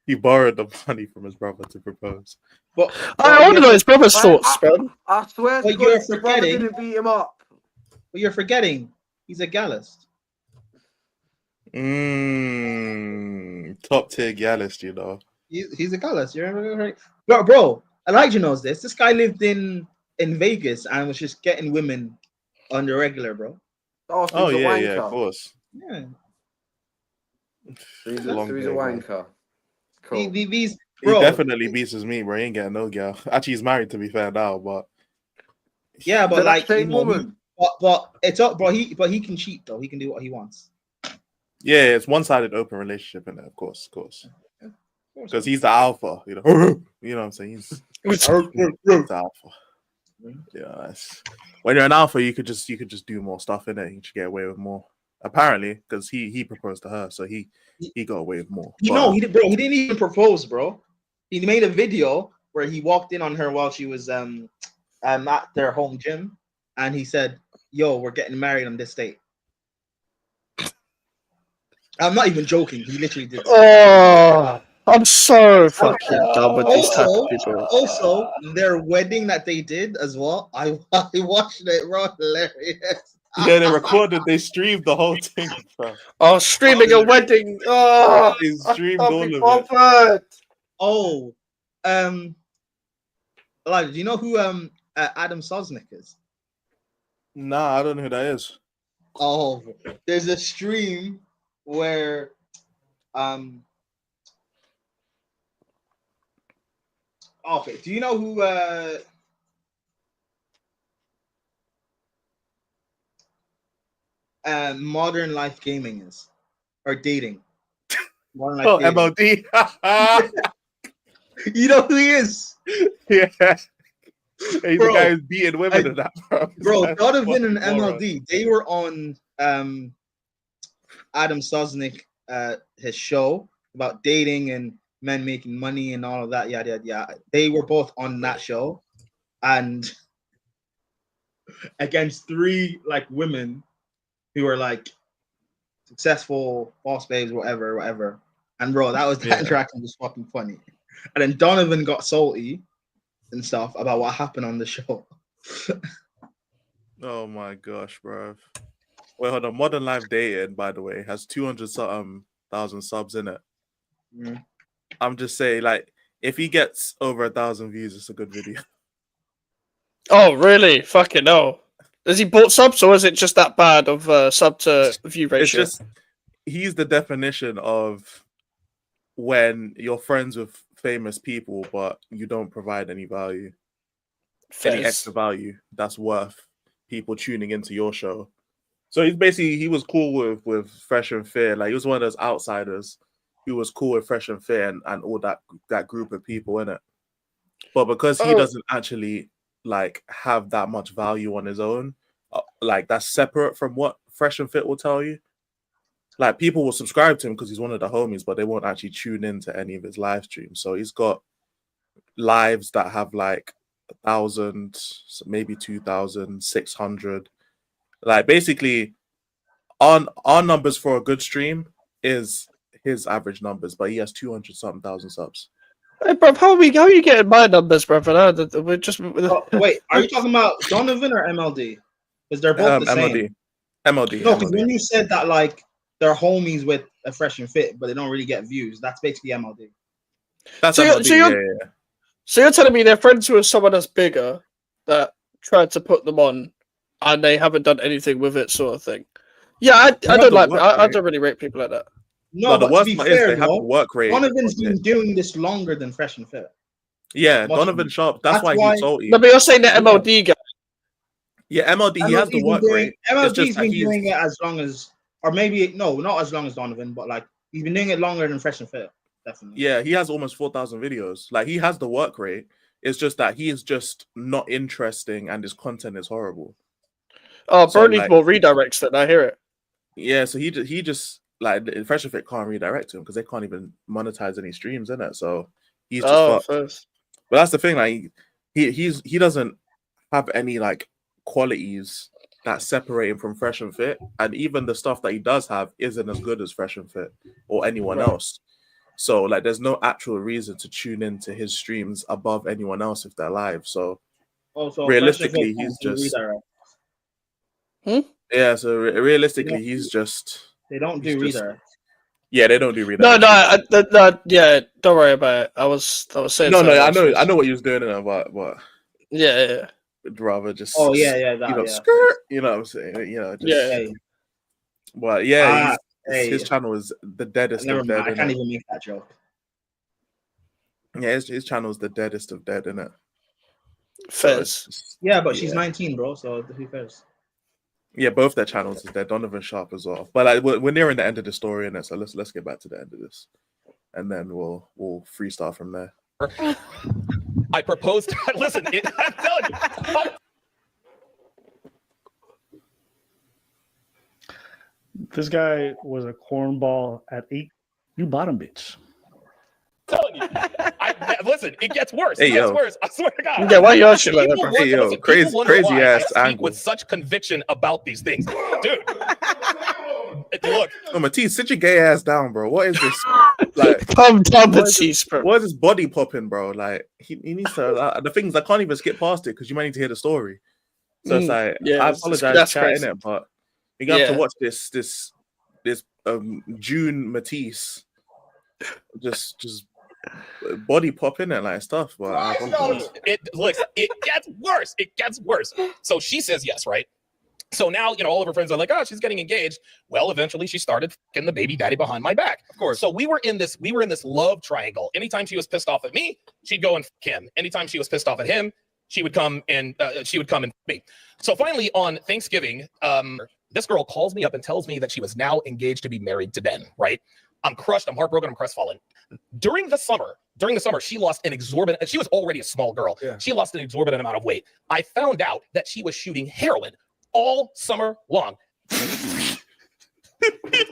Speaker 5: He borrowed the money from his brother to propose.
Speaker 6: But
Speaker 3: I want to know his brother's thoughts, bro.
Speaker 4: I swear to
Speaker 6: But
Speaker 4: God,
Speaker 6: you're
Speaker 4: his brother
Speaker 6: forgetting.
Speaker 4: didn't beat him up.
Speaker 6: But you're forgetting, he's a gallist.
Speaker 5: Top tier Gallist, you know.
Speaker 6: He's a gallist. You remember, right? Bro, Elijah knows this. This guy lived in Vegas and was just getting women on the regular, bro.
Speaker 5: Oh yeah, of course.
Speaker 6: Yeah.
Speaker 4: He's a
Speaker 5: Long day, bro.
Speaker 4: wanker. Cool.
Speaker 6: These,
Speaker 5: He
Speaker 6: bro.
Speaker 5: definitely beats his me, bro. He ain't getting no girl. Actually, he's married, to be fair now, but
Speaker 6: Yeah, but
Speaker 4: They're
Speaker 6: like,
Speaker 4: the same woman.
Speaker 6: but it's up, bro. He can cheat though. He can do what he wants.
Speaker 5: yeah, it's one-sided open relationship in there, of course. Because he's the alpha, you know. You know what I'm saying? He's the alpha. Yeah, when you're an alpha, you could just do more stuff in it. You should get away with more. Apparently, because he proposed to her, so he got away with more.
Speaker 6: He didn't even propose, bro. He made a video where he walked in on her while she was at their home gym, and he said, "Yo, we're getting married on this date." I'm not even joking. He literally did.
Speaker 3: Oh, I'm so fucking done with these type of people.
Speaker 6: Also, their wedding that they did as well. I watched it, bro. Hilarious.
Speaker 5: Yeah, they recorded. They streamed the whole thing, bro.
Speaker 3: Oh, streaming a wedding. Oh,
Speaker 5: they streamed
Speaker 3: I
Speaker 5: all
Speaker 3: can't be
Speaker 5: of it.
Speaker 3: bothered.
Speaker 6: Oh, like, do you know who Adam Sosnick is?
Speaker 5: Nah, I don't know who that is.
Speaker 6: Oh, there's a stream where okay, do you know who Modern Life Gaming is, or dating? Modern Life Gaming.
Speaker 5: MLD.
Speaker 6: You know who he is?
Speaker 5: Yeah. He's the guy who's beating women and that,
Speaker 6: bro. Donovan and MLD, they were on Adam Sosnick his show about dating and men making money and all of that, yada yada. They were both on that show, and against 3 like women who were like successful boss babes, whatever. And bro, that interaction was fucking funny. And then Donovan got salty and stuff about what happened on the show.
Speaker 5: Oh my gosh, bro. Wait, hold on. Modern Life Dating, by the way, has 200,000 subs in it.
Speaker 6: Mm.
Speaker 5: I'm just saying, like, if he gets over 1,000 views, it's a good video.
Speaker 3: Oh, really? Fucking hell. Has he bought subs, or is it just that bad of sub to view ratio?
Speaker 5: It's just, he's the definition of when you're friends with famous people, but you don't provide any value, any extra value that's worth people tuning into your show. So he was cool with Fresh and Fair. Like, he was one of those outsiders who was cool with Fresh and Fair and all that group of people in it. But because he doesn't actually like have that much value on his own, like that's separate from what Fresh and Fit will tell you. Like, people will subscribe to him because he's one of the homies, but they won't actually tune into any of his live streams. So he's got lives that have like 1,000, maybe 2,600. Like, basically, our numbers for a good stream is his average numbers, but he has 200-something thousand subs.
Speaker 3: Hey, bro, how are you getting my numbers, bro? We're just
Speaker 6: wait. Are you talking about Donovan or MLD? Because they're both the same.
Speaker 5: MLD.
Speaker 6: No, because when you said that, like, they're homies with a Fresh and Fit, but they don't really get views, that's basically MLD.
Speaker 5: That's
Speaker 3: so
Speaker 5: MLD.
Speaker 3: So you're telling me they're friends with someone that's bigger that tried to put them on, and they haven't done anything with it, sort of thing. Yeah, I don't really rate people like that.
Speaker 6: No, but
Speaker 5: the worst
Speaker 6: to be
Speaker 5: part
Speaker 6: fair,
Speaker 5: is they have a work rate.
Speaker 6: Donovan's been doing this longer than Fresh and Fit.
Speaker 5: Yeah, Donovan Sharp. That's why he's salty.
Speaker 3: No, but you're saying the MLD guy.
Speaker 5: Yeah, MLD. He has the work rate.
Speaker 6: MLD's been doing it as long as, or maybe not as long as Donovan, but like he's been doing it longer than Fresh and Fit. Definitely.
Speaker 5: Yeah, he has almost 4,000 videos. Like, he has the work rate. It's just that he is just not interesting, and his content is horrible.
Speaker 3: Oh, bro, needs more redirects. Then I hear it.
Speaker 5: Yeah, so he just like Fresh and Fit can't redirect him because they can't even monetize any streams in it. So he's just fucked. But that's the thing. Like, he doesn't have any like qualities that separate him from Fresh and Fit, and even the stuff that he does have isn't as good as Fresh and Fit or anyone else. So like, there's no actual reason to tune into his streams above anyone else if they're live. So realistically, he's just yeah. So realistically, he's just
Speaker 6: they don't do redirect.
Speaker 5: Yeah, they don't do redirect.
Speaker 3: No, yeah. Don't worry about it. I was saying.
Speaker 5: No, I know what you was doing, but
Speaker 3: yeah.
Speaker 5: Would rather just
Speaker 6: skirt,
Speaker 5: you know what I'm saying, But yeah, his channel is the deadest of dead.
Speaker 6: I can't even make that joke.
Speaker 5: Yeah, his channel is the deadest of dead, isn't it?
Speaker 3: Fez.
Speaker 6: Yeah, but she's 19, bro. So who cares?
Speaker 5: Yeah, both their channels is there. Donovan Sharp as well. But like, we're nearing the end of the story, in it. So let's get back to the end of this, and then we'll freestyle from there.
Speaker 7: I proposed. Listen, I'm telling you.
Speaker 8: This guy was a cornball at 8. You bottom bitch.
Speaker 7: Telling you. Listen, it gets worse.
Speaker 5: Hey,
Speaker 7: It gets
Speaker 5: yo.
Speaker 7: worse. I swear to God.
Speaker 3: Yeah, why you shit like that,
Speaker 7: People
Speaker 3: bro?
Speaker 5: Hey, yo,
Speaker 7: listen,
Speaker 5: crazy-
Speaker 7: people wonder
Speaker 5: crazy
Speaker 7: why
Speaker 5: ass
Speaker 7: I speak
Speaker 5: angle.
Speaker 7: with such conviction about these things. Dude. Look.
Speaker 5: No, Matisse, sit your gay ass down, bro. What is this? Like,
Speaker 3: Calm down,
Speaker 5: what is
Speaker 3: Matisse, bro.
Speaker 5: What is this body popping, bro? Like, he needs to. The things I can't even skip past it because you might need to hear the story. So it's like,
Speaker 3: yeah,
Speaker 5: I
Speaker 3: it's-
Speaker 5: apologize,
Speaker 3: that's
Speaker 5: chat,
Speaker 3: crazy.
Speaker 5: innit? But you're gonna have
Speaker 3: Yeah.
Speaker 5: to watch this June Matisse just body pop in it like stuff. But
Speaker 7: It gets worse. It gets worse. So she says yes, right? So now, all of her friends are like, oh, she's getting engaged. Well, eventually she started fucking the baby daddy behind my back. Of course. So we were in this love triangle. Anytime she was pissed off at me, she'd go and fuck him. Anytime she was pissed off at him, she would come and fuck me. So finally on Thanksgiving, this girl calls me up and tells me that she was now engaged to be married to Ben, right? I'm crushed, I'm heartbroken, I'm crestfallen. During the summer, she lost an exorbitant, she was already a small girl. Yeah. She lost an exorbitant amount of weight. I found out that she was shooting heroin all summer long.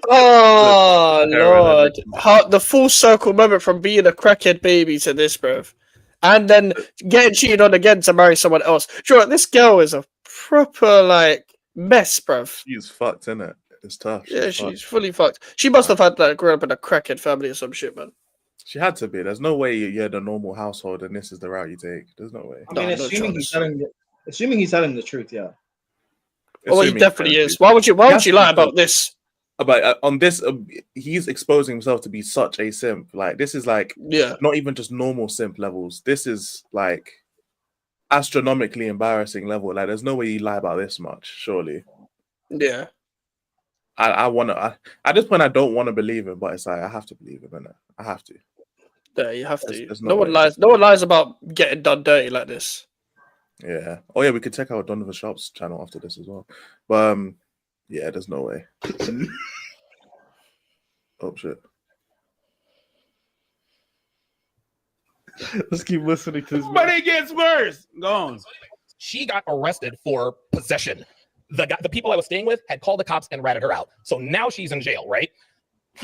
Speaker 3: Oh, Lord. How, the full circle moment from being a crackhead baby to this, bro. And then getting cheated on again to marry someone else. Sure, this girl is a proper, mess, bro.
Speaker 5: she's fucked, innit? It's tough.
Speaker 3: Yeah,
Speaker 5: fucked.
Speaker 3: she's fully fucked. She must have had, grown up in a crackhead family or some shit, man.
Speaker 5: She had to be. There's no way you're the normal household and this is the route you take. There's no way.
Speaker 6: I mean, assuming he's telling the truth, yeah.
Speaker 3: Oh, he
Speaker 5: Assuming
Speaker 3: definitely
Speaker 5: he's
Speaker 3: is. Why would you lie about this?
Speaker 5: But on this, he's exposing himself to be such a simp. Like, this is not even just normal simp levels. This is astronomically embarrassing level. Like, there's no way you lie about this much, surely.
Speaker 3: Yeah.
Speaker 5: I want to. At this point, I don't want to believe him, but it's like I have to believe him, innit? I have to.
Speaker 3: Yeah, you have to.
Speaker 5: There's
Speaker 3: No one
Speaker 5: way.
Speaker 3: lies. No one lies about getting done dirty like this.
Speaker 5: Yeah. Oh yeah, we could check out Donovan Sharp's channel after this as well. But yeah, there's no way. Oh shit.
Speaker 8: Let's keep listening to this.
Speaker 9: But it gets worse. Go on.
Speaker 7: She got arrested for possession. The people I was staying with had called the cops and ratted her out. So now she's in jail, right?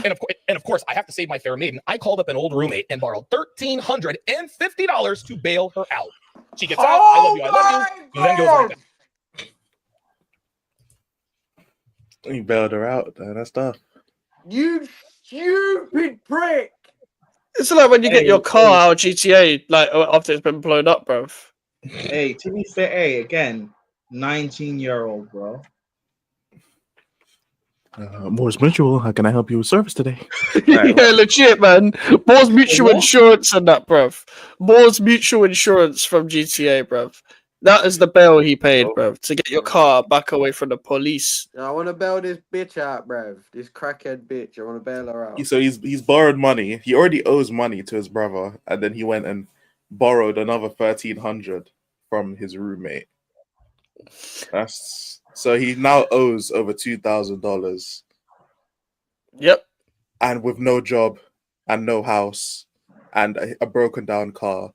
Speaker 7: And of course, I have to save my fair maiden. I called up an old roommate and borrowed $1,350 to bail her out. She gets out. I love you. And then goes right back.
Speaker 5: You bailed her out. That's tough.
Speaker 4: You stupid prick!
Speaker 3: It's like when you get your car out of GTA, after it's been blown up, bro.
Speaker 6: Hey, to be fair, again, 19-year-old, bro.
Speaker 5: Moore's Mutual, how can I help you with service today?
Speaker 3: Yeah, legit, man. Moore's Mutual Insurance and that, bruv. Moore's Mutual Insurance from GTA, bruv. That is the bail he paid, bruv, to get your car back away from the police.
Speaker 4: I want to bail this bitch out, bruv. This crackhead bitch. I want to bail her out.
Speaker 5: So he's borrowed money. He already owes money to his brother, and then he went and borrowed another $1,300 from his roommate. So he now owes over $2,000.
Speaker 3: Yep.
Speaker 5: And with no job and no house and a broken down car,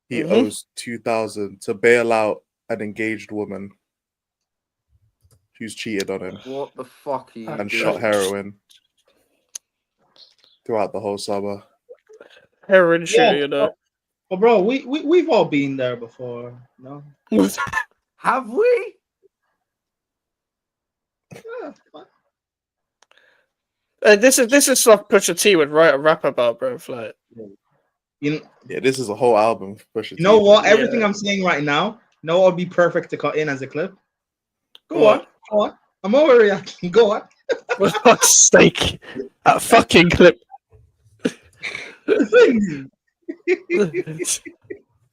Speaker 5: he owes $2,000 to bail out an engaged woman who's cheated on him.
Speaker 4: What the fuck are you
Speaker 5: and
Speaker 4: doing?
Speaker 5: shot heroin throughout the whole summer.
Speaker 3: Heroin shooter, you know.
Speaker 6: But bro, we've all been there before, no?
Speaker 4: Have we?
Speaker 3: This is stuff Pusha T would write a rap about, bro.
Speaker 6: Yeah,
Speaker 5: this is a whole album for Pusha T.
Speaker 6: You know what? Everything I'm saying right now, no, it'll be perfect to cut in as a clip. Go on. I'm overreacting. Go on.
Speaker 3: For fuck's sake. That fucking clip.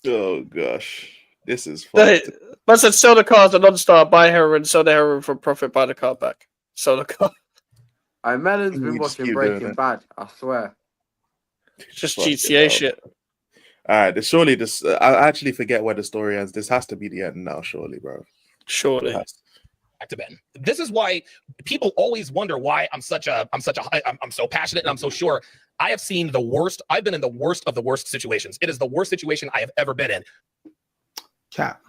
Speaker 5: Oh gosh. This is
Speaker 3: They,
Speaker 5: fucked.
Speaker 3: man said sell the car as a non-star, buy heroin, sell the heroin for profit, buy the car back. Sell the car.
Speaker 4: Melon's been
Speaker 5: You just
Speaker 4: watching
Speaker 5: keep doing
Speaker 4: Breaking
Speaker 5: it.
Speaker 4: Bad, I swear.
Speaker 3: Just
Speaker 5: Fuck it
Speaker 3: GTA
Speaker 5: up.
Speaker 3: shit.
Speaker 5: Alright, surely this I actually forget where the story ends. This has to be the end now, surely, bro.
Speaker 3: Surely.
Speaker 7: Back to Ben. This is why people always wonder why I'm so passionate and I'm so sure. I have seen the worst. I've been in the worst of the worst situations. It is the worst situation I have ever been in.
Speaker 13: Cap.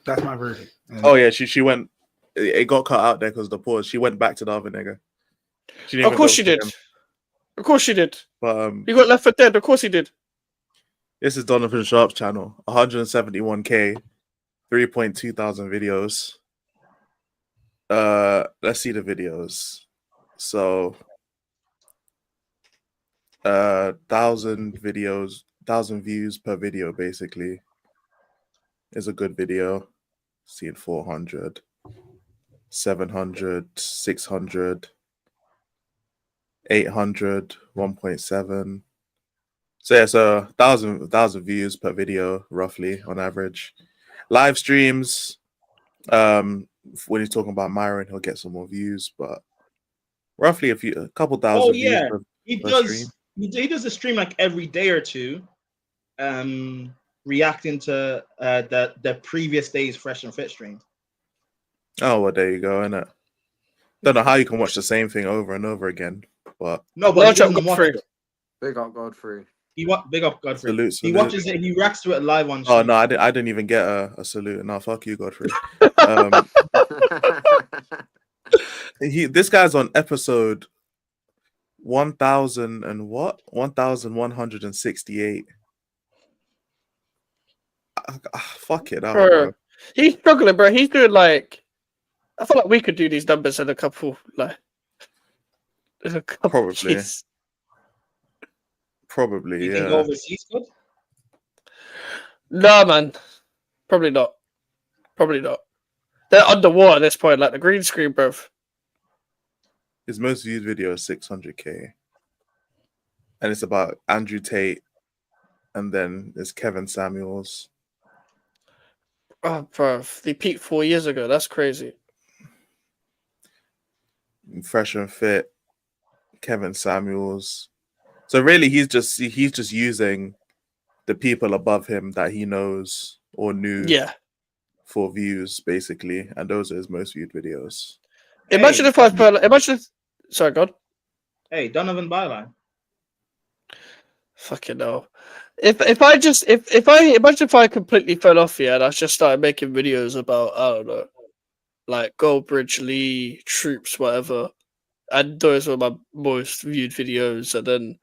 Speaker 13: That's my verdict.
Speaker 5: Oh yeah, she went. It got cut out there because the pause. She went back to the other nigga.
Speaker 3: Of course she did. Of course she did.
Speaker 5: But
Speaker 3: he got left for dead. Of course he did.
Speaker 5: This is Donovan Sharp's channel. 171k, 3.2 thousand videos. Let's see the videos. So, 1,000 videos, 1,000 views per video basically is a good video. Seeing 400, 700, 600, 800, 1.7. So yeah, so 1,000 views per video roughly on average. Live streams, when he's talking about Myron, he'll get some more views, but roughly a couple thousand.
Speaker 6: Oh yeah,
Speaker 5: views per stream.
Speaker 6: He does a stream like every day or two, reacting to the previous day's Fresh and Fit stream.
Speaker 5: Oh well, there you go, innit? Don't know how you can watch the same thing over and over again, but
Speaker 6: no, but he doesn't watch it.
Speaker 4: Big up Godfrey.
Speaker 6: Big up Godfrey.
Speaker 5: Salute.
Speaker 6: He watches it. He reacts to it live on.
Speaker 5: Oh no, I didn't even get a salute. No, fuck you, Godfrey. This guy's on episode 1,000 and what? 1,168. Fuck it,
Speaker 3: bro. He's struggling, bro. He's doing like, I feel like we could do these numbers in a couple
Speaker 5: Probably.
Speaker 3: years.
Speaker 5: Probably,
Speaker 6: You
Speaker 5: yeah.
Speaker 6: think overseas good?
Speaker 3: Nah, man. Probably not. Probably not. They're underwater at this point, like the green screen, bro.
Speaker 5: His most viewed video is 600k, and it's about Andrew Tate, and then there's Kevin Samuels.
Speaker 3: Oh, bro, they peaked 4 years ago. That's crazy.
Speaker 5: Fresh and Fit, Kevin Samuels. So really, he's just using the people above him that he knows or knew, for views basically, and those are his most viewed videos.
Speaker 3: Imagine if I put. Sorry, God.
Speaker 6: Hey, Donovan Byline.
Speaker 3: Fucking hell. If I imagine if I completely fell off here and I just started making videos about, I don't know, like Goldbridge, Lee, Troops, whatever, and those were my most viewed videos, and then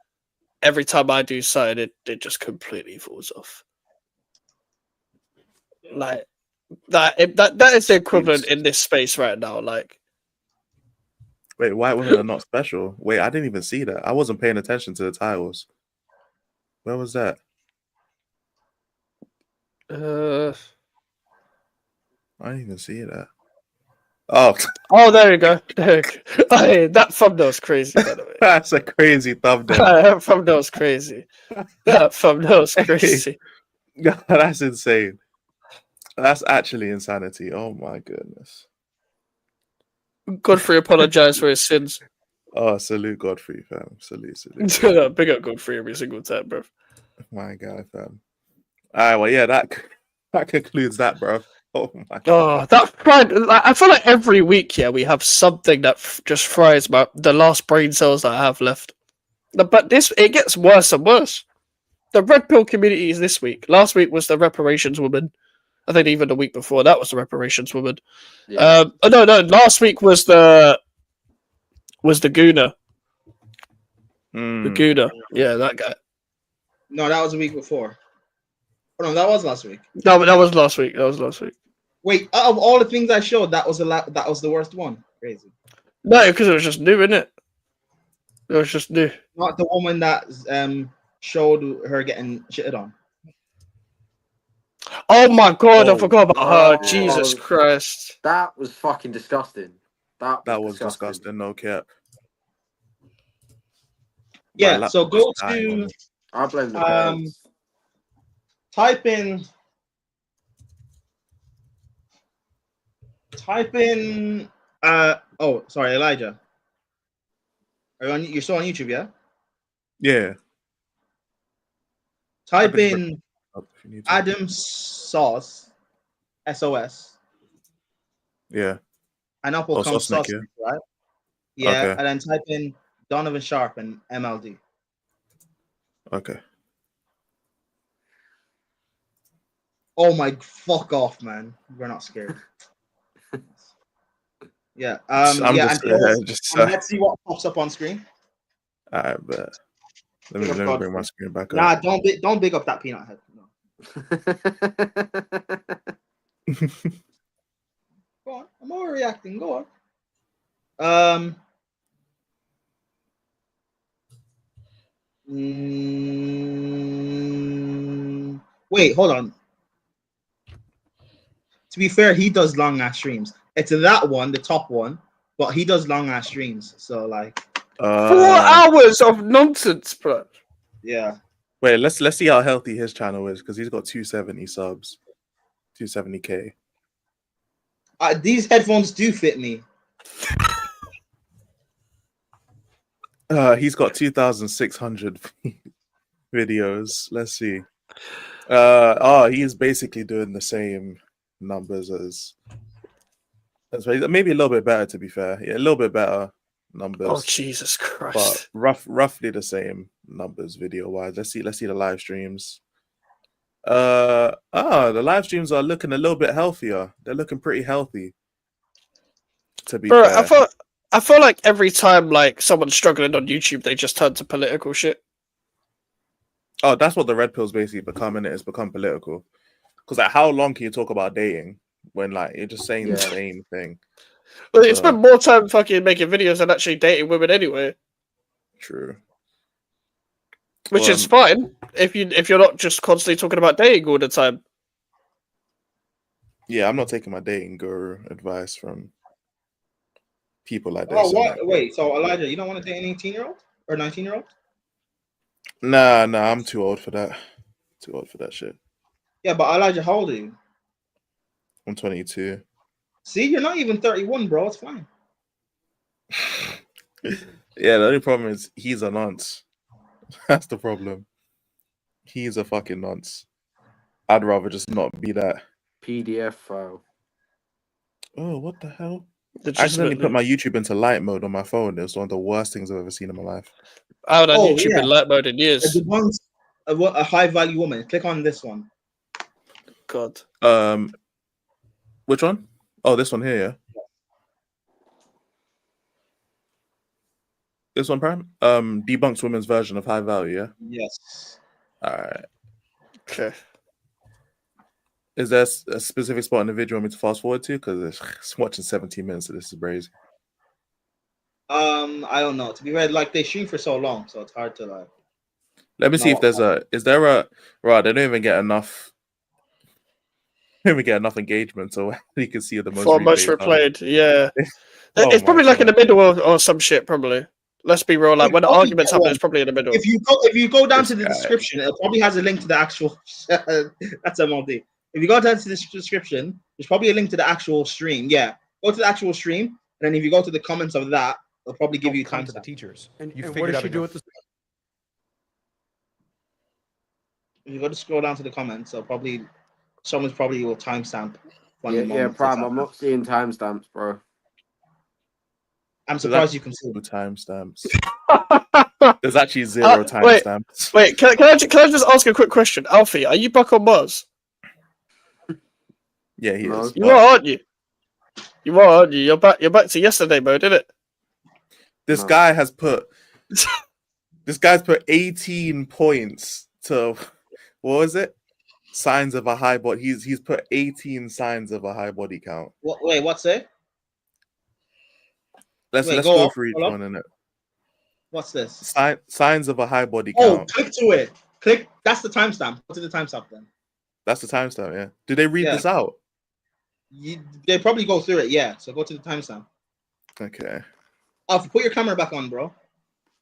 Speaker 3: every time I do something, it just completely falls off. Like that is the equivalent in this space right now. Like,
Speaker 5: wait, white women are not special. Wait, I didn't even see that. I wasn't paying attention to the titles. Where was that? I didn't even see that. Oh,
Speaker 3: there you go. There you go. Hey, that thumbnail's crazy, by the way.
Speaker 5: That's a crazy thumbnail.
Speaker 3: That thumbnail's crazy. That thumbnail's crazy.
Speaker 5: That's insane. That's actually insanity. Oh my goodness.
Speaker 3: Godfrey apologized for his sins.
Speaker 5: Oh, salute Godfrey, fam. Salute.
Speaker 3: Big up Godfrey every single time, bro.
Speaker 5: My guy, fam. All right, well, yeah, that concludes that, bro. Oh my God.
Speaker 3: Oh, that fried. I feel like every week, we have something that just fries the last brain cells that I have left. But it gets worse and worse. The red pill community is this week. Last week was the reparations woman. I think even the week before that was the reparations woman.
Speaker 4: Yeah.
Speaker 3: No. Last week was the Gooner. The Gooner. Yeah, that guy.
Speaker 6: No, that was the week before. Oh, no, that was last week.
Speaker 3: No, but that was last week.
Speaker 6: Wait, out of all the things I showed, that was the worst one. Crazy.
Speaker 3: No, because it was just new, innit? It was just new.
Speaker 6: Not the woman that showed her getting shitted on.
Speaker 3: Oh my God, I forgot about her. Jesus Christ.
Speaker 4: That was fucking disgusting. That
Speaker 5: was disgusting, no cap.
Speaker 6: Yeah, so go to
Speaker 4: I blame the parents.
Speaker 6: Type in sorry, Elijah. You're still on YouTube, yeah?
Speaker 5: Yeah.
Speaker 6: Type in Adam Sauce, SOS.
Speaker 5: Yeah.
Speaker 6: And up will come
Speaker 5: Sauce,
Speaker 6: Sauce,
Speaker 5: yeah.
Speaker 6: right? Yeah,
Speaker 5: Okay.
Speaker 6: and then type in Donovan Sharp and MLD.
Speaker 5: Okay.
Speaker 6: Oh my, fuck off, man. We're not scared. Yeah.
Speaker 5: I'm
Speaker 6: Yeah.
Speaker 5: just,
Speaker 6: And let's see what pops up on screen.
Speaker 5: I bet. Let me bring my screen back
Speaker 6: Nah,
Speaker 5: up.
Speaker 6: don't big up that peanut head. No. Go on. I'm overreacting. Go on. Wait, hold on. To be fair, he does long ass streams. It's that one, the top one, but he does long ass streams. So like
Speaker 3: 4 hours of nonsense, bro.
Speaker 6: Yeah.
Speaker 5: Wait, let's see how healthy his channel is because he's got 270 subs, 270k.
Speaker 6: These headphones do fit me.
Speaker 5: He's got 2,600 videos. Let's see. He is basically doing the same numbers as maybe a little bit better, to be fair. Yeah, a little bit better numbers.
Speaker 3: Oh, Jesus Christ.
Speaker 5: But roughly the same numbers video wise. Let's see the live streams. The live streams are looking a little bit healthier. They're looking pretty healthy. To be fair.
Speaker 3: I feel like every time like someone's struggling on YouTube, they just turn to political shit.
Speaker 5: Oh, that's what the red pill's basically become, and it's become political. Because like, how long can you talk about dating when like you're just saying the same thing?
Speaker 3: Well, they spend more time fucking making videos than actually dating women anyway.
Speaker 5: True.
Speaker 3: Which is fine if you're not just constantly talking about dating all the time.
Speaker 5: Yeah, I'm not taking my dating guru advice from people like this.
Speaker 6: Oh, what? Wait, so Elijah, you don't want to date an 18-year-old or 19-year-old?
Speaker 5: Nah, I'm too old for that. Too old for that shit.
Speaker 6: Yeah, but Elijah, how old are you?
Speaker 5: I'm 22.
Speaker 6: See, you're not even 31, bro. It's fine.
Speaker 5: Yeah, the only problem is he's a nonce. That's the problem. He's a fucking nonce. I'd rather just not be that.
Speaker 4: PDF file.
Speaker 5: Oh, what the hell? I accidentally put my YouTube into light mode on my phone. It was one of the worst things I've ever seen in my life.
Speaker 3: I haven't had YouTube in light mode in years.
Speaker 6: The one's a high value woman. Click on this one.
Speaker 3: God.
Speaker 5: Which one? Oh, this one here, yeah. This one, Prime? Debunks women's version of high value, yeah?
Speaker 6: Yes.
Speaker 5: Alright.
Speaker 3: Okay.
Speaker 5: Is there a specific spot in the video you want me to fast forward to? Because it's watching 17 minutes, so this is crazy.
Speaker 6: I don't know. To be fair, like they stream for so long, so it's hard to like.
Speaker 5: Let me see if there's right, they don't even get enough. They don't even get enough engagement, so you can see the most.
Speaker 3: For most replayed, yeah.
Speaker 5: Oh
Speaker 3: It's probably
Speaker 5: my
Speaker 3: like in the middle or some shit, probably. Let's be real. Like when the arguments happen, it's probably in the middle.
Speaker 6: If you go down to the description, it probably has a link to the actual. That's MLD. If you go down to the description, there's probably a link to the actual stream. Yeah, go to the actual stream, and then if you go to the comments of that, they'll probably give you time to the teachers.
Speaker 14: And what does she do with the?
Speaker 6: If you go to scroll down to the comments, someone's probably will timestamp.
Speaker 4: Yeah, Prime. I'm not seeing timestamps, bro.
Speaker 6: I'm surprised you can see
Speaker 5: timestamps. There's actually zero timestamps.
Speaker 3: Wait, can I just ask a quick question, Alfie? Are you back on Mars?
Speaker 5: Yeah, he is.
Speaker 3: You are, aren't you? You are, aren't you? You're back to yesterday mode, isn't it?
Speaker 5: This guy has put. This guy's put 18 points to. What was it? Signs of a high body. He's put 18 signs of a high body count.
Speaker 6: Wait, what's it?
Speaker 5: Let's go through each one in it.
Speaker 6: What's this?
Speaker 5: Signs of a high body
Speaker 6: count.
Speaker 5: count.
Speaker 6: Click to it. Click. That's the timestamp. Go to the timestamp then.
Speaker 5: That's the timestamp. Yeah. Did they read this out?
Speaker 6: They probably go through it. Yeah. So go to the timestamp.
Speaker 5: Okay.
Speaker 6: Put your camera back on, bro.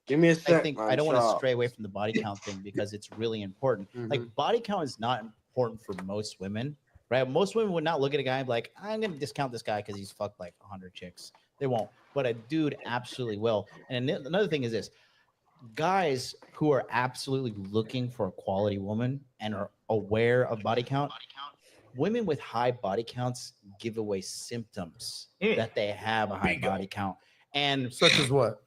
Speaker 4: Give me a sec.
Speaker 15: I think I don't want to stray away from the body count thing because it's really important. Like body count is not important for most women, right? Most women would not look at a guy and be like, I'm going to discount this guy because he's fucked like 100 chicks. They won't. But a dude absolutely will. And another thing is this. Guys who are absolutely looking for a quality woman and are aware of body count, women with high body counts give away symptoms that they have a high body count. And
Speaker 14: such as what?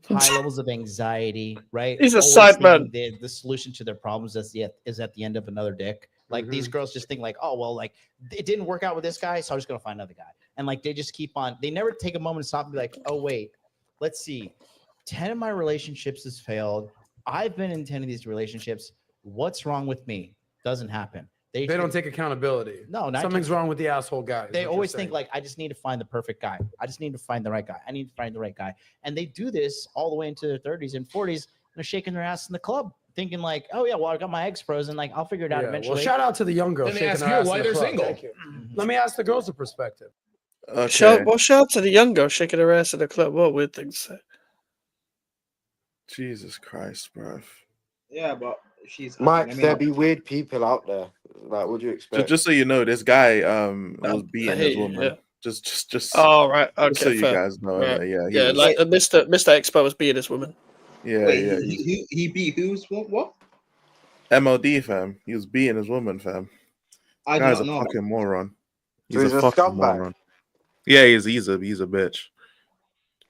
Speaker 15: high levels of anxiety, right?
Speaker 3: He's a
Speaker 15: Always
Speaker 3: side man.
Speaker 15: thinking the solution to their problems is at the end of another dick. Like these girls just think like, oh well, like it didn't work out with this guy, so I'm just gonna find another guy. And like they just keep on. They never take a moment to stop and be like, oh wait, let's see. 10 of my relationships has failed. I've been in 10 of these relationships. What's wrong with me? Doesn't happen.
Speaker 14: They don't take accountability.
Speaker 15: No,
Speaker 14: something's wrong with the asshole guy.
Speaker 15: They always think like, I just need to find the perfect guy. I just need to find the right guy. I need to find the right guy. And they do this all the way into their 30s and 40s. And they're shaking their ass in the club, thinking like, oh yeah, well I got my eggs frozen. Like I'll figure it out eventually.
Speaker 14: Well, shout out to the young girls.
Speaker 15: Then they
Speaker 14: shaking
Speaker 15: ask
Speaker 14: their
Speaker 15: you
Speaker 14: ass
Speaker 15: why
Speaker 14: in the
Speaker 15: they're
Speaker 14: club.
Speaker 15: single.
Speaker 14: Thank you. Let me ask the girls a perspective.
Speaker 5: Okay.
Speaker 3: Shout out to the young girl shaking her ass in the club. What weird thing to say.
Speaker 5: Jesus Christ, bro.
Speaker 6: Yeah, but she's
Speaker 4: Mike,
Speaker 6: let me
Speaker 4: there
Speaker 6: help
Speaker 4: be
Speaker 6: you.
Speaker 4: weird people out there. Like, what do you expect?
Speaker 5: Just so you know, this guy was beating
Speaker 3: hey,
Speaker 5: his woman.
Speaker 3: yeah.
Speaker 5: Just.
Speaker 3: Oh right, okay,
Speaker 5: Just so you
Speaker 3: fair.
Speaker 5: guys know,
Speaker 3: Right.
Speaker 5: yeah, he
Speaker 3: yeah,
Speaker 5: was-
Speaker 3: like Mr. Expert was beating his woman.
Speaker 5: Yeah,
Speaker 6: Wait,
Speaker 5: yeah.
Speaker 6: he beat who's what?
Speaker 5: MLD fam. He was beating his woman, fam.
Speaker 6: I
Speaker 5: Guy's
Speaker 6: don't
Speaker 5: a
Speaker 6: know.
Speaker 5: fucking moron.
Speaker 4: So he's a
Speaker 5: fucking
Speaker 4: scumbag?
Speaker 5: moron. Yeah, he's a bitch.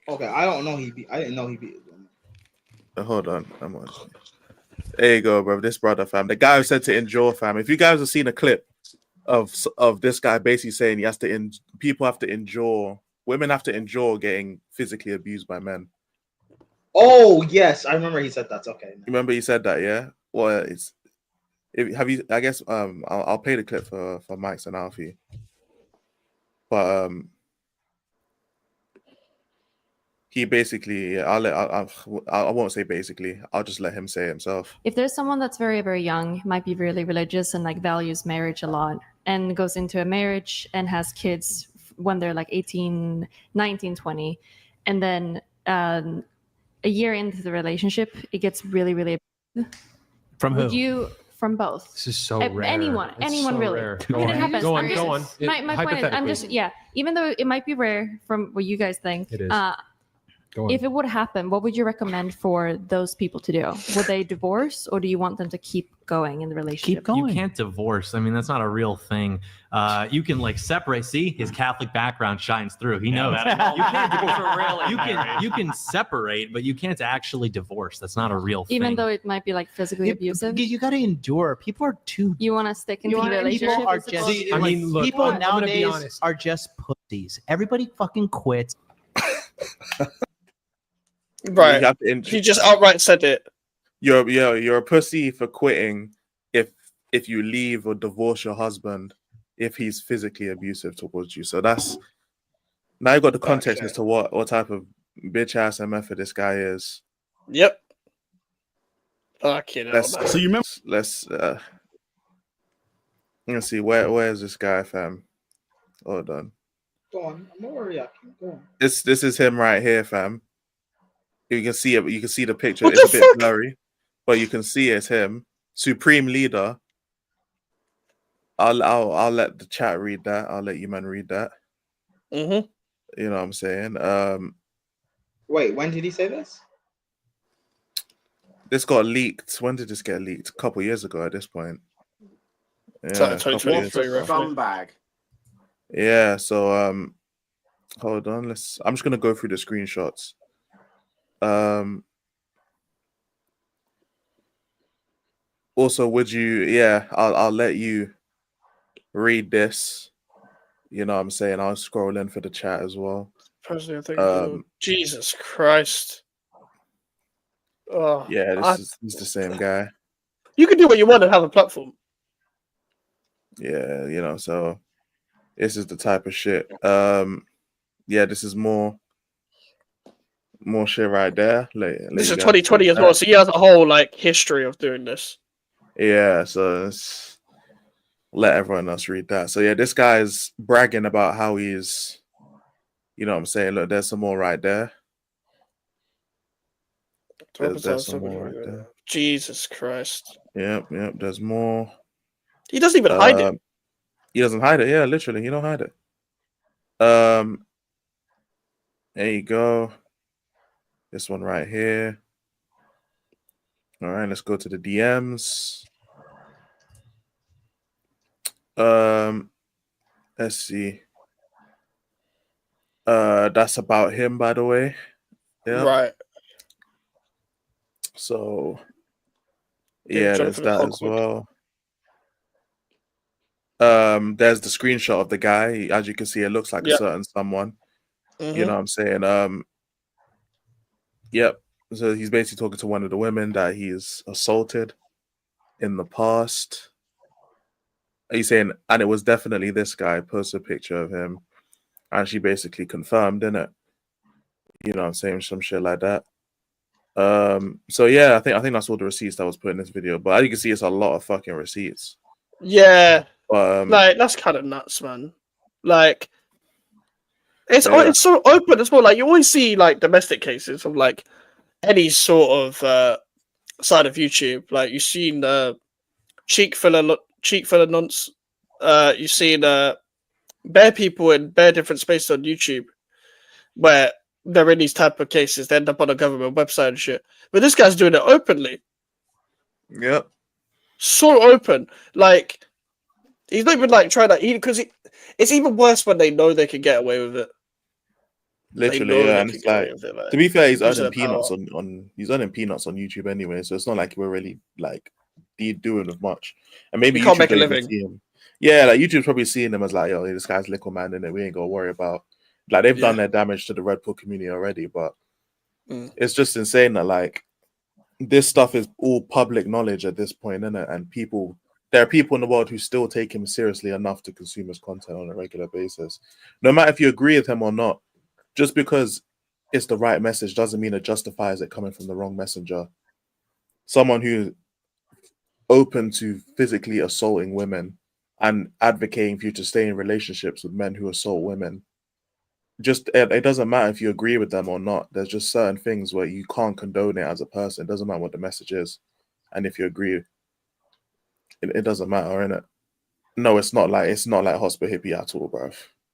Speaker 6: Okay, I don't know. I didn't know he beat his woman.
Speaker 5: Hold on, I'm on. There you go, bro. This brother, fam. The guy who said to endure, fam. If you guys have seen a clip of this guy basically saying he has to people have to endure, women have to endure getting physically abused by men.
Speaker 6: Oh yes, I remember he said that. Okay.
Speaker 5: Remember he said that, yeah? Well, have you? I guess I'll play the clip for Mike's and Alfie. But he basically, I won't say basically. I'll just let him say it himself.
Speaker 16: If there's someone that's very, very young, might be really religious and like values marriage a lot and goes into a marriage and has kids when they're like 18, 19, 20, and then a year into the relationship, it gets really, really
Speaker 17: From
Speaker 16: Would
Speaker 17: who?
Speaker 16: you from both?
Speaker 17: This is so rare.
Speaker 16: Anyone,
Speaker 17: It's
Speaker 16: anyone
Speaker 17: so
Speaker 16: really.
Speaker 17: rare.
Speaker 16: I mean, it happens.
Speaker 17: Go
Speaker 16: I'm
Speaker 17: on,
Speaker 16: just-
Speaker 17: go on.
Speaker 16: My point is, I'm just even though it might be rare from what you guys think.
Speaker 17: It is. Go on.
Speaker 16: If it would happen, what would you recommend for those people to do? Would they divorce, or do you want them to keep going in the relationship?
Speaker 17: You can't divorce. I mean, that's not a real thing. You can like separate. See, his Catholic background shines through. He knows.
Speaker 18: that's
Speaker 17: You can't
Speaker 18: really
Speaker 17: you can separate, but you can't actually divorce. That's not a real thing.
Speaker 16: Even though it might be like physically abusive.
Speaker 15: You got to endure. People are too.
Speaker 16: You want to stick in the
Speaker 15: People
Speaker 16: relationship?
Speaker 15: are
Speaker 16: as
Speaker 15: just.
Speaker 16: opposed to-
Speaker 15: I mean,
Speaker 14: look,
Speaker 15: people
Speaker 14: I'm gonna be
Speaker 15: nowadays
Speaker 14: honest.
Speaker 15: are just pussies. Everybody fucking quits.
Speaker 3: Right.
Speaker 5: You have to
Speaker 3: He just outright said it.
Speaker 5: You're a pussy for quitting if you leave or divorce your husband if he's physically abusive towards you. So that's now you got the context as to what type of bitch ass MF this guy is.
Speaker 3: Yep. Fucking hell, man.
Speaker 5: So you remember? Let's see where is this guy, fam? Hold on.
Speaker 6: Go on. I'm not worried. Go on.
Speaker 5: This is him right here, fam. You can see it. You can see the picture.
Speaker 3: What
Speaker 5: It's
Speaker 3: the
Speaker 5: a bit
Speaker 3: fuck?
Speaker 5: blurry, but you can see it's him, supreme leader. I'll let the chat read that. I'll let you man read that.
Speaker 3: Mm-hmm.
Speaker 5: You know what I'm saying?
Speaker 6: Wait, when did he say this?
Speaker 5: This got leaked. When did this get leaked? A couple years ago. At this point.
Speaker 3: It's like
Speaker 5: a couple
Speaker 3: 2023,
Speaker 5: years
Speaker 3: roughly.
Speaker 5: ago.
Speaker 4: Scumbag.
Speaker 5: Yeah. So hold on. I'm just gonna go through the screenshots. Also, would you? Yeah, I'll let you read this. You know what I'm saying? I'll scroll in for the chat as well.
Speaker 3: Personally, I think Jesus Christ. Oh,
Speaker 5: Yeah,
Speaker 3: I-
Speaker 5: this is the same guy.
Speaker 3: You can do what you want and have a platform.
Speaker 5: Yeah, you know, so this is the type of shit. Yeah, this is more shit right there.
Speaker 3: This is 2020 as well, so he has a whole like history of doing this.
Speaker 5: Yeah, so let's let everyone else read that. So yeah, this guy's bragging about how he's, you know what I'm saying? Look, there's some more right there. There's some more right there.
Speaker 3: Jesus Christ.
Speaker 5: Yep, there's more.
Speaker 3: He doesn't even hide it.
Speaker 5: He doesn't hide it. Yeah, literally, he don't hide it. There you go. This one right here. All right, let's go to the DMs. Let's see. That's about him, by the way. Yeah.
Speaker 3: Right.
Speaker 5: So
Speaker 3: Yeah,
Speaker 5: yeah, there's
Speaker 3: Jonathan
Speaker 5: that as
Speaker 3: Hogwood.
Speaker 5: well. There's the screenshot of the guy. As you can see, it looks like a
Speaker 3: Yeah.
Speaker 5: certain someone. You
Speaker 3: Mhm.
Speaker 5: know what I'm saying? Yep. So he's basically talking to one of the women that he's assaulted in the past. He's saying, and it was definitely this guy, posted a picture of him, and she basically confirmed, innit? You know what I'm saying? Some shit like that. So yeah, I think that's all the receipts that was put in this video. But as you can see, it's a lot of fucking receipts.
Speaker 3: Yeah,
Speaker 5: But
Speaker 3: like that's kind of nuts, man. Like it's
Speaker 5: Yeah.
Speaker 3: it's so open as well. Like you always see like domestic cases of like any sort of side of YouTube. Like you've seen cheek filler nonce. You've seen bare people in bare different spaces on YouTube where they're in these type of cases. They end up on a government website and shit. But this guy's doing it openly.
Speaker 5: Yep.
Speaker 3: So open. Like he's not even like trying to eat because it's even worse when they know they can get away with it. They know
Speaker 5: literally,
Speaker 3: they
Speaker 5: yeah, and
Speaker 3: can
Speaker 5: it's
Speaker 3: get away
Speaker 5: like,
Speaker 3: with it, like,
Speaker 5: to be fair, he's
Speaker 3: because of
Speaker 5: earning
Speaker 3: the
Speaker 5: peanuts
Speaker 3: power.
Speaker 5: on he's earning peanuts on YouTube anyway, so it's not like we're really like doing with much. And maybe
Speaker 3: You can't
Speaker 5: YouTube
Speaker 3: make a
Speaker 5: don't even
Speaker 3: living.
Speaker 5: see him. Yeah, like YouTube's probably seeing him as like, yo, this guy's little man, and we ain't gonna worry about. Like they've done their damage to the Red Pill community already, but
Speaker 3: Mm.
Speaker 5: it's just insane that like this stuff is all public knowledge at this point, isn't it? And there are people in the world who still take him seriously enough to consume his content on a regular basis, no matter if you agree with him or not. Just because it's the right message doesn't mean it justifies it coming from the wrong messenger. Someone who's open to physically assaulting women and advocating for you to stay in relationships with men who assault women. Just it doesn't matter if you agree with them or not. There's just certain things where you can't condone it as a person. It doesn't matter what the message is, and if you agree, it doesn't matter, innit? No, it's not like Hospital Hippie at all, bro.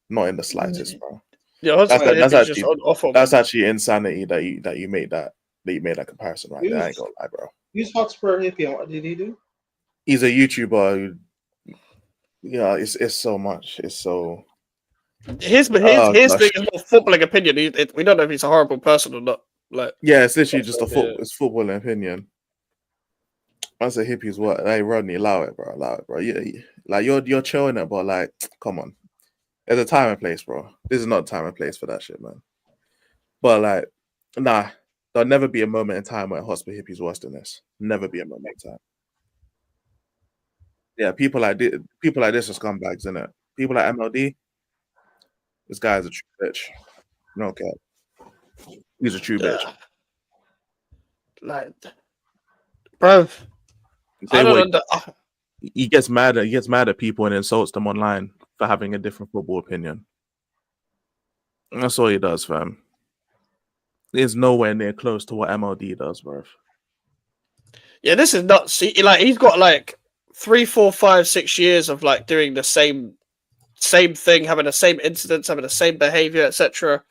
Speaker 5: Not in the slightest, bro.
Speaker 3: Yeah, Hospital Hippie is just off of
Speaker 5: That's actually insanity that you made that comparison right there. I ain't
Speaker 6: Who's-
Speaker 5: gonna lie, bro.
Speaker 6: Who's Hotspur Hippie and what did he do?
Speaker 5: He's a YouTuber who, yeah, it's so much. It's so.
Speaker 3: his
Speaker 5: Oh,
Speaker 3: thing
Speaker 5: gosh.
Speaker 3: is more footballing opinion. We don't know if he's a horrible person or not. Like
Speaker 5: Yeah, it's literally just
Speaker 3: Yeah.
Speaker 5: it's football opinion. Once a hippie's what? Hey, Rodney, allow it, bro. Yeah, like you're chilling it, but like, come on. There's a time and place, bro. This is not time and place for that shit, man. But like, nah, there'll never be a moment in time where Hospital Hippie's worse than this. Never be a moment in time. Yeah, people like this are scumbags, innit? People like MLD. This guy is a true bitch. No cap. He's a true bitch.
Speaker 3: like, bro.
Speaker 5: Say
Speaker 3: I
Speaker 5: what
Speaker 3: don't
Speaker 5: he gets mad at people and insults them online for having a different football opinion. That's all he does, fam. He's nowhere near close to what MLD does, bro.
Speaker 3: Yeah, this is nuts. He's got like 3, 4, 5, 6 years of like doing the same thing, having the same incidents, having the same behavior, etc.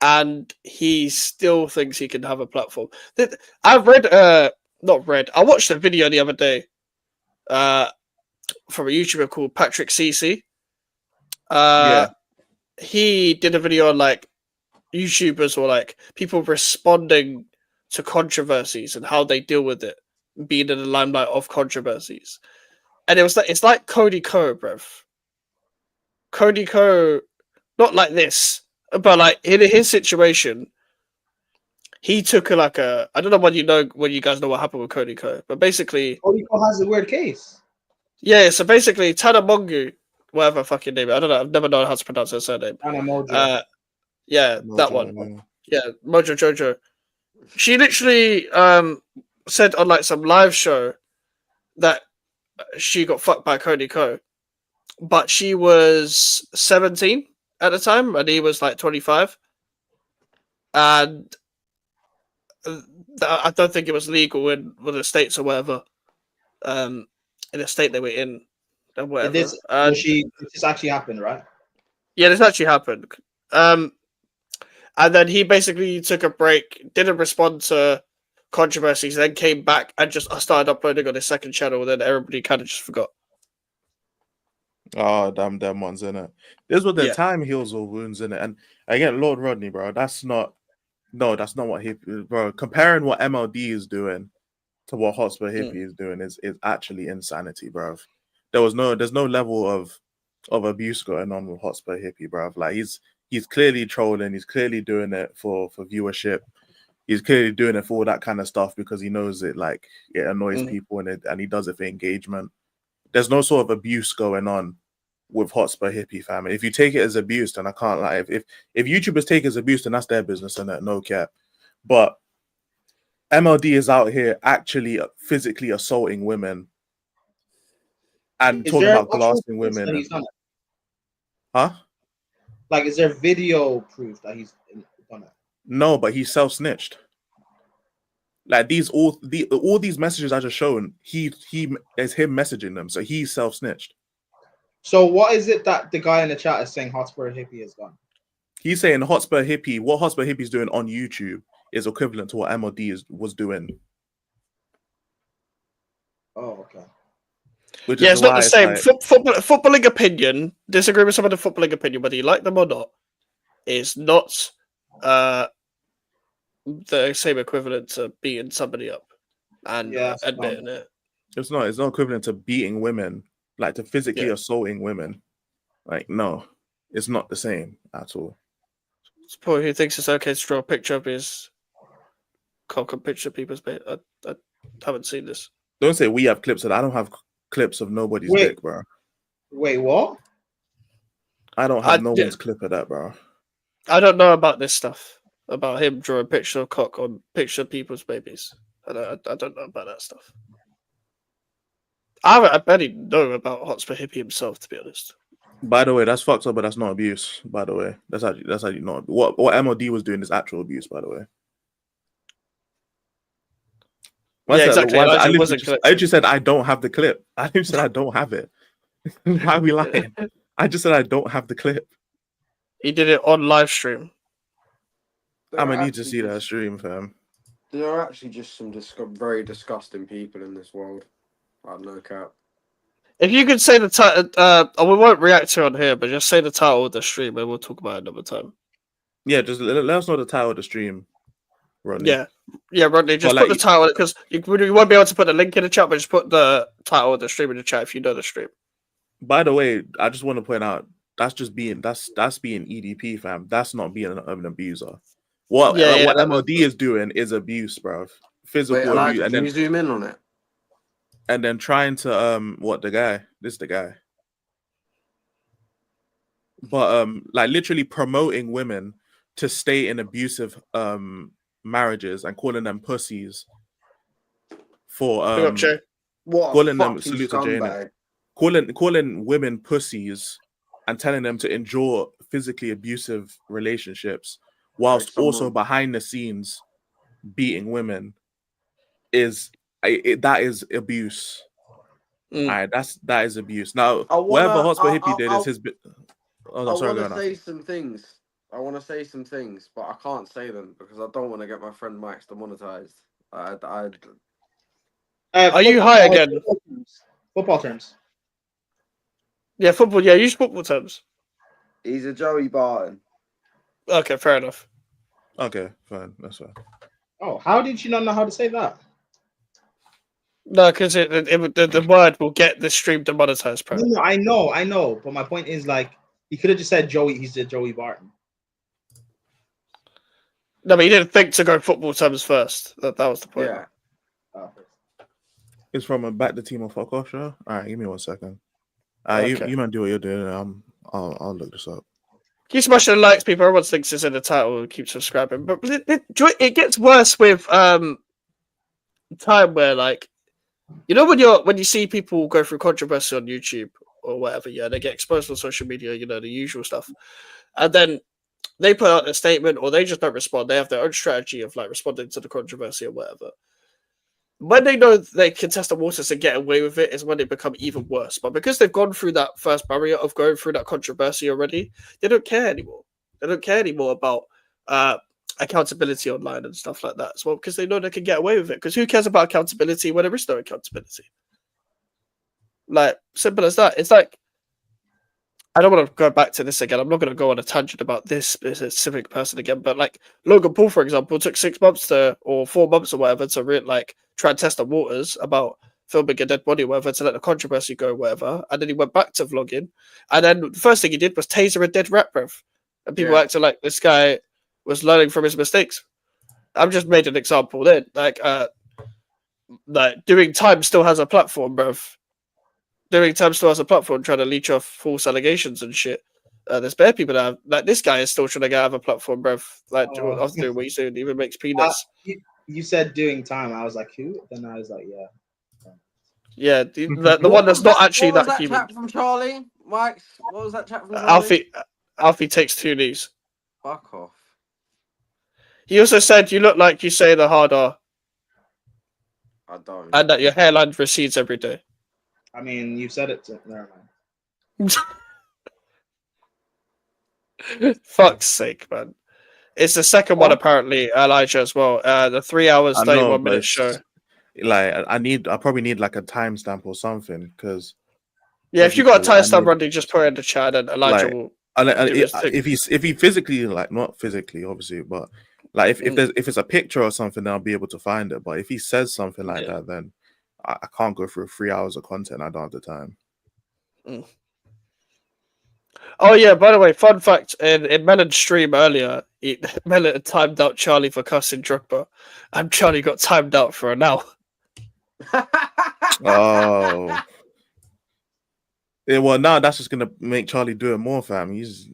Speaker 3: And he still thinks he can have a platform. I watched a video the other day from a YouTuber called Patrick CC. He did a video on like YouTubers or like people responding to controversies and how they deal with it, being in the limelight of controversies. And it's like Cody Ko, bruv. Cody Ko, not like this, but like in his situation, he took I don't know when you guys know what happened with Cody Ko, but basically
Speaker 6: Cody Ko has a weird case.
Speaker 3: Yeah, so basically Tana Mongu, whatever fucking name, I don't know, I've never known how to pronounce her surname.
Speaker 6: Tana Mojo.
Speaker 3: Yeah, that one. Yeah, Mojo Jojo. She literally said on like some live show that she got fucked by Cody Ko, but she was 17 at the time and he was like 25, and I don't think it was legal in the states or whatever, in the state they were in or whatever.
Speaker 6: This actually happened, right?
Speaker 3: Yeah, this actually happened. And then he basically took a break, didn't respond to controversies, then came back and just started uploading on his second channel. And then everybody kind of just forgot.
Speaker 5: Oh, damn them ones, innit? This is what the time heals all wounds, innit? And again, Lord Rodney, bro, that's not No, that's not what hippie, bro. Comparing what MLD is doing to what Hotspur Hippie is doing is actually insanity, bro. There's no level of abuse going on with Hotspur Hippie, bro. Like he's clearly trolling. He's clearly doing it for viewership. He's clearly doing it for all that kind of stuff because he knows it annoys people and he does it for engagement. There's no sort of abuse going on with Hotspur Hippie, fam. If you take it as abuse, then I can't lie. If YouTubers take it as abuse, then that's their business and no cap. But MLD is out here actually physically assaulting women and talking about glassing women. Huh?
Speaker 6: Like, is there video proof that he's done it?
Speaker 5: No, but he self-snitched. Like all these messages I just shown, he is him messaging them, so he self-snitched.
Speaker 6: So what is it that the guy in the chat is saying Hotspur Hippie has done?
Speaker 5: He's saying Hotspur Hippie, what Hotspur Hippie is doing on YouTube is equivalent to what MLD was doing.
Speaker 6: Oh, okay.
Speaker 3: It's not the same. Footballing opinion, disagree with some of the footballing opinion, whether you like them or not, is not the same equivalent to beating somebody up and admitting it.
Speaker 5: It's not equivalent to beating women, like to physically assaulting women. Like, no, it's not the same at all.
Speaker 3: It's probably who thinks it's okay to draw a picture of his cock and picture people's bait. I haven't seen this.
Speaker 5: Don't say we have clips of that. I don't have clips of nobody's dick, bro.
Speaker 6: Wait, what?
Speaker 5: I don't have no one's clip of that, bro.
Speaker 3: I don't know about this stuff. About him drawing a picture of cock on picture of people's babies. I don't know about that stuff. I barely know about Hotspur Hippie himself, to be honest.
Speaker 5: By the way, that's fucked up, but that's not abuse. By the way, that's actually not what MLD was doing is actual abuse. By the way.
Speaker 3: Exactly.
Speaker 5: I just said I don't have the clip. I just said I don't have it. Why are we lying? I just said I don't have the clip.
Speaker 3: He did it on live stream.
Speaker 5: I'm gonna need to see that stream, fam.
Speaker 4: There are actually just some very disgusting people in this world. I have no cap.
Speaker 3: If you could say the title, we won't react to it on here, but just say the title of the stream and we'll talk about it another time.
Speaker 5: Yeah, just let us know the title of the stream, Rodney.
Speaker 3: Yeah, Rodney, just put the title, because you won't be able to put the link in the chat, but just put the title of the stream in the chat if you know the stream.
Speaker 5: By the way, I just want to point out that's being EDP, fam. That's not being an abuser. What MLD is doing is abuse, bro. Physical abuse.
Speaker 4: Can you zoom in on it?
Speaker 5: And then trying to this is the guy. But like literally promoting women to stay in abusive marriages and calling them pussies for calling them salute to Jane, calling women pussies and telling them to endure physically abusive relationships whilst also behind the scenes beating women that is abuse. All right, that is abuse. Now, whatever Hotspur Hippie did is his.
Speaker 4: I want to say some things. I want to say some things, but I can't say them because I don't want to get my friend Max demonetized.
Speaker 3: Are you high again?
Speaker 6: Football terms.
Speaker 3: Yeah, football. Yeah, use football terms.
Speaker 4: He's a Joey Barton.
Speaker 3: Okay, fair enough.
Speaker 5: Okay, fine. That's fine.
Speaker 6: Oh, how did you not know how to say that?
Speaker 3: No, because the word will get the stream demonetized.
Speaker 6: No, I know. But my point is, like, he could have just said Joey. He's a Joey Barton.
Speaker 3: No, but he didn't think to go football terms first. That was the point.
Speaker 4: Yeah.
Speaker 5: It's from a back the team or fuck off show. All right, give me 1 second.
Speaker 3: Okay.
Speaker 5: You might do what you're doing. I'll look this up.
Speaker 3: Keep smashing the likes, people. Everyone thinks it's in the title. Keep subscribing, but it gets worse with time where, like, you know, when you see people go through controversy on YouTube or whatever, they get exposed on social media, the usual stuff, and then they put out a statement or they just don't respond. They have their own strategy of like responding to the controversy or whatever. When they know they can test the waters and get away with it is when they become even worse. But because they've gone through that first barrier of going through that controversy already, they don't care anymore. They don't care anymore about accountability online and stuff like that as well, because they know they can get away with it. Because who cares about accountability when there is no accountability? Like, simple as that. It's like I don't want to go back to this again. I'm not going to go on a tangent about this specific person again. But like Logan Paul, for example, took 6 months or 4 months or whatever to like try and test the waters about filming a dead body or whatever to let the controversy go, or whatever. And then he went back to vlogging. And then the first thing he did was taser a dead rat, bruv. And people acted like this guy was learning from his mistakes. I've just made an example then. Like doing time still has a platform, bruv. Doing time still has a platform trying to leech off false allegations and shit. There's bare people that have, like this guy is still trying to get out of a platform, bruv. Like after doing what he's doing, even makes peanuts.
Speaker 6: You said doing time. I was like, who? Then I was like, yeah.
Speaker 3: Yeah, the one that's not actually
Speaker 4: what was
Speaker 3: that
Speaker 4: that
Speaker 3: human.
Speaker 4: chat from Charlie? Mike, what was that chat from Charlie?
Speaker 3: Alfie takes 2 knees.
Speaker 4: Fuck off.
Speaker 3: He also said you look like you say the hard R.
Speaker 4: I don't.
Speaker 3: And that your hairline recedes every day.
Speaker 6: I mean, you said it. Never mind.
Speaker 3: Fuck's sake, man. It's the second one apparently, Elijah as well. The 3 hours,
Speaker 5: I know,
Speaker 3: 31
Speaker 5: but
Speaker 3: minute
Speaker 5: it's
Speaker 3: show.
Speaker 5: just, like I probably need like a timestamp or something because
Speaker 3: Yeah, if you got a timestamp running, just put it in the chat and Elijah
Speaker 5: like,
Speaker 3: will.
Speaker 5: if he physically, like not physically obviously, but like if it's a picture or something, then I'll be able to find it. But if he says something like that, then I can't go through 3 hours of content. I don't have the time.
Speaker 3: Oh yeah, by the way, fun fact: in Melon's stream earlier, Melon had timed out Charlie for cussing Drogba, and Charlie got timed out for an hour.
Speaker 5: Oh. Yeah, well, now that's just gonna make Charlie do it more, fam. He's.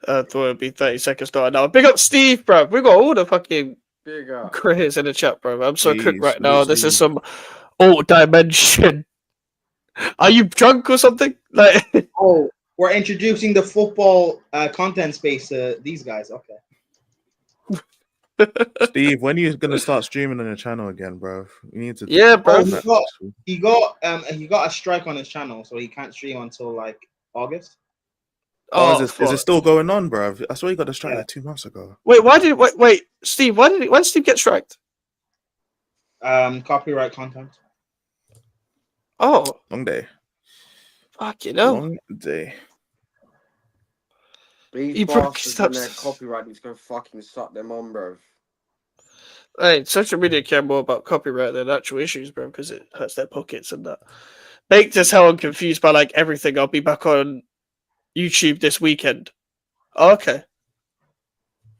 Speaker 3: I thought it'd be 30 seconds to an hour. Big up Steve, bro. We got all the fucking
Speaker 4: Big up.
Speaker 3: creators in the chat, bro. I'm so cooked
Speaker 5: Please,
Speaker 3: right now. This is
Speaker 5: please.
Speaker 3: some alt dimension. Are you drunk or something? Like,
Speaker 6: Oh, we're introducing the football content space to these guys. Okay.
Speaker 5: Steve, when are you gonna start streaming on your channel again, bro? You need to.
Speaker 3: Yeah, bro.
Speaker 6: Oh, he got a strike on his channel, so he can't stream until like August.
Speaker 5: Oh, is it still going on, bro? I saw you got a strike like 2 months ago.
Speaker 3: Wait, wait, Steve, why did Steve get striked?
Speaker 6: Copyright content.
Speaker 3: Oh,
Speaker 5: Long day.
Speaker 3: fuck you know.
Speaker 5: Long day.
Speaker 4: These
Speaker 3: He broke
Speaker 4: bastards and their
Speaker 3: steps.
Speaker 4: copyright is gonna fucking suck them on, bro.
Speaker 3: Hey, social media care more about copyright than actual issues, bro, because it hurts their pockets and that. Baked as hell and confused by like everything. I'll be back on YouTube this weekend. Oh, okay.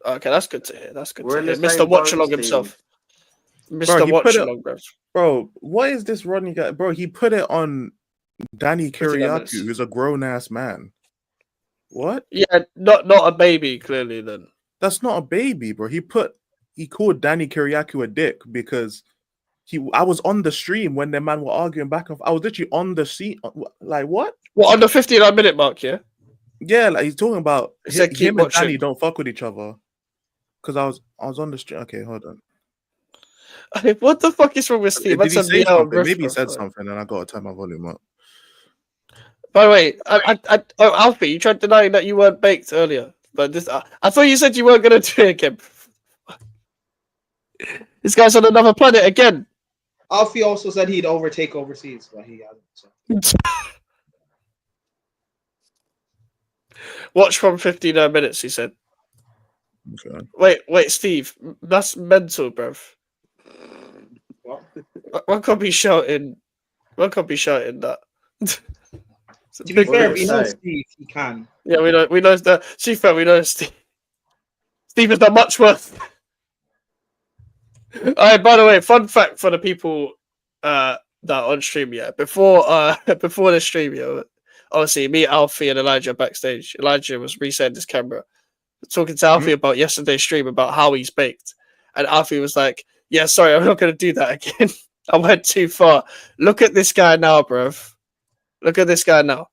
Speaker 3: Okay, that's good to hear. That's good
Speaker 4: We're
Speaker 3: to
Speaker 4: in
Speaker 3: hear.
Speaker 4: the
Speaker 3: Mr.
Speaker 4: same
Speaker 3: Watch
Speaker 4: boat,
Speaker 3: Along
Speaker 4: Steve.
Speaker 3: himself.
Speaker 5: Bro,
Speaker 3: Mr.
Speaker 5: he
Speaker 3: Watch
Speaker 5: put it-
Speaker 3: Along, bro.
Speaker 5: Bro, what is this Rodney guy? Bro, he put it on Danny
Speaker 3: 59 minutes.
Speaker 5: Kiriakou, who's a grown ass man. What?
Speaker 3: Yeah, not a baby, clearly then.
Speaker 5: That's not a baby, bro. He called Danny Kiriakou a dick because I was on the stream when the man were arguing back and forth. I was literally on the seat. Like what?
Speaker 3: What, on the 59-minute mark, yeah?
Speaker 5: Yeah, like he's talking about
Speaker 3: He said keep
Speaker 5: him and
Speaker 3: watching.
Speaker 5: Danny don't fuck with each other. Because I was on the stream. Okay, hold on.
Speaker 3: I mean, what the fuck is wrong with Steve?
Speaker 5: Did he
Speaker 3: That's a
Speaker 5: say
Speaker 3: meow
Speaker 5: something?
Speaker 3: riff,
Speaker 5: Maybe he
Speaker 3: bro.
Speaker 5: said something and I gotta turn my volume up.
Speaker 3: By the way, Alfie, you tried denying that you weren't baked earlier, but this I thought you said you weren't gonna do it again. This guy's on another planet again.
Speaker 6: Alfie also said he'd overtake overseas, but he hasn't. So.
Speaker 3: Watch from 59 minutes, he said.
Speaker 5: Okay.
Speaker 3: Wait, Steve, that's mental, bruv. One can't be shouting. One can't be shouting that.
Speaker 6: To be fair, we know Steve, he can.
Speaker 3: Yeah, we know that. To be fair, we know Steve. Steve is not much worth. Alright, by the way, fun fact for the people that are on stream, yeah. Before the stream, yeah, obviously me, Alfie, and Elijah backstage. Elijah was resetting his camera, talking to Alfie about yesterday's stream about how he's baked. And Alfie was like, yeah, sorry, I'm not gonna do that again. I went too far. Look at this guy now, bruv. Look at this guy now.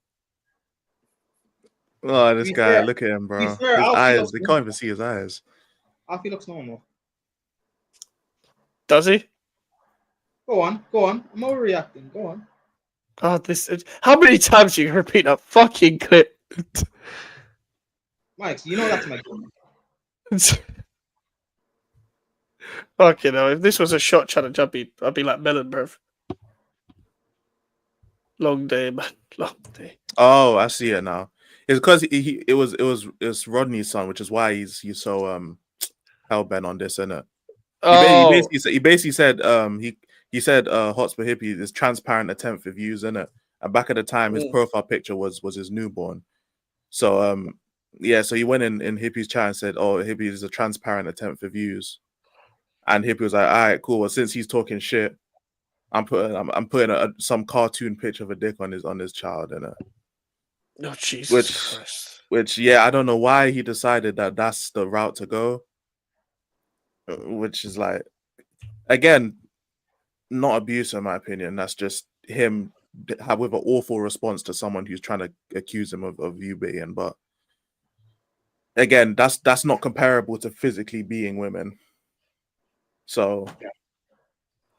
Speaker 5: Oh, this
Speaker 6: To be
Speaker 5: guy,
Speaker 6: fair-
Speaker 5: look at him, bro.
Speaker 6: to be
Speaker 5: His
Speaker 6: fair, Alfie
Speaker 5: eyes,
Speaker 6: looks
Speaker 5: they
Speaker 6: good.
Speaker 5: can't even see his eyes.
Speaker 6: Alfie looks normal.
Speaker 3: Does he?
Speaker 6: Go on. I'm overreacting. Go on.
Speaker 3: Oh, this. How many times do you repeat that fucking clip?
Speaker 6: Mike, you know that's my goal.
Speaker 3: Fucking hell, if this was a shot challenge, I'd be like Melon, bruv. Long day, man. Long day.
Speaker 5: Oh, I see it now. It's because it was Rodney's son, which is why he's so hell bent on this, innit?
Speaker 3: Oh.
Speaker 5: He basically said he said Hotspur Hippie is transparent attempt for views, innit? And back at the time, his profile picture was his newborn. So yeah, so he went in Hippie's chat and said, "Oh, Hippie is a transparent attempt for views," and Hippie was like, "All right, cool. Well, since he's talking shit, I'm putting some cartoon picture of a dick on his child, innit?"
Speaker 3: Oh, Jesus Christ.
Speaker 5: Which yeah, I don't know why he decided that that's the route to go. Which is like, again, not abuse in my opinion. That's just him with an awful response to someone who's trying to accuse him of you being. But again, that's not comparable to physically being women. So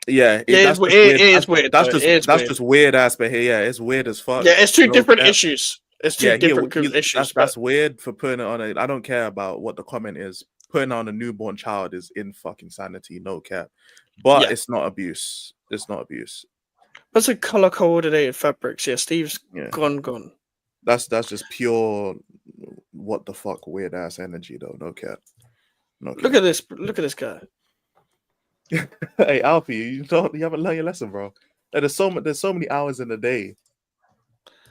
Speaker 5: yeah,
Speaker 3: It is weird.
Speaker 5: That's just weird ass behavior. Yeah, it's weird as fuck.
Speaker 3: Yeah, it's two different issues. It's two different issues.
Speaker 5: That's weird for putting it on a. I don't care about what the comment is. Putting on a newborn child is in fucking sanity, no cap. But it's not abuse. It's not abuse.
Speaker 3: That's a color coordinated fabrics. Yeah, Steve's gone.
Speaker 5: That's just pure what the fuck weird ass energy though. No cap. No cap.
Speaker 3: Look at this. Look at this guy.
Speaker 5: Hey Alfie, you haven't learned your lesson, bro. There's so many hours in the day.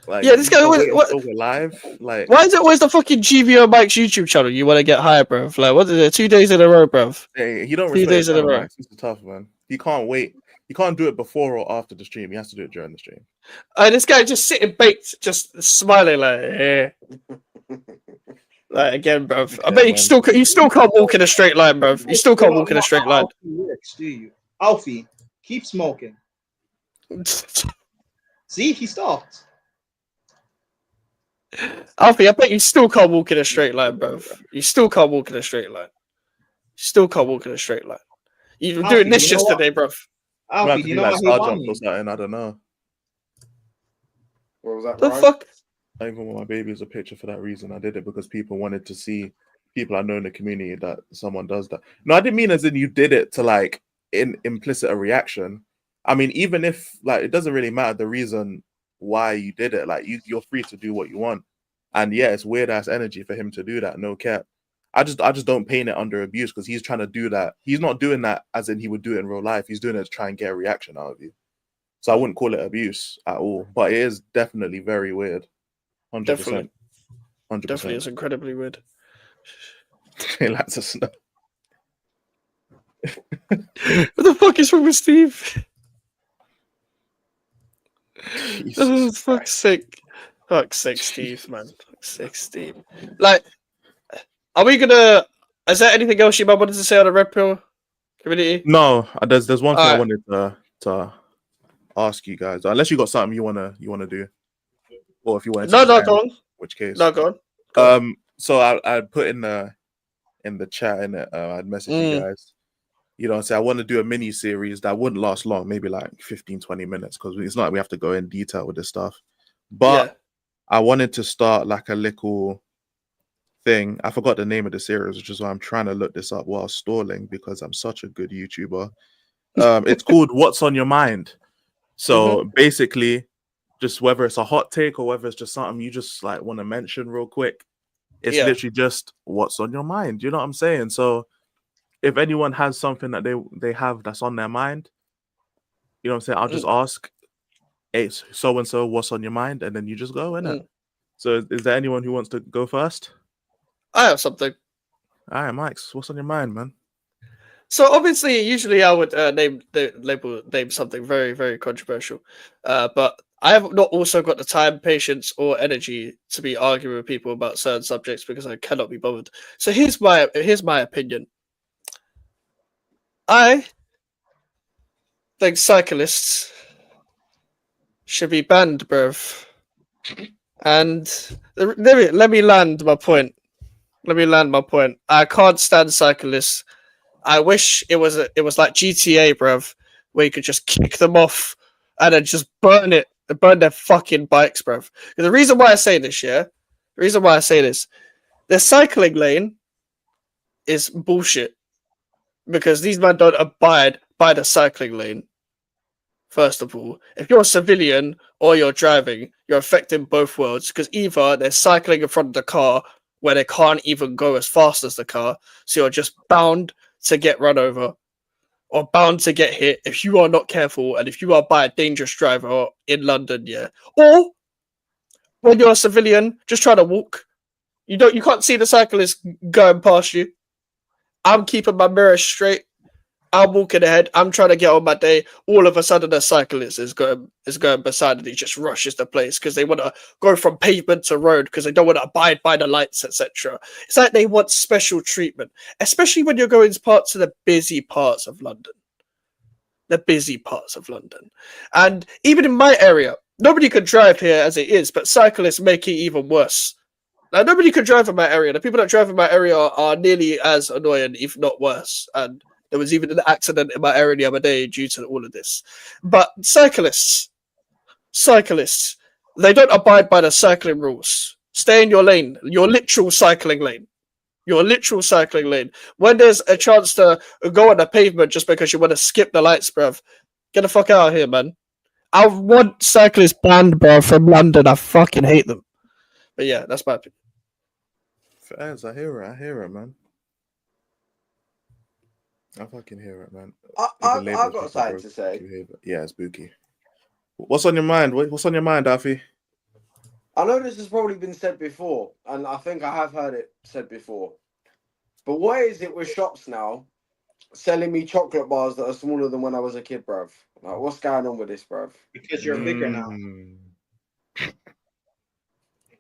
Speaker 5: Like,
Speaker 3: yeah, this guy. What?
Speaker 5: We're live. Like,
Speaker 3: why is it always the fucking GVO Mike's YouTube channel? You want to get higher, bro? Like, what is it? 2 days in a row, bro.
Speaker 5: Hey, he don't.
Speaker 3: 2 days in a row.
Speaker 5: This is tough, man. He can't wait. He can't do it before or after the stream. He has to do it during the stream.
Speaker 3: This guy just sitting baked, just smiling like, yeah. Like again, bro. I bet you still can't walk in a straight line, bro. You still can't walk in a straight line.
Speaker 6: Do you, Alfie? Keep smoking. See, he stopped.
Speaker 3: Alfie, I bet you still can't walk in a straight line, bro. You still can't walk in a straight line. Still can't walk in a straight line. You were doing this yesterday, bro.
Speaker 6: Alfie, you know what he
Speaker 5: or something? I don't know.
Speaker 4: What was that?
Speaker 3: The
Speaker 4: Brian?
Speaker 3: fuck?
Speaker 5: I even want my baby as a picture for that reason. I did it because people wanted to see people I know in the community that someone does that. No, I didn't mean as in you did it to like implicit a reaction. I mean, even if like it doesn't really matter the reason why you did it. Like you're free to do what you want. And yeah, it's weird ass energy for him to do that. No cap. I just don't paint it under abuse because he's trying to do that. He's not doing that as in he would do it in real life. He's doing it to try and get a reaction out of you. So I wouldn't call it abuse at all. But it is definitely very weird. 100%.
Speaker 3: Definitely.
Speaker 5: 100%.
Speaker 3: Definitely, it's incredibly weird.
Speaker 5: Lots of snow.
Speaker 3: What the fuck is wrong with Steve? Oh, fuck's sake. Fuck's sake, Steve, man. Fuck's sake, Steve. Like, are we gonna... Is there anything else you might wanted to say on the Red Pill community?
Speaker 5: No, there's one thing I wanted to ask you guys. Unless you got something you wanna do. Or if you want to...
Speaker 3: No, go on.
Speaker 5: Which case?
Speaker 3: No, go on.
Speaker 5: So I put in the chat in it, I'd message you guys. You know, say I want to do a mini series that wouldn't last long, maybe like 15-20 minutes, because it's not like we have to go in detail with this stuff. But I wanted to start like a little thing. I forgot the name of the series, which is why I'm trying to look this up while stalling because I'm such a good YouTuber. It's called What's on Your Mind. So basically, just whether it's a hot take or whether it's just something you just like want to mention real quick, it's literally just what's on your mind. You know what I'm saying? So if anyone has something that they have that's on their mind, you know what I'm saying? I'll just ask, hey, so and so, what's on your mind? And then you just go in it. So is there anyone who wants to go first?
Speaker 3: I have something.
Speaker 5: All right, Mike's, what's on your mind, man?
Speaker 3: So obviously, usually I would name something very, very controversial, but I have not also got the time, patience, or energy to be arguing with people about certain subjects because I cannot be bothered. So here's my opinion. I think cyclists should be banned, bruv. And let me land my point. I can't stand cyclists. I wish it was like GTA, bruv, where you could just kick them off and then just burn their fucking bikes, bruv. The reason why I say this, the cycling lane is bullshit because these men don't abide by the cycling lane. First of all, if you're a civilian or you're driving, you're affecting both worlds because either they're cycling in front of the car where they can't even go as fast as the car, so you're just bound to get run over or bound to get hit if you are not careful and if you are by a dangerous driver in London, yeah. Or when you're a civilian, just try to walk. You can't see the cyclist going past you. I'm keeping my mirror straight. I'm walking ahead. I'm trying to get on my day. All of a sudden, a cyclist is going beside and he just rushes the place because they want to go from pavement to road because they don't want to abide by the lights, etc. It's like they want special treatment, especially when you're going to parts of the busy parts of London. The busy parts of London. And even in my area, nobody can drive here as it is, but cyclists make it even worse. Now, nobody can drive in my area. The people that drive in my area are nearly as annoying, if not worse. And there was even an accident in my area the other day due to all of this. But cyclists, they don't abide by the cycling rules. Stay in your lane, your literal cycling lane. Your literal cycling lane. When there's a chance to go on the pavement just because you want to skip the lights, bruv, get the fuck out of here, man. I want cyclists banned, bruv, from London. I fucking hate them. But yeah, that's my opinion.
Speaker 5: Fairs, I hear it, man. I fucking hear it, man.
Speaker 4: I've got something to say.
Speaker 5: Yeah, it's spooky. What's on your mind? What's on your mind, Alfie?
Speaker 4: I know this has probably been said before, and I think I have heard it said before. But what is it with shops now selling me chocolate bars that are smaller than when I was a kid, bruv? Like, what's going on with this, bruv?
Speaker 6: Because you're bigger now.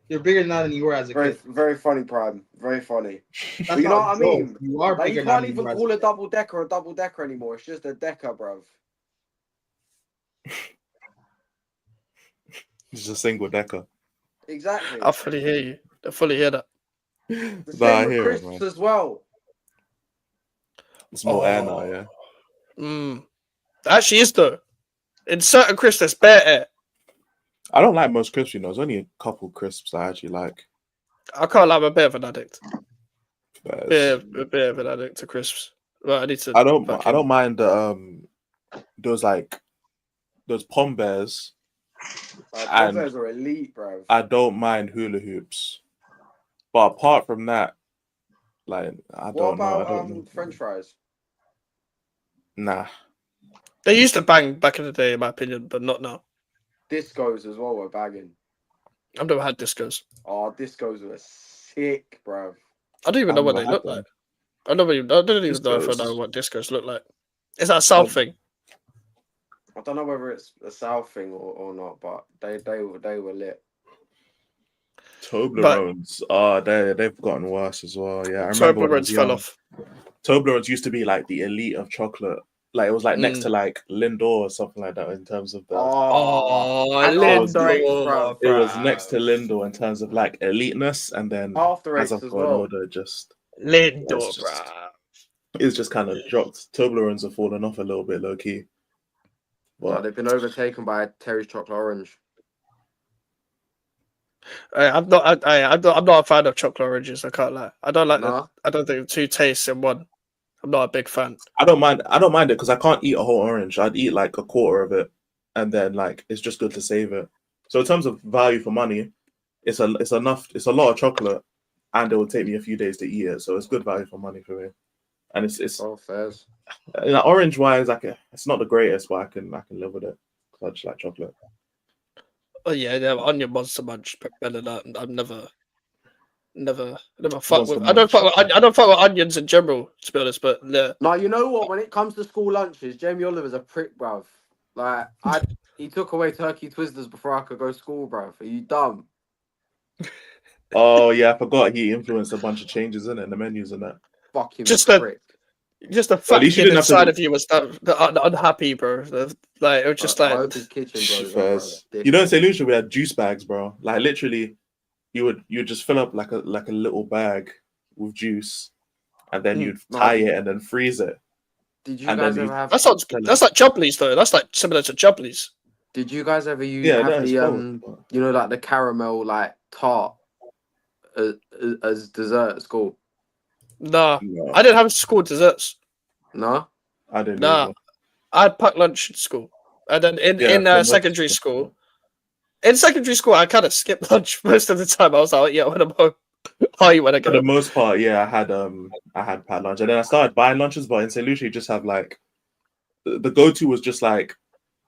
Speaker 6: You're bigger now than you were as a kid.
Speaker 4: Very funny, Prime. Very funny.
Speaker 6: That's
Speaker 4: you know
Speaker 6: not
Speaker 4: what I mean?
Speaker 6: dope. You are
Speaker 4: like,
Speaker 6: bigger
Speaker 4: you
Speaker 6: now
Speaker 4: can't
Speaker 6: than
Speaker 4: even
Speaker 6: you were as
Speaker 4: call
Speaker 6: a
Speaker 4: a double decker anymore. It's just a decker, bruv.
Speaker 5: It's a single decker.
Speaker 4: Exactly.
Speaker 3: I fully hear you. I fully hear that.
Speaker 4: The
Speaker 5: Nah,
Speaker 4: same
Speaker 5: I
Speaker 4: with
Speaker 5: hear it,
Speaker 4: crisps
Speaker 5: man.
Speaker 4: as well.
Speaker 5: It's more air now, yeah.
Speaker 3: Actually is though. In certain crisps, there's bare air.
Speaker 5: I don't like most crisps, you know. There's only a couple crisps I actually like.
Speaker 3: I can't lie, I'm a bit of an addict.
Speaker 5: But
Speaker 3: A bit of an addict to crisps. Well, I need to.
Speaker 5: I don't mind those pom bears. And
Speaker 4: Those are elite, bruv.
Speaker 5: I don't mind hula hoops. But apart from that, like I don't know.
Speaker 4: French fries?
Speaker 5: Nah.
Speaker 3: They used to bang back in the day, in my opinion, but not now.
Speaker 4: Discos as well were bagging.
Speaker 3: I've never had discos.
Speaker 4: Oh, discos were sick, bruv.
Speaker 3: I don't even know what they look like. I don't even know if I know what discos look like. Is that a South thing?
Speaker 4: I don't know whether it's a South thing or not, but they were lit.
Speaker 5: Toblerones, they've gotten worse as well. Yeah, I remember when I was
Speaker 3: Toblerones fell
Speaker 5: young,
Speaker 3: off.
Speaker 5: Toblerones used to be like the elite of chocolate. Like it was like next to like Lindor or something like that in terms of the.
Speaker 3: Lindor,
Speaker 5: it was next to Lindor in terms of like eliteness, and then
Speaker 4: After
Speaker 5: as
Speaker 4: Eights
Speaker 5: I've
Speaker 4: as
Speaker 5: gotten
Speaker 4: well.
Speaker 5: older, just
Speaker 3: Lindor,
Speaker 5: it's just kind of dropped. Toblerones have fallen off a little bit, low key.
Speaker 4: But they've been overtaken by Terry's Chocolate Orange.
Speaker 3: I'm not a fan of chocolate oranges. I can't lie. I don't like that. I don't think two tastes in one. I'm not a big fan.
Speaker 5: I don't mind it because I can't eat a whole orange. I'd eat like a quarter of it, and then like it's just good to save it. So in terms of value for money, it's enough. It's a lot of chocolate, and it will take me a few days to eat it. So it's good value for money for me. And it's
Speaker 4: fairs.
Speaker 5: Orange wise, it's not the greatest, but I can live with it because I just like chocolate.
Speaker 3: Oh yeah, Onion Monster Munch better than that. I've never fuck with. I don't fuck with onions in general, to be honest. But yeah.
Speaker 4: No, you know what? When it comes to school lunches, Jamie Oliver's a prick, bruv. Like he took away turkey Twizzlers before I could go to school, bruv. Are you dumb?
Speaker 5: Oh yeah, I forgot he influenced a bunch of changes in the menus and that.
Speaker 4: Fuck him,
Speaker 3: Just
Speaker 4: prick.
Speaker 3: Just a fat kid inside of you was unhappy, bro. Like it was just like.
Speaker 4: I hope his kitchen, bro.
Speaker 5: You know, in St. Lucia we had juice bags, bro. Like literally, you would just fill up like a little bag with juice, and then you'd tie it and then freeze it.
Speaker 4: Did you guys ever have?
Speaker 3: That's like Jubblies though. That's like similar to Jubblies.
Speaker 4: Did you guys ever use
Speaker 3: it's
Speaker 4: you know, like the caramel like tart as dessert at school?
Speaker 3: Nah, I didn't have school desserts.
Speaker 4: No,
Speaker 5: I didn't.
Speaker 3: Nah, I had packed lunch at school. And then in
Speaker 5: Yeah, for most
Speaker 3: secondary
Speaker 5: people.
Speaker 3: school, I kind of skipped lunch most of the time. I was like, yeah, when I'm home, how you want to
Speaker 5: For
Speaker 3: go?
Speaker 5: the most part, yeah, I had packed lunch, and then I started buying lunches. But in St. Lucia, you just have like the go-to was just like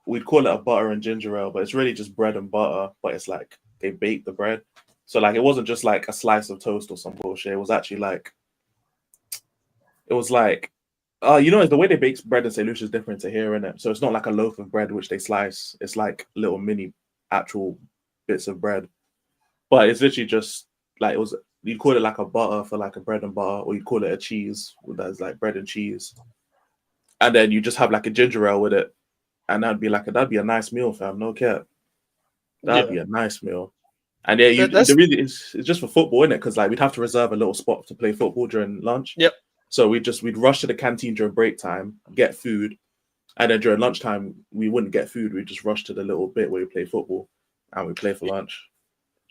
Speaker 5: we'd call it a butter and ginger ale, but it's really just bread and butter. But it's like they bake the bread, so like it wasn't just like a slice of toast or some bullshit. It was actually like you know, the way they bake bread in St. Lucia is different to here, innit? So it's not like a loaf of bread which they slice. It's like little mini actual bits of bread, but it's literally just like it was. You'd call it like a butter for like a bread and butter, or you'd call it a cheese that's like bread and cheese, and then you just have like a ginger ale with it, and that'd be a nice meal, fam. No cap, that'd be a nice meal. And yeah, it's just for football, innit? Because like we'd have to reserve a little spot to play football during lunch.
Speaker 3: Yep.
Speaker 5: So we'd rush to the canteen during break time, get food, and then during lunchtime we wouldn't get food. We'd just rush to the little bit where we play football, and we play for lunch.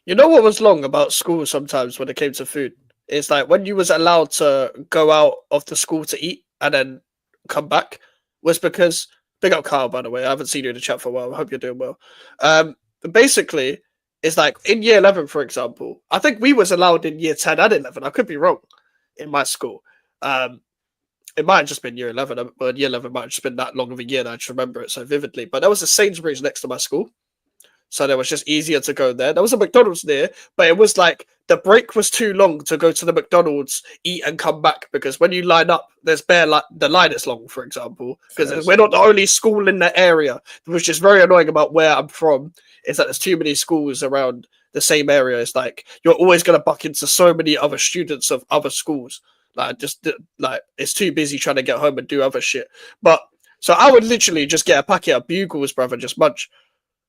Speaker 3: You know what was long about school sometimes when it came to food? It's like when you was allowed to go out of the school to eat and then come back was because, big up Kyle, by the way. I haven't seen you in the chat for a while. I hope you're doing well. Basically, it's like in year 11, for example, I think we was allowed in year 10 and 11. I could be wrong in my school. It might have just been year 11, but year 11 might have just been that long of a year that I just remember it so vividly. But there was a Sainsbury's next to my school. So it was just easier to go there. There was a McDonald's there, but it was like the break was too long to go to the McDonald's, eat, and come back because when you line up, there's the line is long, for example, because we're not the only school in the area, which is very annoying about where I'm from. Is that there's too many schools around the same area. It's like you're always going to buck into so many other students of other schools. Like it's too busy trying to get home and do other shit. But so I would literally just get a packet of Bugles, brother, just munch.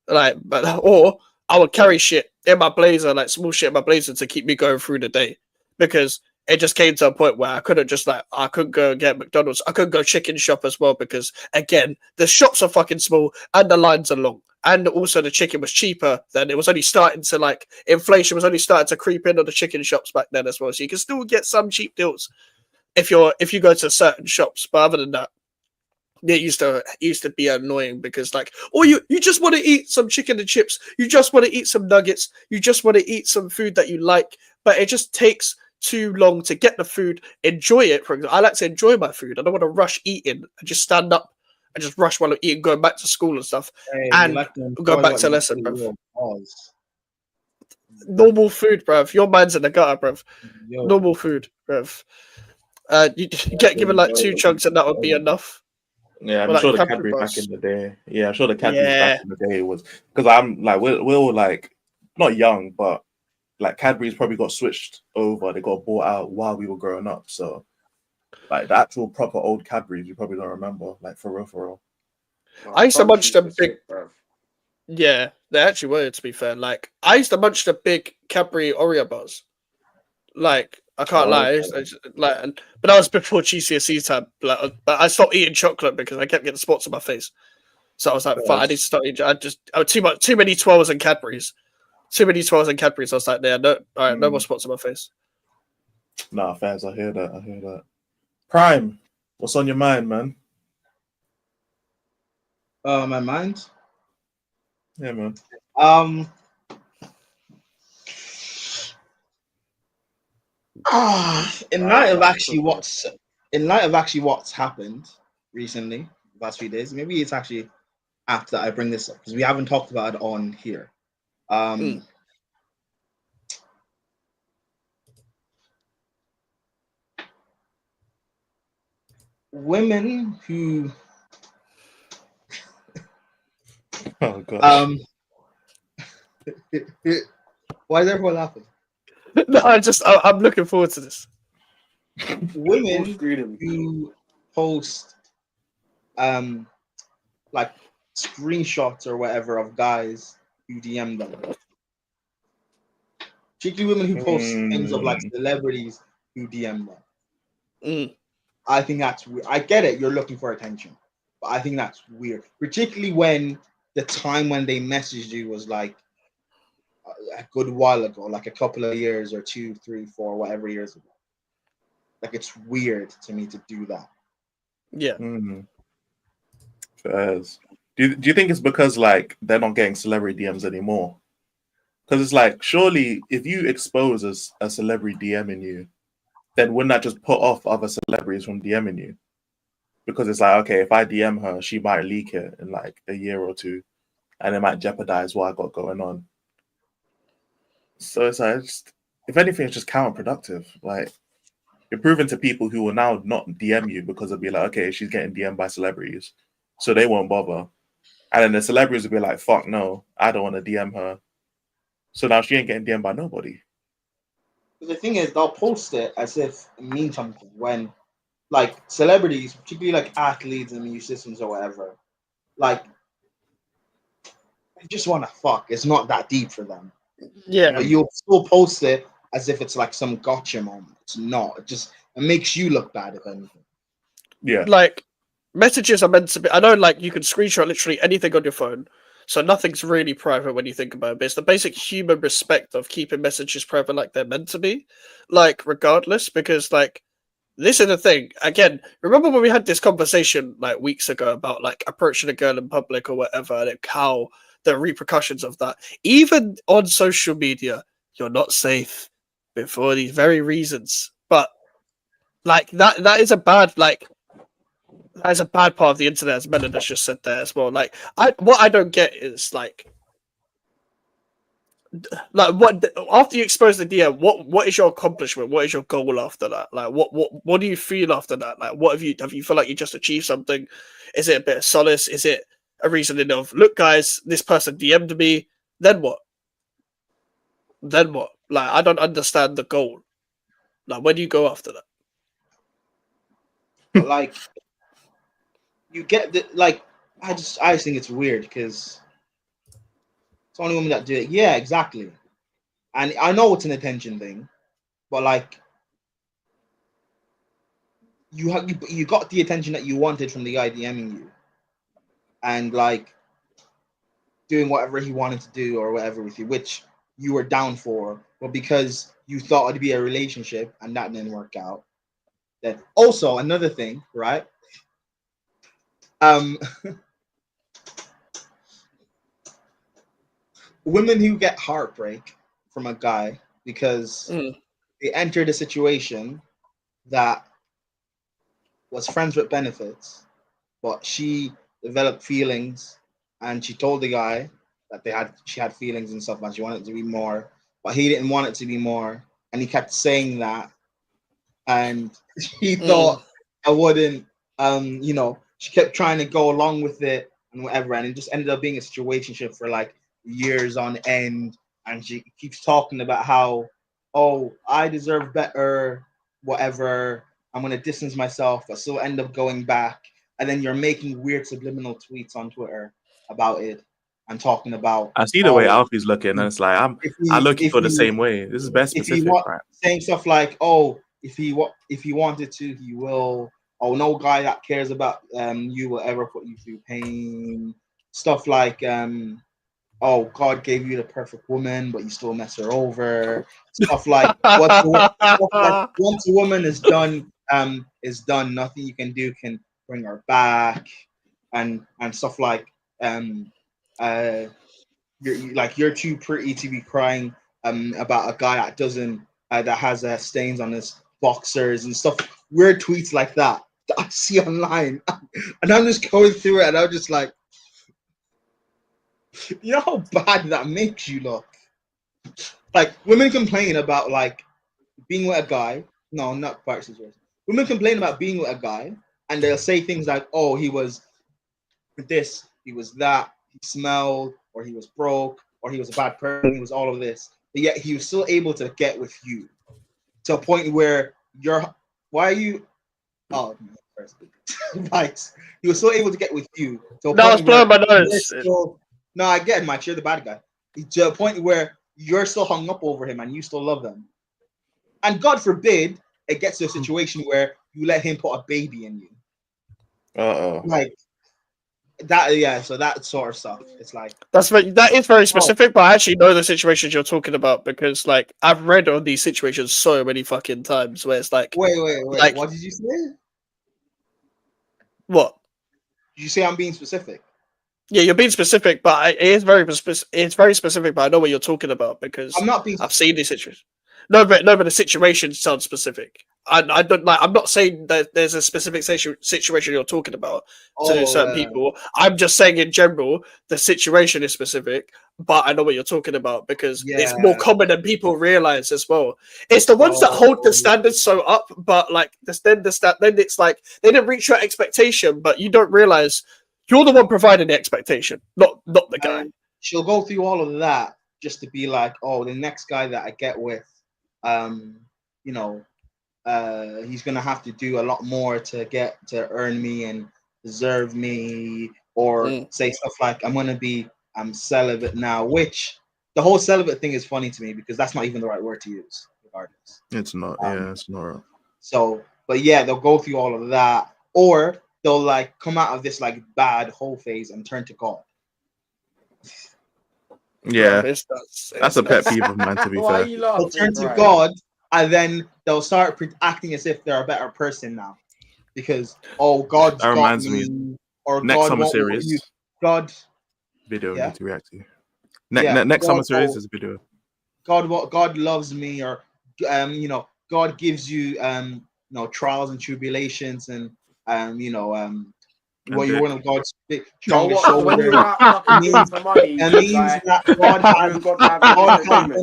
Speaker 3: Or I would carry shit in my blazer, like small shit in my blazer to keep me going through the day because it just came to a point where I couldn't go get McDonald's. I couldn't go chicken shop as well because, again, the shops are fucking small and the lines are long. And also the chicken was cheaper then. It was only starting to inflation was only starting to creep in on the chicken shops back then as well. So you can still get some cheap deals if you go to certain shops. But other than that, it used to be annoying because you just want to eat some chicken and chips, you just want to eat some nuggets, you just want to eat some food that you like, but it just takes too long to get the food, enjoy it. For example, I like to enjoy my food. I don't want to rush eating and just stand up and just rush while I'm eating, going back to school and stuff, and go back to lesson, bruv. Normal food, bruv. Your mind's in the gutter, bruv. Normal food, bruv. You get given 2 chunks and that would be enough.
Speaker 5: Yeah, I'm sure the Cadbury back in the day. Yeah, I'm sure the Cadbury back in the day was because I'm we're all not young, but Cadbury's probably got switched over. They got bought out while we were growing up. So the actual proper old Cadbury's, you probably don't remember. For real.
Speaker 3: I used to munch them big. Yeah, they actually were. To be fair, I used to munch the big Cadbury Oreo bars. I can't lie, but that was before GCSE time. But I stopped eating chocolate because I kept getting spots on my face. So I was like, "Fuck, I need to start eating." Too many 12s and Cadburys. Too many 12s and Cadburys. I was like, "Yeah, no, all right, no more spots on my face."
Speaker 5: Nah, fans, I hear that. Prime, what's on your mind, man?
Speaker 6: My mind.
Speaker 5: Yeah, man.
Speaker 6: In light of actually what's happened recently, the last few days, maybe it's actually after that I bring this up because we haven't talked about it on here. Women who
Speaker 5: oh god.
Speaker 6: Why is everyone laughing?
Speaker 3: No, I'm looking forward to this.
Speaker 6: Women who post screenshots or whatever of guys who DM them. Particularly women who post things of celebrities who DM them. I think that's weird. I get it, you're looking for attention, but I think that's weird. Particularly when the time when they messaged you was a good while ago, a couple of years or 2, 3, 4, whatever years ago. It's weird to me to do that.
Speaker 3: Yeah.
Speaker 5: Fairs. Do you think it's because like they're not getting celebrity DMs anymore? Because it's like, surely if you expose a celebrity DMing you, then wouldn't that just put off other celebrities from DMing you? Because it's like, okay, if I DM her, she might leak it in like a year or two, and it might jeopardize what I got going on. So it's like, if anything, it's just counterproductive. Like, you're proving to people who will now not DM you because they'll be like, okay, she's getting DM'd by celebrities, so they won't bother. And then the celebrities will be like, fuck no, I don't want to DM her. So now she ain't getting DM'd by nobody.
Speaker 6: The thing is, they'll post it as if it means something when, like, celebrities, particularly like athletes and musicians or whatever, like, they just want to fuck. It's not that deep for them.
Speaker 3: Yeah.
Speaker 6: But you'll still post it as if it's like some gotcha moment. It's not. It makes you look bad, if anything.
Speaker 5: Yeah.
Speaker 3: Like, messages are meant to be. I know, like, you can screenshot literally anything on your phone, so nothing's really private when you think about it. But it's the basic human respect of keeping messages private like they're meant to be, like, regardless. Because, like, this is the thing. Again, remember when we had this conversation like weeks ago about like approaching a girl in public or whatever, and how the repercussions of that, even on social media, you're not safe for these very reasons. But like that is a bad that is a bad part of the internet, as Melinda's just said there as well. Like, what I don't get is like what after you expose the DM, what is your accomplishment? What is your goal after that? Like, what do you feel after that? Like, what have you feel like you just achieved something? Is it a bit of solace? Is it a reasoning of, look, guys, this person DM'd me? Then what? Then what? Like, I don't understand the goal. Like, where do you go after that?
Speaker 6: But like, you get the like. I just think it's weird because it's only women that do it. Yeah, exactly. And I know it's an attention thing, but like, you got the attention that you wanted from the guy DMing you, and like doing whatever he wanted to do or whatever with you, which you were down for, but because you thought it'd be a relationship and that didn't work out. Then also another thing, right? Women who get heartbreak from a guy because they entered a situation that was friends with benefits, but she developed feelings and she told the guy that she had feelings and stuff and she wanted it to be more, but he didn't want it to be more, and he kept saying that, and he thought I wouldn't, she kept trying to go along with it and whatever, and it just ended up being a situationship for like years on end, and she keeps talking about how, oh, I deserve better, whatever, I'm gonna distance myself, but still end up going back, and then you're making weird subliminal tweets on Twitter about it and talking about.
Speaker 5: I see the way Alfie's looking, and it's like I look for the same way. This is best specific, right?
Speaker 6: Saying stuff like, oh, if he wanted to, he will. Oh, no guy that cares about you will ever put you through pain. Stuff like, oh, God gave you the perfect woman, but you still mess her over. Stuff like, once a woman is done, nothing you can do can bring her back, and stuff like, you're too pretty to be crying about a guy that doesn't that has stains on his boxers and stuff. Weird tweets like that I see online, and I'm just going through it, and I'm just like, you know how bad that makes you look. Like, women complain about like being with a guy. No, not quite situation. Women complain about being with a guy, and they'll say things like, "Oh, he was this, he was that, he smelled, or he was broke, or he was a bad person, he was all of this." But yet he was still able to get with you to a point where why are you? Oh, like, he was still able to get with you. To a
Speaker 3: No, I was
Speaker 6: point
Speaker 3: blowing my
Speaker 6: where
Speaker 3: nose.
Speaker 6: no, I get it, Mike. You're the bad guy. To a point where you're still hung up over him and you still love them. And God forbid it gets to a situation where you let him put a baby in you. Like that, yeah. So that sort of stuff. It's like
Speaker 3: that is very specific, but I actually know the situations you're talking about because, like, I've read on these situations so many fucking times where it's like,
Speaker 6: wait.
Speaker 3: like,
Speaker 6: What did you say?
Speaker 3: What?
Speaker 6: Did you say I'm being specific?
Speaker 3: Yeah, you're being specific, but it is very specific. It's very specific, but I know what you're talking about because
Speaker 6: I'm not being.
Speaker 3: I've seen these situations. No, but the situation sounds specific. I don't like. I'm not saying that there's a specific situation you're talking about to certain people. I'm just saying in general the situation is specific, but I know what you're talking about because it's more common than people realize as well. It's the ones that hold the standards so up, but like then it's like they didn't reach your expectation, but you don't realize you're the one providing the expectation, not the guy.
Speaker 6: She'll go through all of that just to be like, oh, the next guy that I get with, you know, he's gonna have to do a lot more to earn me and deserve me, or say stuff like I'm celibate now, which the whole celibate thing is funny to me because that's not even the right word to use, regardless.
Speaker 5: It's not. Yeah, it's not.
Speaker 6: So, but yeah, they'll go through all of that, or they'll like come out of this like bad whole phase and turn to God.
Speaker 5: Yeah, that's a pet peeve of mine. To be fair,
Speaker 6: They'll turn to God, and then they'll start acting as if they're a better person now, because God's
Speaker 5: that reminds
Speaker 6: got
Speaker 5: me.
Speaker 6: or
Speaker 5: Next
Speaker 6: God
Speaker 5: summer
Speaker 6: won't let you.
Speaker 5: series
Speaker 6: God
Speaker 5: video
Speaker 6: Yeah.
Speaker 5: need to react to.
Speaker 6: Yeah,
Speaker 5: Next
Speaker 6: God
Speaker 5: summer series
Speaker 6: won't-
Speaker 5: is a video.
Speaker 6: God loves me, or you know, God gives you you know, trials and tribulations, and well, you're one of God's strongest shoulders. It means that God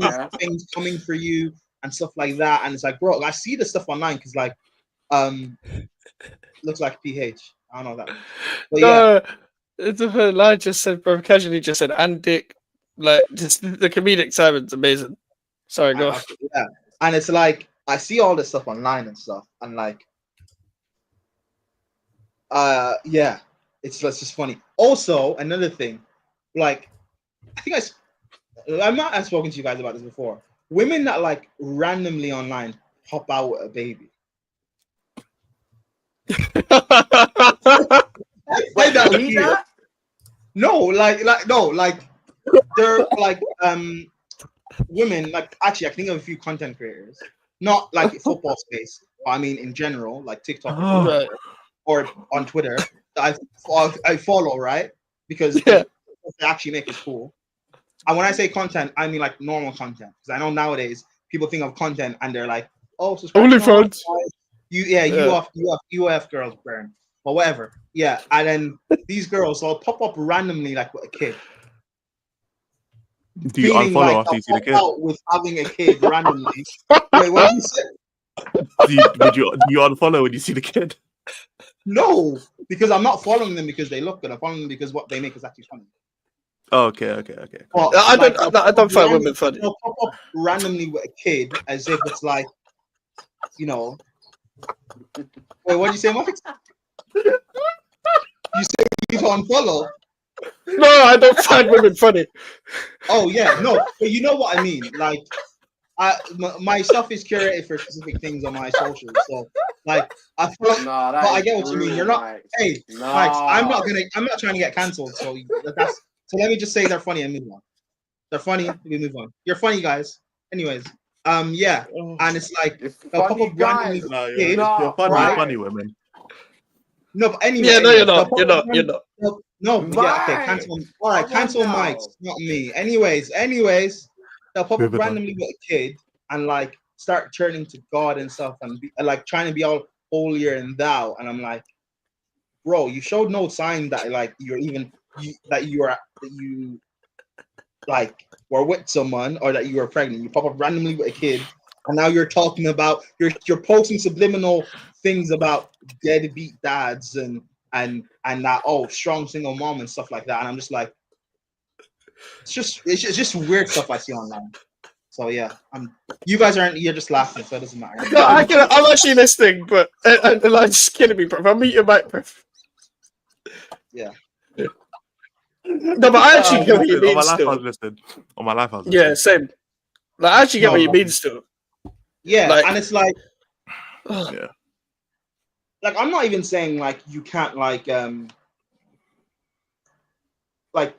Speaker 6: has things coming for you and stuff like that. And it's like, bro, I see this stuff online because like looks like PH. I don't know that. But yeah.
Speaker 3: It's a line just said, bro, casually just said, and Dick, like, just the comedic timing's amazing. Sorry, go on.
Speaker 6: Yeah, and it's like I see all this stuff online and stuff, and like, yeah, it's just funny. Also, another thing, like, I think I've not spoken to you guys about this before. Women that like randomly online pop out with a baby. Why that weird? No, like they're like women, like actually I think of a few content creators, not like football space, but I mean in general, like TikTok or on Twitter that I follow, right? Because they actually make it cool. And when I say content, I mean like normal content. Because I know nowadays people think of content and they're like, oh, subscribe to
Speaker 3: OnlyFans.
Speaker 6: UF girls burn. But whatever. Yeah. And then these girls will pop up randomly like with a kid.
Speaker 5: Do you
Speaker 6: Feeling
Speaker 5: unfollow
Speaker 6: like
Speaker 5: after you see the
Speaker 6: they'll
Speaker 5: kid?
Speaker 6: pop out with having a kid randomly. Wait, what did you say?
Speaker 5: Do you unfollow when you see the kid?
Speaker 6: No, because I'm not following them because they look good. I'm following them because what they make is actually funny.
Speaker 5: Oh, okay.
Speaker 6: Well,
Speaker 3: I
Speaker 6: like,
Speaker 3: don't find women funny.
Speaker 6: They'll pop up randomly with a kid as if it's like, you know. Wait, what did you say, Max? You said you need to unfollow.
Speaker 3: No, I don't find women funny.
Speaker 6: Oh yeah, no, but you know what I mean. Like, my stuff is curated for specific things on my socials. So, like, I feel like, but I get what you mean. You're not. Hey, Max, I'm not trying to get cancelled. So that's. So let me just say they're funny and move on. They're funny. We move on. You're funny, guys. Anyways, yeah, and it's like they'll pop up randomly.
Speaker 5: You're funny.
Speaker 6: right?
Speaker 5: You're funny women.
Speaker 6: No, but anyway.
Speaker 3: Yeah, no,
Speaker 6: anyway,
Speaker 3: you're not.
Speaker 6: they'll pop
Speaker 3: You're
Speaker 6: up
Speaker 3: not. You're
Speaker 6: random-
Speaker 3: not.
Speaker 6: No, yeah, okay, cancel. All right, cancel Mike's, not me. Anyways, they'll pop up randomly with a kid and like start turning to God and stuff and be, like trying to be all holier than thou. And I'm like, bro, you showed no sign that like that you like were with someone or that you were pregnant. You pop up randomly with a kid, and now you're talking about you're posting subliminal things about deadbeat dads and that strong single mom and stuff like that. And I'm just like, it's just weird stuff I see online. So yeah, you guys aren't. You're just laughing, so it doesn't matter.
Speaker 3: No, I'm actually listening, but like just kidding me, bro. I'll meet your mic, bro.
Speaker 6: Yeah.
Speaker 3: No, but I actually get what you mean.
Speaker 5: On my life,
Speaker 3: Still,
Speaker 5: I was listening. On my life, I was listening.
Speaker 3: yeah, same. Like, I actually get what you mean. Still,
Speaker 6: Yeah,
Speaker 3: like,
Speaker 6: and it's like,
Speaker 5: yeah.
Speaker 6: like I'm not even saying like you can't like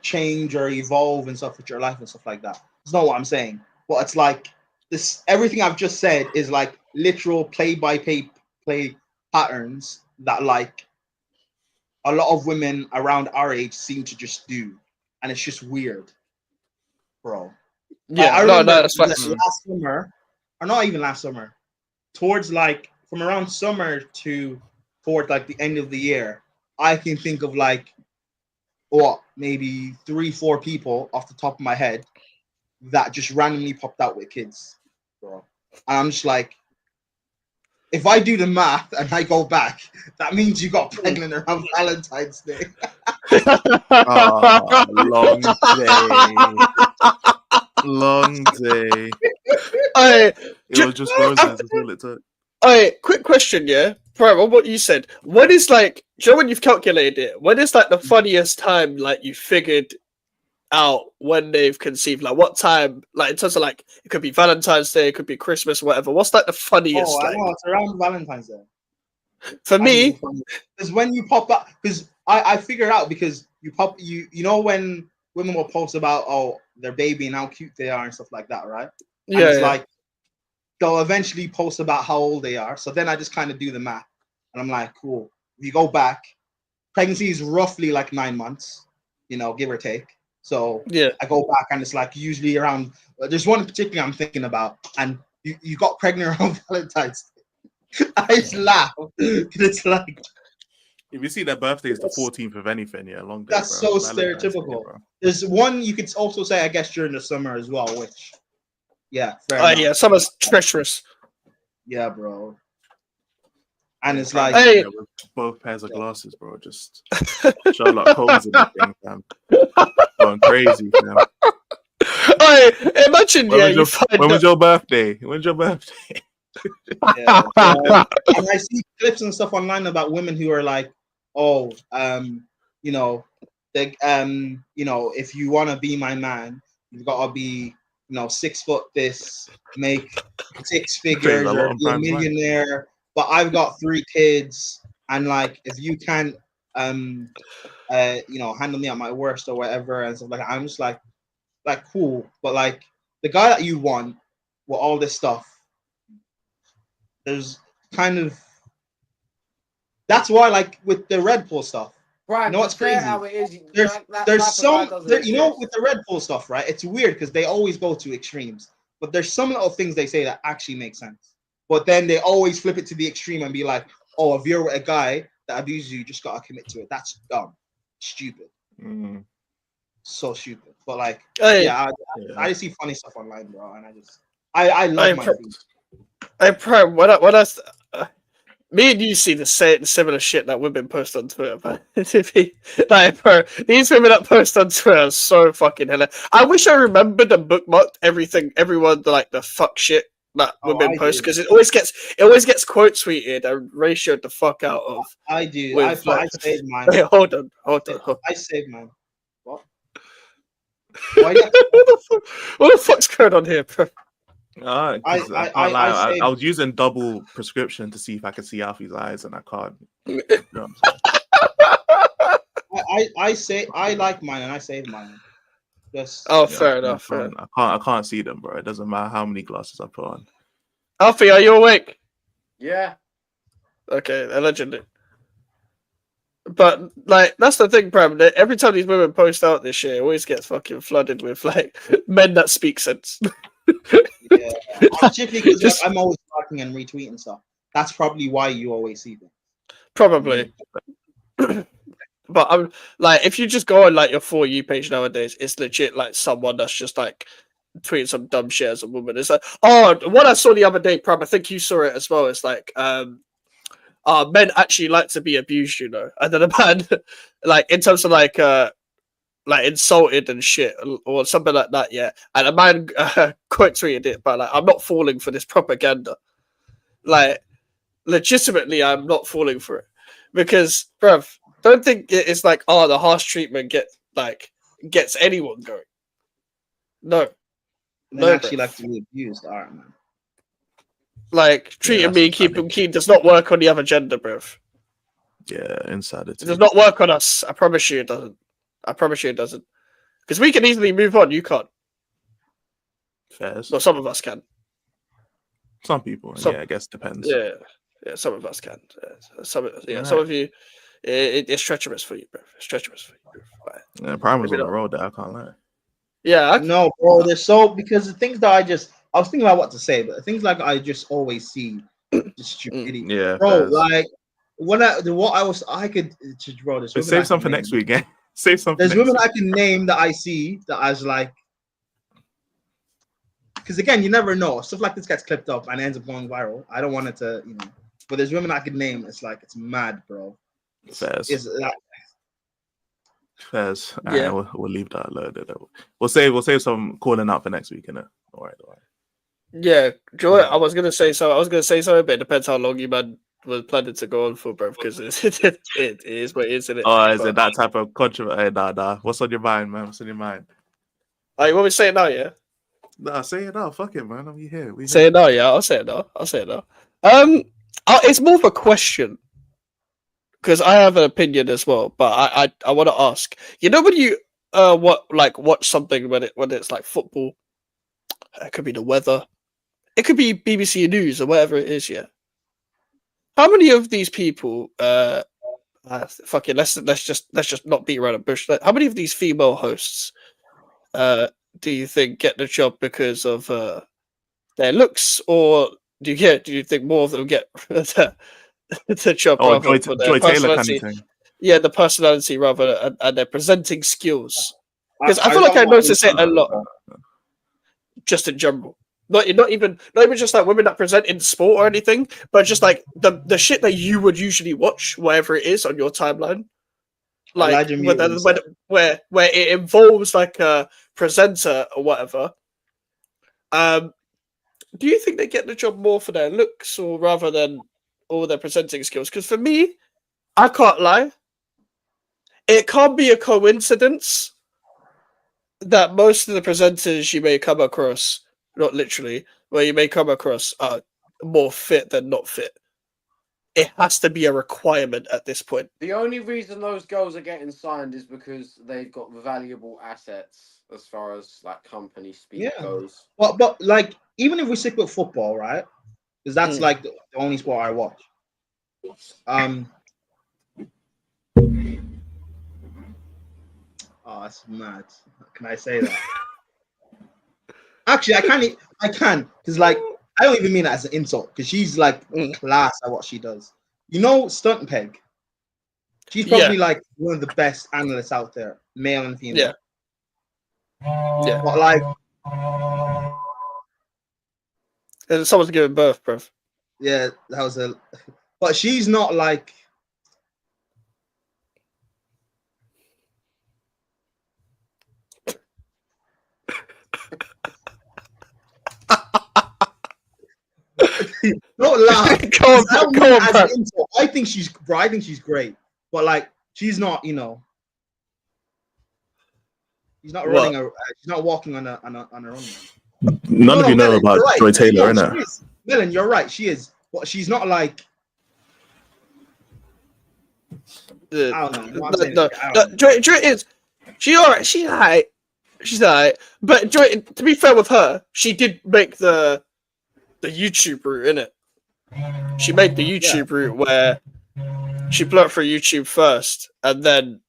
Speaker 6: change or evolve and stuff with your life and stuff like that. It's not what I'm saying. But it's like this. Everything I've just said is like literal play patterns that like a lot of women around our age seem to just do, and it's just weird, bro.
Speaker 3: Yeah,
Speaker 6: I
Speaker 3: no,
Speaker 6: remember
Speaker 3: that's fine.
Speaker 6: last summer, or not even last summer, towards like from around summer to towards like the end of the year, I can think of like what maybe 3-4 people off the top of my head that just randomly popped out with kids, bro. And I'm just like, if I do the math and I go back, that means you got pregnant around Valentine's Day.
Speaker 5: Oh, long day. Long day.
Speaker 3: Hey,
Speaker 5: It was just roses. That's all it took.
Speaker 3: Hey, quick question, yeah? Prime, on what you said. When is like, do you know when you've calculated it? When is like the funniest time like you figured out when they've conceived? Like what time? Like in terms of like, it could be Valentine's Day, it could be Christmas, whatever. What's like the funniest?
Speaker 6: Oh, I
Speaker 3: like
Speaker 6: know, it's around Valentine's Day.
Speaker 3: for me?
Speaker 6: Because when you pop up, because I figured out because you know when women will post about their baby and how cute they are and stuff like that, right? And
Speaker 3: Yeah,
Speaker 6: it's
Speaker 3: yeah.
Speaker 6: like they'll eventually post about how old they are. So then I just kind of do the math, and I'm like, cool. If you go back, pregnancy is roughly like 9 months, give or take. So
Speaker 3: yeah,
Speaker 6: I go back and it's like usually around. There's one in particular I'm thinking about, and you got pregnant around Valentine's Day. I just laugh. It's like
Speaker 5: If you see their birthday is the 14th of anything, yeah, long day.
Speaker 6: that's
Speaker 5: bro.
Speaker 6: so
Speaker 5: Valentine's Day,
Speaker 6: stereotypical.
Speaker 5: bro.
Speaker 6: There's one you could also say, I guess, during the summer as well, which, yeah, fair
Speaker 3: Oh
Speaker 6: enough.
Speaker 3: yeah, summer's treacherous.
Speaker 6: Yeah, bro. And it's
Speaker 5: Trying
Speaker 6: like,
Speaker 5: to be there with both pairs of glasses, bro. Just Sherlock Holmes in that thing, fam. Going crazy, fam.
Speaker 3: Hey, imagine
Speaker 5: When
Speaker 3: yeah,
Speaker 5: was
Speaker 3: you find
Speaker 5: when was
Speaker 3: out-
Speaker 5: your birthday? When's your birthday?
Speaker 6: yeah, and I see clips and stuff online about women who are like, if you want to be my man, you've got to be, 6 foot this, make 6 figures,
Speaker 5: a lot
Speaker 6: or
Speaker 5: on
Speaker 6: be a
Speaker 5: Prime Time.
Speaker 6: millionaire. But I've got 3 kids, and like, if you can't, handle me at my worst or whatever, and stuff like that, I'm just like cool. But like, the guy that you want with all this stuff, there's kind of that's why, like with the Red Bull stuff,
Speaker 4: Right,
Speaker 6: you know what's
Speaker 4: just say
Speaker 6: crazy?
Speaker 4: how it is.
Speaker 6: There's
Speaker 4: That type
Speaker 6: there's
Speaker 4: of guy
Speaker 6: some
Speaker 4: doesn't
Speaker 6: there,
Speaker 4: exist.
Speaker 6: with the Red Bull stuff, right? It's weird because they always go to extremes, but there's some little things they say that actually make sense. But then they always flip it to the extreme and be like, "Oh, if you're with a guy that abuses you, you just gotta commit to it." That's dumb, stupid, so stupid. But like,
Speaker 3: Hey.
Speaker 6: yeah, I just see funny stuff online, bro, and I love my feed.
Speaker 3: Hey, Prime, me and you see the similar shit that women post on Twitter, man. Like, bro, these women that post on Twitter are so fucking hilarious. I wish I remembered and bookmarked everyone like the fuck shit that women
Speaker 6: I
Speaker 3: post,
Speaker 6: do.
Speaker 3: because it always gets quote tweeted and ratioed the fuck out of.
Speaker 6: I do.
Speaker 3: with,
Speaker 6: I
Speaker 3: like-
Speaker 6: saved mine.
Speaker 3: Wait, hold on.
Speaker 6: I saved mine. What?
Speaker 3: what the fuck's going on here, bro?
Speaker 5: I can't lie. I was using double prescription to see if I could see Alfie's eyes, and I can't. You know what I'm saying?
Speaker 6: I like mine and I saved mine. Just
Speaker 3: Fair enough.
Speaker 5: I can't see them, bro. It doesn't matter how many glasses I put on.
Speaker 3: Alfie, are you awake?
Speaker 4: Yeah.
Speaker 3: Okay, allegedly. But like, that's the thing, Bram. That every time these women post out this shit, it always gets fucking flooded with like men that speak sense.
Speaker 6: yeah. Particularly because like, I'm always liking and retweeting stuff. That's probably why you always see them.
Speaker 3: Probably. But I'm like, if you just go on like your For You page nowadays, it's legit like someone that's just like tweeting some dumb shit as a woman. It's like, what I saw the other day, Pram, I think you saw it as well. It's like, men actually like to be abused, you know. And then a man, like in terms of like insulted and shit or something like that, yeah. And a man quote tweeted it, but like, I'm not falling for this propaganda. Like, legitimately, I'm not falling for it because, bruv, don't think it's like, the harsh treatment gets anyone going. No,
Speaker 6: Men actually like to be abused, alright, man.
Speaker 3: Like treating me, keeping keen does not work on the other gender, bruv.
Speaker 5: Yeah, inside
Speaker 3: It does not work on us. I promise you, it doesn't. I promise you, it doesn't. Because we can easily move on. You can't.
Speaker 5: Fairs.
Speaker 3: Well, some of us can.
Speaker 5: Some people,
Speaker 3: Some-
Speaker 5: yeah, I guess depends.
Speaker 3: Yeah, some of us can. Some of you, It's treacherous for you, bro. It's treacherous for you. Right.
Speaker 5: Yeah, Prime was
Speaker 3: Maybe
Speaker 5: on the
Speaker 3: not.
Speaker 5: road there. I can't lie.
Speaker 3: Yeah,
Speaker 6: No, bro. They're so because the things that I was thinking about what to say, but the things like I just always see just stupidity.
Speaker 5: Yeah,
Speaker 6: Bro,
Speaker 5: fairs.
Speaker 6: like I could just bro. There's
Speaker 5: But
Speaker 6: women I
Speaker 5: save some
Speaker 6: can
Speaker 5: for
Speaker 6: name.
Speaker 5: next week, yeah. Save some.
Speaker 6: There's
Speaker 5: for next
Speaker 6: women
Speaker 5: week.
Speaker 6: I can name that I see that I was like, because again, you never know. Stuff like this gets clipped up and ends up going viral. I don't want it to, but there's women I could name. It's like it's mad, bro.
Speaker 5: Fairs.
Speaker 6: It's like,
Speaker 5: Fairs.
Speaker 3: Yeah.
Speaker 5: Alright, we'll leave that alone. We'll save some calling out for next week, innit? All right.
Speaker 3: Yeah, Joy. I was gonna say so. I was gonna say something, but it depends how long you man was planning to go on for, bro. Because it is what it is, isn't it?
Speaker 5: Oh, is it that type of controversy? Nah. What's on your mind, man? What's on your mind?
Speaker 3: Oh, you want me to say it now? Yeah.
Speaker 5: Nah, say it now. Fuck it, man. We here.
Speaker 3: Say it now. Yeah, I'll say it now. It's more of a question because I have an opinion as well, but I want to ask. You know when you watch something when it's like football, it could be the weather, it could be BBC News or whatever it is. Yeah. How many of these people? Fuck it. Let's just not beat around the bush. How many of these female hosts do you think get the job because of their looks, or do you think more of them get the job
Speaker 5: Oh,
Speaker 3: rather
Speaker 5: Joy
Speaker 3: for their
Speaker 5: Taylor kind
Speaker 3: personality?
Speaker 5: of thing.
Speaker 3: Yeah, the personality rather and their presenting skills. Because I feel
Speaker 6: don't
Speaker 3: like I
Speaker 6: want
Speaker 3: notice it a lot, just in general. Not even just like women that present in sport or anything, but just like the shit that you would usually watch, whatever it is on your timeline. Like
Speaker 6: Elijah Muir
Speaker 3: where it involves like a presenter or whatever. Do you think they get the job more for their looks or rather than all their presenting skills? Because for me, I can't lie. It can't be a coincidence that most of the presenters you may come across, not literally, where you may come across are more fit than not fit. It has to be a requirement at this point.
Speaker 4: The only reason those girls are getting signed is because they've got valuable assets as far as like company speak goes.
Speaker 6: but like even if we stick with football, right? Because that's like the only sport I watch. Oh, that's mad. Can I say that? Actually, I can because like I don't even mean that as an insult because she's like class at what she does. You know, Stunt Peg. She's probably like one of the best analysts out there, male and female.
Speaker 3: Yeah.
Speaker 6: But like,
Speaker 3: and someone's giving birth, bro.
Speaker 6: yeah, that was a. But she's not like. Don't laugh. I think she's great, but like she's not, she's not running she's not walking on her own.
Speaker 5: None of you know about Joy Taylor,
Speaker 6: no,
Speaker 5: innit?
Speaker 6: Melon, you're right, she is, but she's not like. I don't know.
Speaker 3: Joy is she alright? She's alright. She's alright. But Joy, to be fair with her, she did make the YouTube route, innit? She made the YouTube route where she blew up for YouTube first and then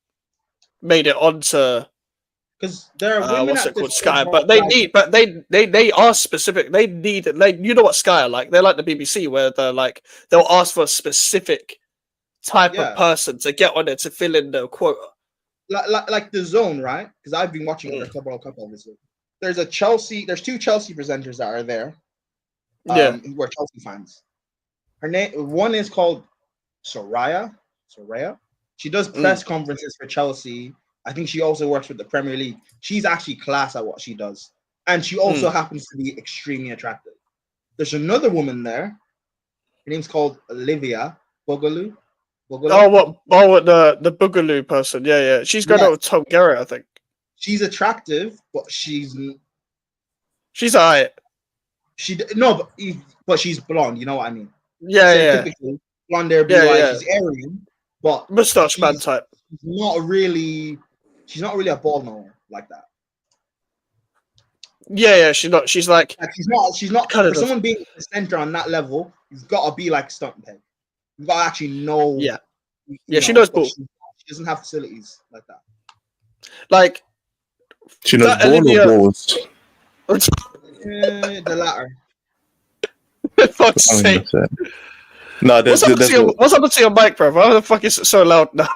Speaker 3: made it onto
Speaker 6: because there are women
Speaker 3: what's it called, Sky. But they are specific. They need you know what Sky are like. They're like the BBC where they're like they'll ask for a specific type of person to get on it to fill in the quota.
Speaker 6: Like the Zone, right? Because I've been watching it for a couple obviously. There's two Chelsea presenters that are there. Who are Chelsea fans. Her name, one is called Soraya. She does press conferences for Chelsea. I think she also works with the Premier League. She's actually class at what she does, and she also happens to be extremely attractive. There's another woman there. Her name's called Olivia Boogaloo.
Speaker 3: Oh, the Boogaloo person? Yeah. She's going out with Tom Garrett, I think.
Speaker 6: She's attractive, but she's
Speaker 3: alright.
Speaker 6: But she's blonde. You know what I mean?
Speaker 3: Yeah.
Speaker 6: Typically, blonde hair, blue eyes. She's Aryan, but
Speaker 3: mustache man type.
Speaker 6: She's not really a ball knower like that.
Speaker 3: Yeah. She's not. She's like
Speaker 6: she's not. For someone being the center on that level, you've got to be like Stunt Peg. You've got to actually know
Speaker 3: Yeah, she knows ball.
Speaker 6: She doesn't have facilities like that.
Speaker 3: Like
Speaker 5: She knows
Speaker 3: that
Speaker 5: ball
Speaker 3: Olivia-
Speaker 5: or balls.
Speaker 6: The latter.
Speaker 3: Fuck's sake.
Speaker 5: 100%. No,
Speaker 3: What's happened to your mic, bro? Why the fuck is it so loud now?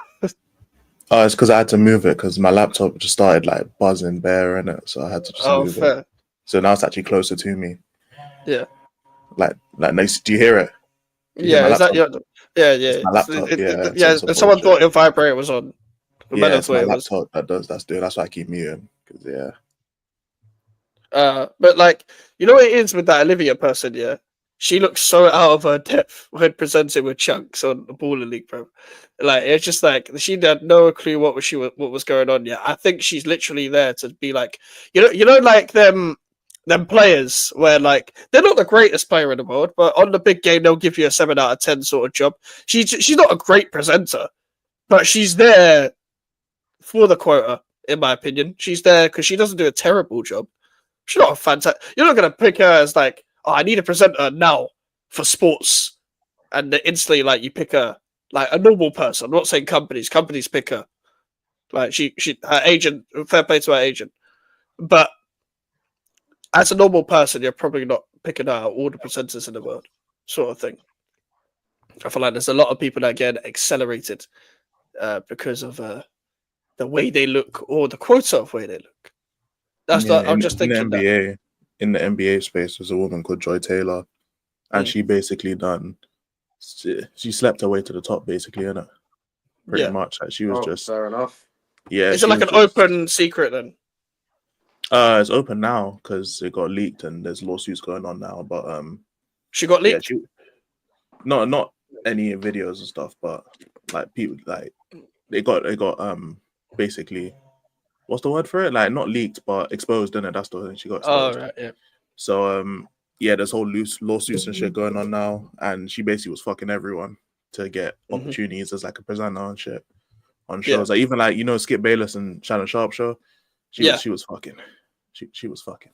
Speaker 5: Oh, it's because I had to move it because my laptop just started like buzzing bare in it, so I had to just move
Speaker 3: fair.
Speaker 5: it. So now it's actually closer to me.
Speaker 3: Yeah.
Speaker 5: Like nice. Do you hear it? Do you hear
Speaker 3: Yeah,
Speaker 5: my
Speaker 3: is that your?
Speaker 5: laptop?
Speaker 3: Yeah.
Speaker 5: It's my laptop,
Speaker 3: Yeah.
Speaker 5: some
Speaker 3: Someone
Speaker 5: bullshit.
Speaker 3: thought your vibrator was on.
Speaker 5: Yeah, it's my laptop that does that's doing. That's why I keep muting. Because
Speaker 3: But like, you know what it is with that Olivia person, yeah? She looks so out of her depth when presenting with chunks on the Baller League, bro. Like, it's just like she had no clue what was going on. Yeah, I think she's literally there to be like, you know, like them players where like they're not the greatest player in the world, but on the big game they'll give you a 7 out of 10 sort of job. She's not a great presenter, but she's there for the quota, in my opinion. She's there because she doesn't do a terrible job. She's not a fantastic. You're not gonna pick her as like, oh, I need a presenter now for sports, and then instantly like you pick her like a normal person. I'm not saying companies pick her. Like she her agent, fair play to her agent, but as a normal person, you're probably not picking out all the presenters in the world, sort of thing. I feel like there's a lot of people that get accelerated because of the way they look or the quota of way they look. That's
Speaker 5: yeah,
Speaker 3: I'm just thinking
Speaker 5: in the NBA. In the NBA space, there's a woman called Joy Taylor, and she basically she slept her way to the top, basically, innit? Pretty much. Like she was just
Speaker 4: fair enough.
Speaker 5: Yeah.
Speaker 3: Is it like an open secret then?
Speaker 5: It's open now because it got leaked and there's lawsuits going on now. But
Speaker 3: she got leaked.
Speaker 5: Yeah, not any videos and stuff, but like people like they got basically. What's the word for it? Like not leaked, but exposed, innit? That's the thing. She got exposed.
Speaker 3: Oh right, yeah.
Speaker 5: So yeah, there's whole loose lawsuits and shit going on now, and she basically was fucking everyone to get opportunities as like a presenter and shit on shows. Like even like Skip Bayless and Shannon Sharp show. She was fucking. She was fucking.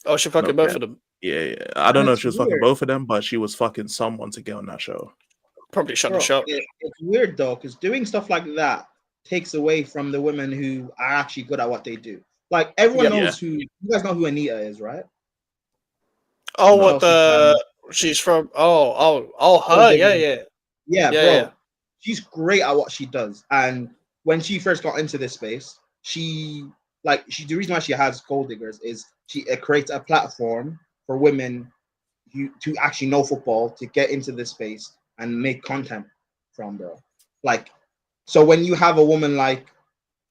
Speaker 3: Oh, she fucking both of them.
Speaker 5: Yeah. I don't know if
Speaker 6: That's
Speaker 5: she was fucking
Speaker 6: weird.
Speaker 5: both of them, but she was fucking someone to get on that show.
Speaker 3: Probably Shannon
Speaker 6: Bro,
Speaker 3: Sharp.
Speaker 6: It's weird though, because doing stuff like that takes away from the women who are actually good at what they do. Like everyone knows who you guys know who Anita is, right?
Speaker 3: Oh,
Speaker 6: No,
Speaker 3: what the? She's from. Her. Yeah,
Speaker 6: bro. She's great at what she does, and when she first got into this space, the reason why she has Gold Diggers is she creates a platform for women to actually know football, to get into this space and make content from, bro. Like, so when you have a woman like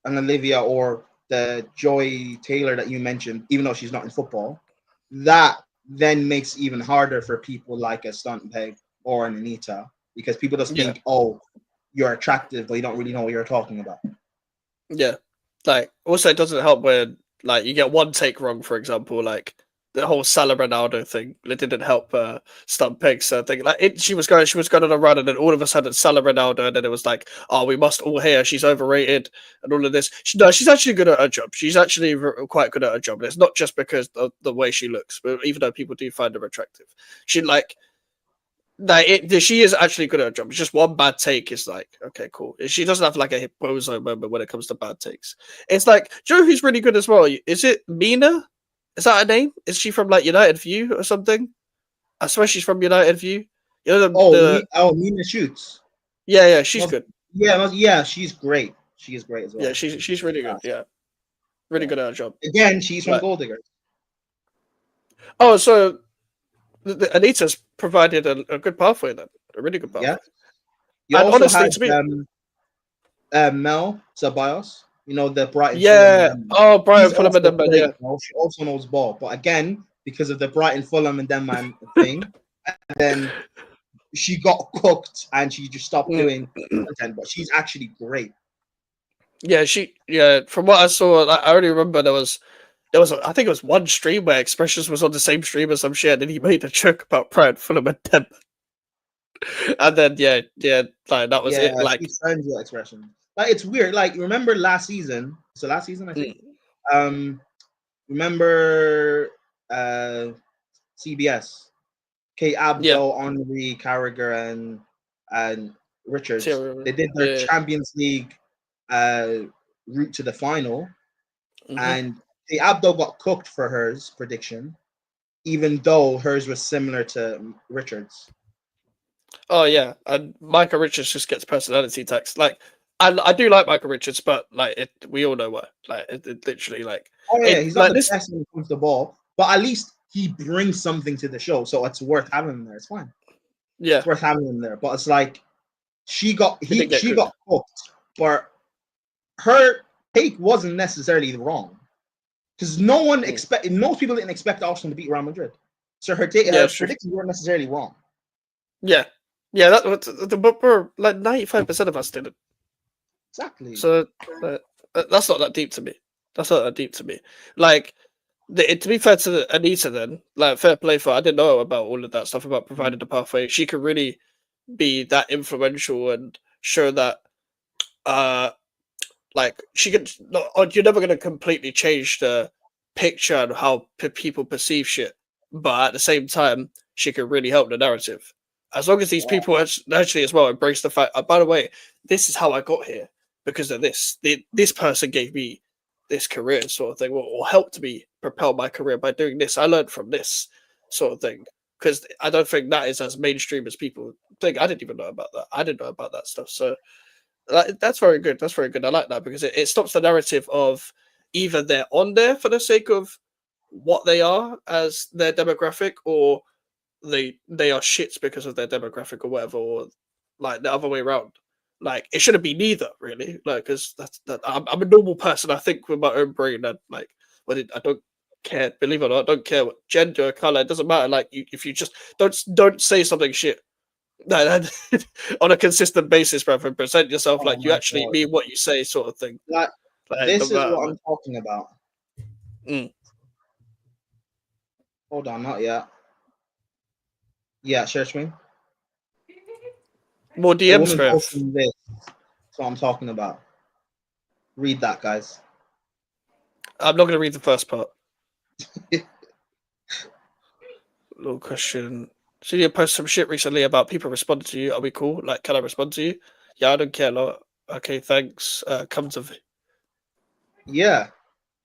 Speaker 6: an Olivia or the Joy Taylor that you mentioned, even though she's not in football, that then makes it even harder for people like a Stunt Peg or an Anita, because people just think, oh, you're attractive, but you don't really know what you're talking about.
Speaker 3: Yeah. Like, also, it doesn't help when, like, you get one take wrong, for example, like the whole Salah Ronaldo thing. It didn't help Stunt Peg's thing. Like, she was going on a run, and then all of a sudden, Salah Ronaldo, and then it was like, oh, we must all hear she's overrated, and all of this. She's actually good at her job. She's actually quite good at her job. And it's not just because of the way she looks, but even though people do find her attractive, she she is actually good at her job. It's just one bad take is like, okay, cool. She doesn't have like a bozo moment when it comes to bad takes. It's like, do you know who's really good as well? Is it Mina? Is that her name? Is she from like United View or something? I swear she's from United View. You know
Speaker 6: Mina Shoots.
Speaker 3: Yeah, she's good.
Speaker 6: Yeah, she's great. She is great as well.
Speaker 3: Yeah, she's really good. Yeah, really good at her job.
Speaker 6: Again, she's from Gold Diggers.
Speaker 3: Oh, so Anita's provided a good pathway then, a really good pathway.
Speaker 6: Yeah. You
Speaker 3: And
Speaker 6: also
Speaker 3: honestly,
Speaker 6: had Mel Ceballos, the Brighton.
Speaker 3: Yeah.
Speaker 6: Fulham,
Speaker 3: Brighton
Speaker 6: She's
Speaker 3: Fulham and
Speaker 6: also
Speaker 3: them, man,
Speaker 6: great,
Speaker 3: yeah.
Speaker 6: bro. She also knows ball, but again, because of the Brighton Fulham and them man thing, and then she got cooked and she just stopped doing content. But she's actually great.
Speaker 3: Yeah, from what I saw, I only remember there was I think it was one stream where Expressions was on the same stream as some shit, and he made a joke about Brighton Fulham and them. And then like that was it. Like,
Speaker 6: she's friends with Expression. Like, it's weird. Like, remember last season? So last season, I think. Remember CBS, Kate Abdo, Henri Carragher, and Richards.
Speaker 3: Tyrion,
Speaker 6: They did their
Speaker 3: yeah.
Speaker 6: Champions League route to the final,
Speaker 3: Mhm.
Speaker 6: and the Abdo got cooked for hers prediction, even though hers was similar to Richards.
Speaker 3: Oh yeah, and Michael Richards just gets personality tax. Like, I do like Michael Richards, but like we all know why. Like, it literally like.
Speaker 6: Oh yeah,
Speaker 3: it-
Speaker 6: he's
Speaker 3: like
Speaker 6: not the
Speaker 3: this.
Speaker 6: best when it comes to the ball, but at least he brings something to the show, so it's worth having him there. It's fine.
Speaker 3: Yeah,
Speaker 6: It's worth having him there. But it's like she got
Speaker 3: did get
Speaker 6: she got cooked, but her take wasn't necessarily wrong because no one expected. Most people didn't expect Arsenal to beat Real Madrid, so her
Speaker 3: Yeah,
Speaker 6: her
Speaker 3: sure.
Speaker 6: predictions weren't necessarily wrong.
Speaker 3: Yeah, yeah. But we're like 95% of us didn't.
Speaker 6: Exactly.
Speaker 3: So that's not that deep to me. That's not that deep to me. Like, to be fair to Anita, then, like, fair play for her. I didn't know about all of that stuff about providing the pathway. She could really be that influential and show that, like, she could. You're never going to completely change the picture and how people perceive shit, but at the same time, she could really help the narrative. As long as these people actually as well embrace the fact. By the way, this is how I got here because of this. This person gave me this career sort of thing, or helped me propel my career by doing this. I learned from this sort of thing because I don't think that is as mainstream as people think. I didn't even know about that. I didn't know about that stuff. So that's very good. That's very good. I like that because it stops the narrative of either they're on there for the sake of what they are as their demographic, or they are shits because of their demographic or whatever, or like the other way around. Like, it shouldn't be neither, really. Like, because I'm a normal person. I think with my own brain, and like, I don't care. Believe it or not, I don't care what gender, color. It doesn't matter. Like, if you just don't say something shit on a consistent basis, bro, and present yourself like you
Speaker 6: my
Speaker 3: actually
Speaker 6: God.
Speaker 3: mean what you say, sort of thing.
Speaker 6: Like,
Speaker 3: Like,
Speaker 6: this
Speaker 3: no
Speaker 6: is
Speaker 3: matter,
Speaker 6: what
Speaker 3: man.
Speaker 6: I'm talking about. Hold on, not yet. Yeah, share screen.
Speaker 3: More
Speaker 6: The
Speaker 3: DMs,
Speaker 6: woman
Speaker 3: bro.
Speaker 6: posting this. That's what I'm talking about. Read that, guys.
Speaker 3: I'm not going to read the first part. Little question. So you posted some shit recently about people responding to you. Are we cool? Like, can I respond to you? Yeah, I don't care a lot. Okay, thanks. Come to.
Speaker 6: Yeah.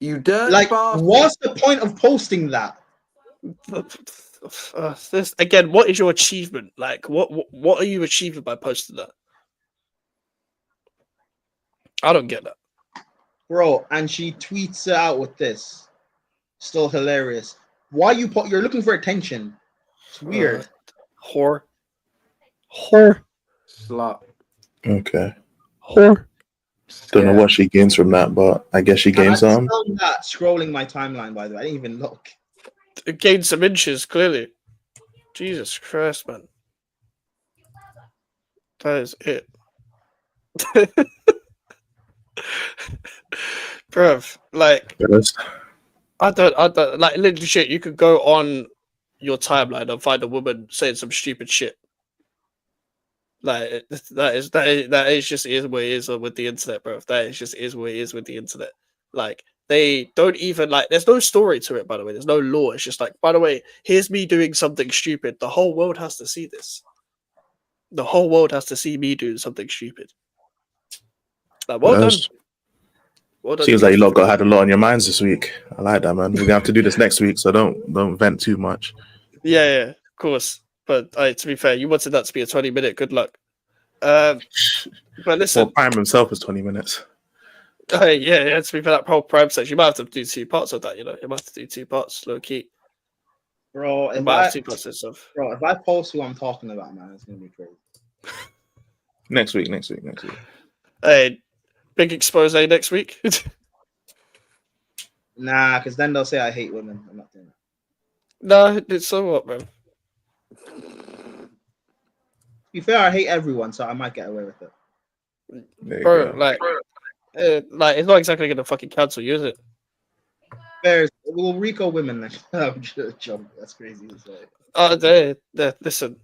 Speaker 4: You dirty
Speaker 6: Like,
Speaker 4: bastard.
Speaker 6: what's the point of posting that?
Speaker 3: This again. What is your achievement? Like, what are you achieving by posting that? I don't get that.
Speaker 6: Bro, and she tweets it out with this. Still hilarious. Why you're looking for attention? It's weird.
Speaker 3: Whore.
Speaker 4: Slut.
Speaker 5: Okay.
Speaker 3: Whore.
Speaker 5: Don't know what she gains from that, but I guess she
Speaker 6: And I
Speaker 5: gains some.
Speaker 6: found that scrolling my timeline, by the way. I didn't even look.
Speaker 3: It gained some inches, clearly. Jesus Christ, man. That is it. Bruv, like,
Speaker 5: Yes.
Speaker 3: I don't like, literally shit. You could go on your timeline and find a woman saying some stupid shit. Like, that is just is what it is with the internet, bro. That is just is what it is with the internet. Like, they don't even, like, there's no story to it, by the way. There's no law. It's just like, by the way, here's me doing something stupid. The whole world has to see this. The whole world has to see me doing something stupid. Like, well done.
Speaker 5: Yes.
Speaker 3: Well done.
Speaker 5: Seems like you lot had a lot on your minds this week. I like that, man. We're gonna have to do this next week, so don't vent too much.
Speaker 3: Yeah, of course. But to be fair, you wanted that to be a 20-minute. Good luck. But listen,
Speaker 5: Well, Prime himself is 20 minutes.
Speaker 3: yeah. To be fair, that whole Prime section, you might have to do 2 parts of that. You know, you might have to do 2 parts, low key.
Speaker 6: Bro,
Speaker 3: You
Speaker 6: if
Speaker 3: might
Speaker 6: I,
Speaker 3: have 2 parts of stuff.
Speaker 6: bro, if I post who I'm talking about, man, it's gonna be crazy.
Speaker 5: Next week.
Speaker 3: Hey, big expose next week.
Speaker 6: Nah, because then they'll say I hate women. I'm not doing that.
Speaker 3: No, it's so what, man.
Speaker 6: To be fair, I hate everyone, so I might get away with it.
Speaker 3: Bro, like, it's not exactly gonna fucking cancel you, is it?
Speaker 6: We'll Rico women then. I'm just joking. That's crazy to say.
Speaker 3: Oh, there. Listen,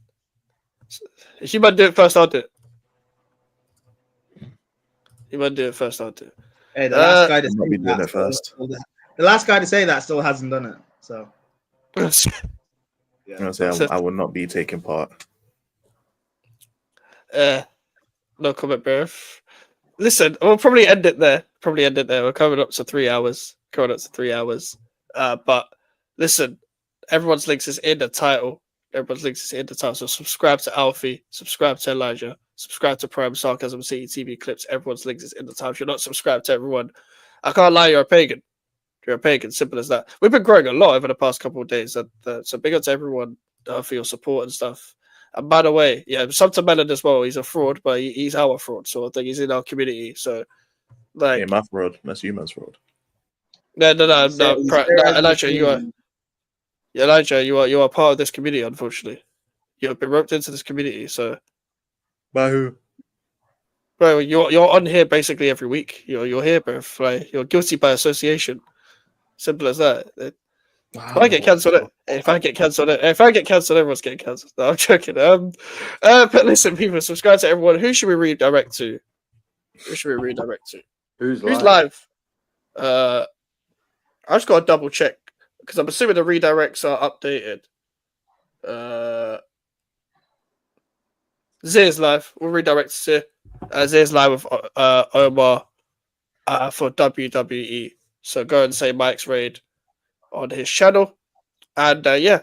Speaker 3: if you might do it first, I'll do it. You might do it first, I'll do it.
Speaker 6: Hey, the last guy to
Speaker 5: I'm not
Speaker 6: say
Speaker 5: be doing
Speaker 6: that
Speaker 5: it first.
Speaker 6: the last guy to say that still hasn't done it. So
Speaker 5: I'm gonna say I will not be taking part.
Speaker 3: No comment, bro. Listen, we'll probably end it there. We're coming up to 3 hours. But listen, everyone's links is in the title. So subscribe to Alfie, subscribe to Elijah, subscribe to Prime Sarcasm City TV Clips. Everyone's links is in the title. If you're not subscribed to everyone, I can't lie, you're a pagan. You're a pagan, simple as that. We've been growing a lot over the past couple of days. So big up to everyone for your support and stuff. And by the way, yeah, Sumter Melon as well. He's a fraud, but he's our fraud sort of thing. He's in our community. So, like,
Speaker 5: Yeah, my fraud. That's you, man's fraud.
Speaker 3: No, Elijah, you are part of this community. Unfortunately, you have been roped into this community. So,
Speaker 5: by who?
Speaker 3: Bro, you're on here basically every week. You're here, bro. Like, you're guilty by association. Simple as that. If I get cancelled, everyone's getting cancelled. No, I'm joking. But listen, people, subscribe to everyone. Who should we redirect to? Who's live? I just got to double check because I'm assuming the redirects are updated. Zir's live. We'll redirect to Zir. Zir's live with Omar for WWE. So go and say Mike's Raid on his channel. And yeah,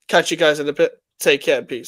Speaker 3: catch you guys in a bit. Take care and peace.